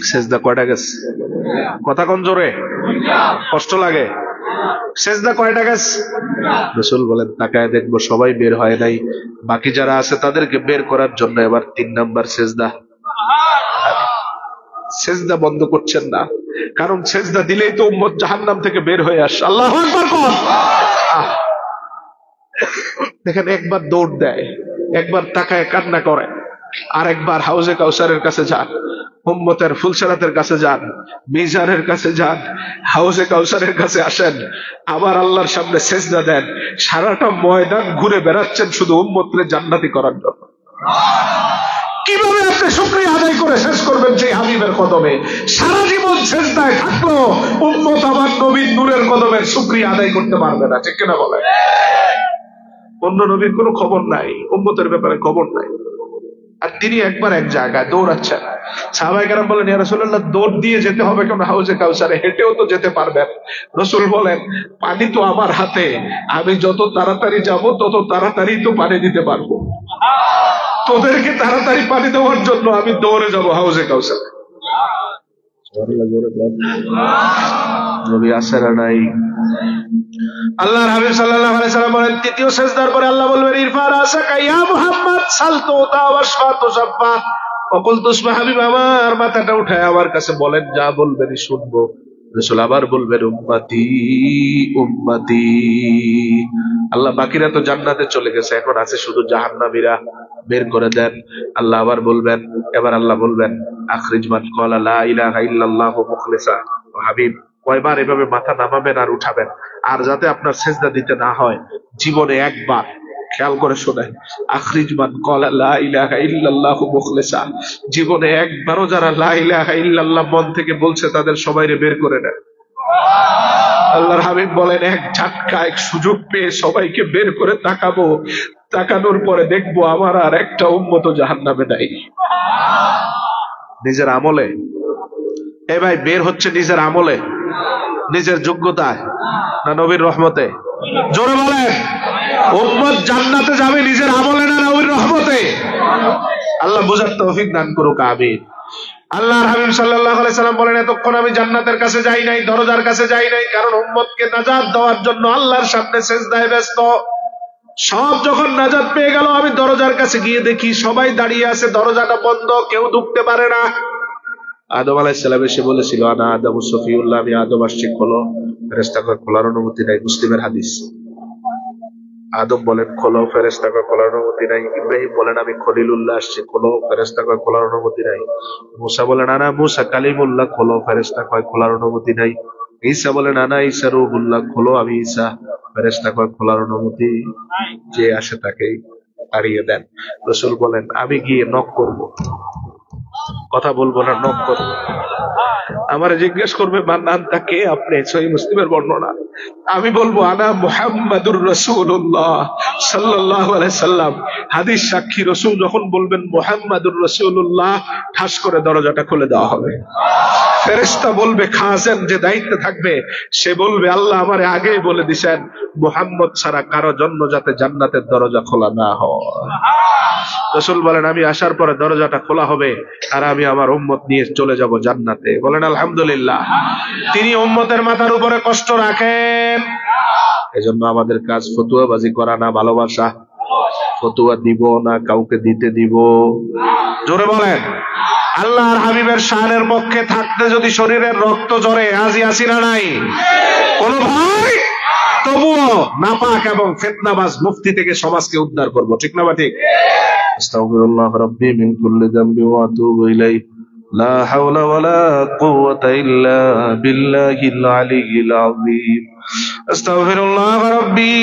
S1: সেজদা কয়টা গেছে? কথা কোন জোরে? কষ্ট লাগে? সেজদা কয়টা গেছে? রাসূল বলেন, তাকায় দেখবো সবাই বের হয় নাই, বাকি যারা আছে তাদেরকে বের করার জন্য এবার 3 নাম্বার সেজদা। সেজদা বন্ধ করছেন না, কারণ সেজদা দিলেই তো উম্মত জাহান্নাম থেকে বের হয়ে আসে। আল্লাহু আকবার কর। দেখেন, একবার দৌড় দেয়, একবার তাকায় কান্না করে, আর একবার হাউজে কাউসারের কাছে যান, উম্মতের ফুলসেরাতের কাছে যান, মিজানের কাছে যান, হাউজে কাউসারের কাছে আসেন, আবার আল্লাহর সামনে সেজদা দেন, সারাটা ময়দান ঘুরে বেড়াচ্ছেন শুধু উম্মতরে জান্নাতি করার জন্য। কিভাবে আপনি শুকরিয়া আদায় করে শেষ করবেন সেই হাবিবের কদমে? সারা জীবন সেজদায় থাকলো, উম্মত আমার নবীর নূরের কদমের শুকরিয়া আদায় করতে পারবে না। ঠিক কিনা বলেন? অন্য নবীর কোনো খবর নাই, উম্মতের ব্যাপারে খবর নাই, আর তিনি একবার এক জায়গায় দৌড়াচ্ছেন। সাহাবায়ে কেরাম বলেন, ইয়া রাসূলুল্লাহ, দৌড় দিয়ে যেতে হবে কেন হাউজে কাউসারে? হেঁটেও তো যেতে পারবেন। রাসূল বলেন, পানি তো আমার হাতে, আমি যত তাড়াতাড়ি যাব তত তাড়াতাড়ি তো পানি দিতে পারবো।
S2: 啊！ তোদেরকে তাড়াতাড়ি পানি দেওয়ার জন্য আমি দৌড়ে যাব হাউজে কাউসার।
S1: নবী আছে না নাই? আল্লাহর হাবিব সাল্লাল্লাহু আলাইহি সাল্লাম বলেন, তৃতীয় সিজদার পরে আল্লাহ বলবেন, ইরফা রাসাকা ইয়া মুহাম্মদ সাল তুতা ওয়াশফা তুশাফা। ওয়াকুল তুসমা, হাবিব আমার মাথাটা উঠায় আমার কাছে বলেন, যা বলবেনই শুনবো। রাসূল আবার বলবেন, উম্মতি উম্মতি। আল্লাহ বাকিরা তো জান্নাতে চলে গেছে, এখন আছে শুধু জাহান্নামীরা, বের করে দেন। আল্লাহ আবার বলবেন, এবার আল্লাহ বলবেন, আখরিজ মান ক্বালা লা ইলাহা ইল্লাল্লাহু মুখলিসা। হাবিব কয়বার এভাবে মাথা নামাবেন আর উঠাবেন, আর যাতে আপনার সেজদা দিতে না হয়, জীবনে একবার খেয়াল করে শোনেন, আখরিজ মান ক্বালা লা ইলাহা ইল্লাল্লাহু মুখলিসা। জীবনে একবারও যারা লা ইলাহা ইল্লাল্লাহ মন থেকে বলছে তাদের সবাইরে বের করে নেন। আল্লাহর হাবিব বলেন, এক ঝটকা এক সুযোগ পেয়ে সবাইকে বের করে তাকাবো, তাকানোর পরে দেখবো আমার আর একটা উম্মত জাহান্নামে নাই। নিজের আমলে এ ভাই বের হচ্ছে, নিজের আমলে, নিজের যোগ্যতায় না নবীর রহমতে? জোরে বলেন, উম্মত জান্নাতে যাবে নিজের আমলে না নবীর রহমতে? আল্লাহ বুঝার তৌফিক দান করুক, আমিন। আল্লাহর হাবিব সাল্লাল্লাহু আলাইহি সাল্লাম বলেন, এতক্ষণ আমি জান্নাতের কাছে যাই নাই, দরজার কাছে যাই নাই, কারণ উম্মতকে নাজাত দেওয়ার জন্য আল্লাহর সামনে সিজদায় ব্যস্ত। সব যখন নাজাত পেয়ে গেল, আমি দরজার কাছে গিয়ে দেখি সবাই দাঁড়িয়ে আছে, দরজাটা বন্ধ, কেউ ঢুকতে পারে না। আদম আলাইহিস সালাম এসে বলেছিল, আনা আদম সফিউল্লাহ, আমি আদম আসছি, খোলো। ফেরেশতাকে খোলার অনুমতি নাই, মুসলিমের হাদিস। আদম বলেন, খোলো। ফেরেশতাকে খোলার অনুমতি নাই। ইব্রাহিম বলেন, আমি খলিলুল্লাহ আসছি, খোলো। ফেরেশতাকে খোলার অনুমতি নাই। মুসা বলেন, আনা মুসা কালিমুল্লাহ, খোলো। ফেরেশতা কয় খোলার অনুমতি নাই। ঈসা বলেন, আনা ঈসা রূহুল্লাহ, খোলো, আমি ঈসা। ফেরেশতা কয় খোলার অনুমতি যে আসে তাকেই তাড়িয়ে দেন। রাসূল বলেন, আমি গিয়ে নক করব, কথা বলবো না, নক করবো। আমার জিজ্ঞেস করবে, মান্নান তাকে? আপনি? সহিহ মুসলিমের বর্ণনা। আমি বলবো, আনা মুহাম্মাদুর রাসূলুল্লাহ সাল্লাল্লাহু আলাইহি সাল্লাম। হাদিস সাক্ষী, রাসূল যখন বলবেন মুহাম্মাদুর রাসূলুল্লাহ, ঠাস করে দরজাটা খুলে দেওয়া হবে। ফেরেশতা বলবে, খাজেন যে দায়িত্বে থাকবে, সে বলবে, আল্লাহ আমারে আগেই বলে দিয়েছেন মুহাম্মদ ছাড়া কারো জন্য যাতে জান্নাতের দরজা খোলা না হয়। রাসূল বলেন, আমি আসার পরে দরজাটা খোলা হবে আর আমি আমার উম্মত নিয়ে চলে যাব জান্নাতে। বলেন আলহামদুলিল্লাহ। তিনি উম্মতের মাথার উপরে কষ্ট রাখেন। এজন্য আমাদের কাজ ফতুয়াবাজি করা না, ভালোবাসা। ফতুয়া দিব না, কাউকে দিতে দিব। জোরে বলেন। আল্লাহর হাবিবের শানের পক্ষে থাকতে যদি শরীরের রক্ত ঝরে, আজই আসি না নাই কোন ভাই, তবুও নাপাক এবং ফিতনাবাজ মুফতি থেকে সমাজকে উদ্ধার করব, ঠিক না বা ঠিক? আস্তাগফিরুল্লাহ রাব্বি মিন কুল্লি যামবি ওয়া আতুবু ইলাইহি, লা হাওলা ওয়ালা কুওয়াতা ইল্লা বিল্লাহিল আলিয়্যিল আযীম। আস্তাগফিরুল্লাহ রাব্বি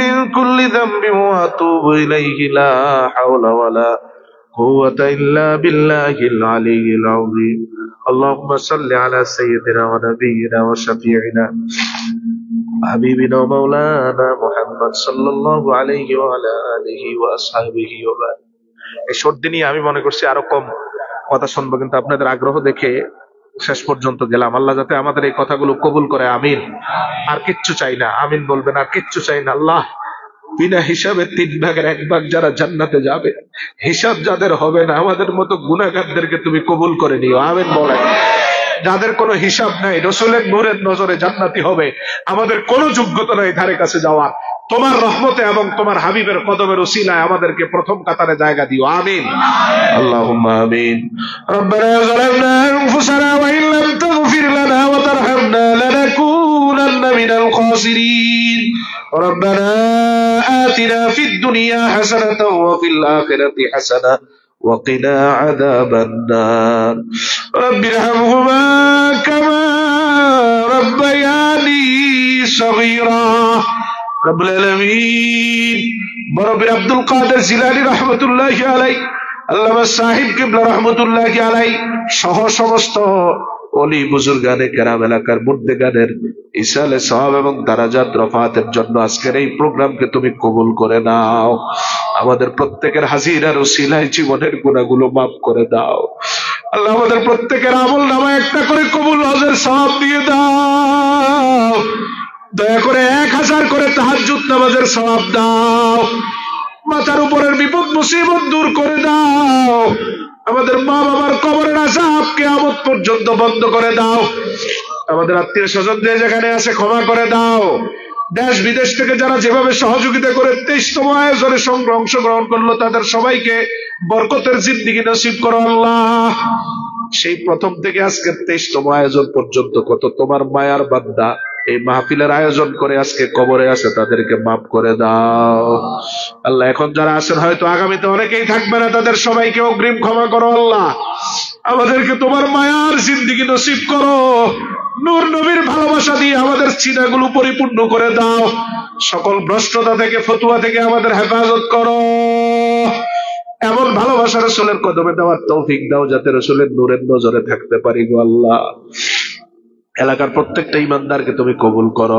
S1: মিন কুল্লি যামবি ওয়া আতুবু ইলাইহি, লা হাওলা ওয়ালা কুওয়াতা ইল্লা বিল্লাহিল আলিয়্যিল আযীম। আল্লাহুম্মা সাল্লি আলা সাইয়্যিদিনা ওয়া নাবিয়্যিনা ওয়া শাফিঈনা হাবিবিনা ওয়া মাওলানা মুহাম্মদ সাল্লাল্লাহু আলাইহি ওয়া আলা আলিহি ওয়া আসহাবিহি ওয়া বারাক। এই শর্ট দিনই আমি মনে করছি আরো কম কথা শুনবো, কিন্তু আপনাদের আগ্রহ দেখে শেষ পর্যন্ত গেলাম। আল্লাহ যাতে আমাদের এই কথাগুলো কবুল করে, আমিন। আর কিচ্ছু চাই না, আমিন বলবেন। আর কিচ্ছু চাই না। আল্লাহ বিনা হিসাবে 3 ভাগের 1 ভাগ যারা জান্নাতে যাবে, হিসাব যাদের হবে না, আমাদের মতো গুনাহগারদেরকে তুমি কবুল করে নিও, আমিন বলেন। যাদের কোনো হিসাব নাই, রাসূলের নূরের নজরে জান্নাতি হবে, আমাদের কোনো যোগ্যতা নাই ধারে কাছে যাওয়ার, তোমার রহমতে এবং তোমার হাবিবের কদমের উসিলায় আমাদেরকে প্রথম কাতারে জায়গা দিও, আমিন। আল্লাহুম্মা আমিন। রব্বানা যালামনা আনফুসানা ওয়া ইন লাম তাগফির লানা ওয়া তারহামনা লানাকুনান্না মিনাল খাসিরিন। রব্বানা আতিনা ফিদ দুনিয়া হাসানাতাও ওয়া ফিল আখিরাতি হাসানাহ وقنا عذاب النار رب ارحمهما كما ربياني صغيرا رب العالمين। বরবির আব্দুল কাদের জিলানী রহমতুল্লাহি আলাইহি, আল্লামা সাহিব কিবলা রহমতুল্লাহি আলাইহি সহ সমস্ত ওলি বুজুর্গানে কেরাম এলাকার মুর্দেগানের ইসালে সওয়াব এবং দারাজাত রফাতের জন্য আজকের এই প্রোগ্রামকে তুমি কবুল করে নাও। আমাদের প্রত্যেকের হাজিরার উসিলায় জীবনের গুনাহগুলো মাফ করে দাও। আল্লাহ আমাদের প্রত্যেকের আমল নামায় একটা করে কবুল হজের সওয়াব দিয়ে দাও। দয়া করে 1000 করে তাহাজ্জুদ নামাজের সওয়াব দাও। মাথার উপরের বিপদ মুসিবত দূর করে দাও। আমাদের মা বাবার কবরের আযাব কিয়ামত পর্যন্ত বন্ধ করে দাও। আমাদের আত্মীয় স্বজন যে যেখানে আছে ক্ষমা করে দাও। দেশ বিদেশ থেকে যারা যেভাবে সহযোগিতা করে 23তম আয়োজনে অংশগ্রহণ করলো তাদের সবাইকে বরকতের জিন্দেগি নসিব করো আল্লাহ। সেই প্রথম থেকে আজকের 23তম আয়োজন পর্যন্ত কত তোমার মায়ার বান্দা এই মাহফিলের আয়োজন করে আজকে কবরে আছে, তাদেরকে মাফ করে দাও আল্লাহ। এখন যারা আছেন হয়তো আগামীতে অনেকেই থাকবে না, তাদের সবাইকে অগ্রিম ক্ষমা করো আল্লাহ। আমাদেরকে তোমার মায়ার জিন্দেগি নসিব করো। নূর নবীর ভালোবাসা দিয়ে আমাদের সিনাগুলো পরিপূর্ণ করে দাও। সকল ভ্রষ্টতা থেকে ফতুয়া থেকে আমাদের হেফাজত করো। এমন ভালোবাসা রাসূলের কদমে দেওয়ার তৌফিক দাও যাতে রাসূলের নূরের নজরে থাকতে পারি গো আল্লাহ। এলাকার প্রত্যেকটা ইমানদারকে তুমি কবুল করো,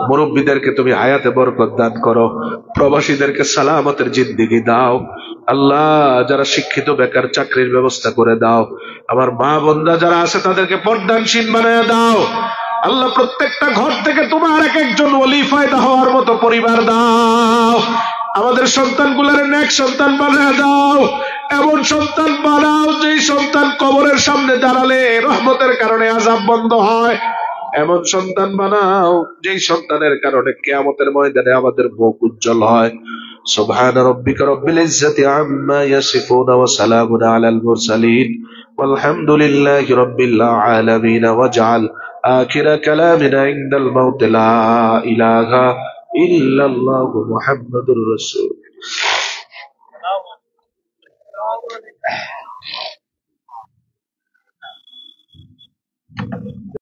S1: মুরব্বীদেরকে তুমি হায়াতে বরকত দান করো, প্রবাসীদেরকে সালামতের জিন্দেগি দাও আল্লাহ। যারা শিক্ষিত বেকার চাকরির ব্যবস্থা করে দাও। আমার মা বোনরা যারা আছে তাদেরকে পর্দানশীল বানায় দাও আল্লাহ। প্রত্যেকটা ঘর থেকে তোমার এক একজন ওলি ফায়দা হওয়ার মতো পরিবার দাও। আমাদের সন্তানগুলোর নেক সন্তান বানায় দাও। এমন সন্তান বানাও যেই সন্তান কবরের সামনে দাঁড়ালে রহমতের কারণে আযাব বন্ধ হয়। এমন সন্তান বানাও যেই সন্তানের কারণে কিয়ামতের ময়দানে আমাদের মুখ উজ্জ্বল হয়। সুবহান রাব্বিকা রাব্বিল ইজ্জাতি আম্মা ইয়াসিফুন ওয়া সালামুন আলাল মুরসালিন ওয়ালহামদুলিল্লাহি রাব্বিল আলামিন। ওয়াজআল আখিরা কালামিনা ইনদাল মাউত লা ইলাহা ইল্লাল্লাহু মুহাম্মাদুর রাসূল।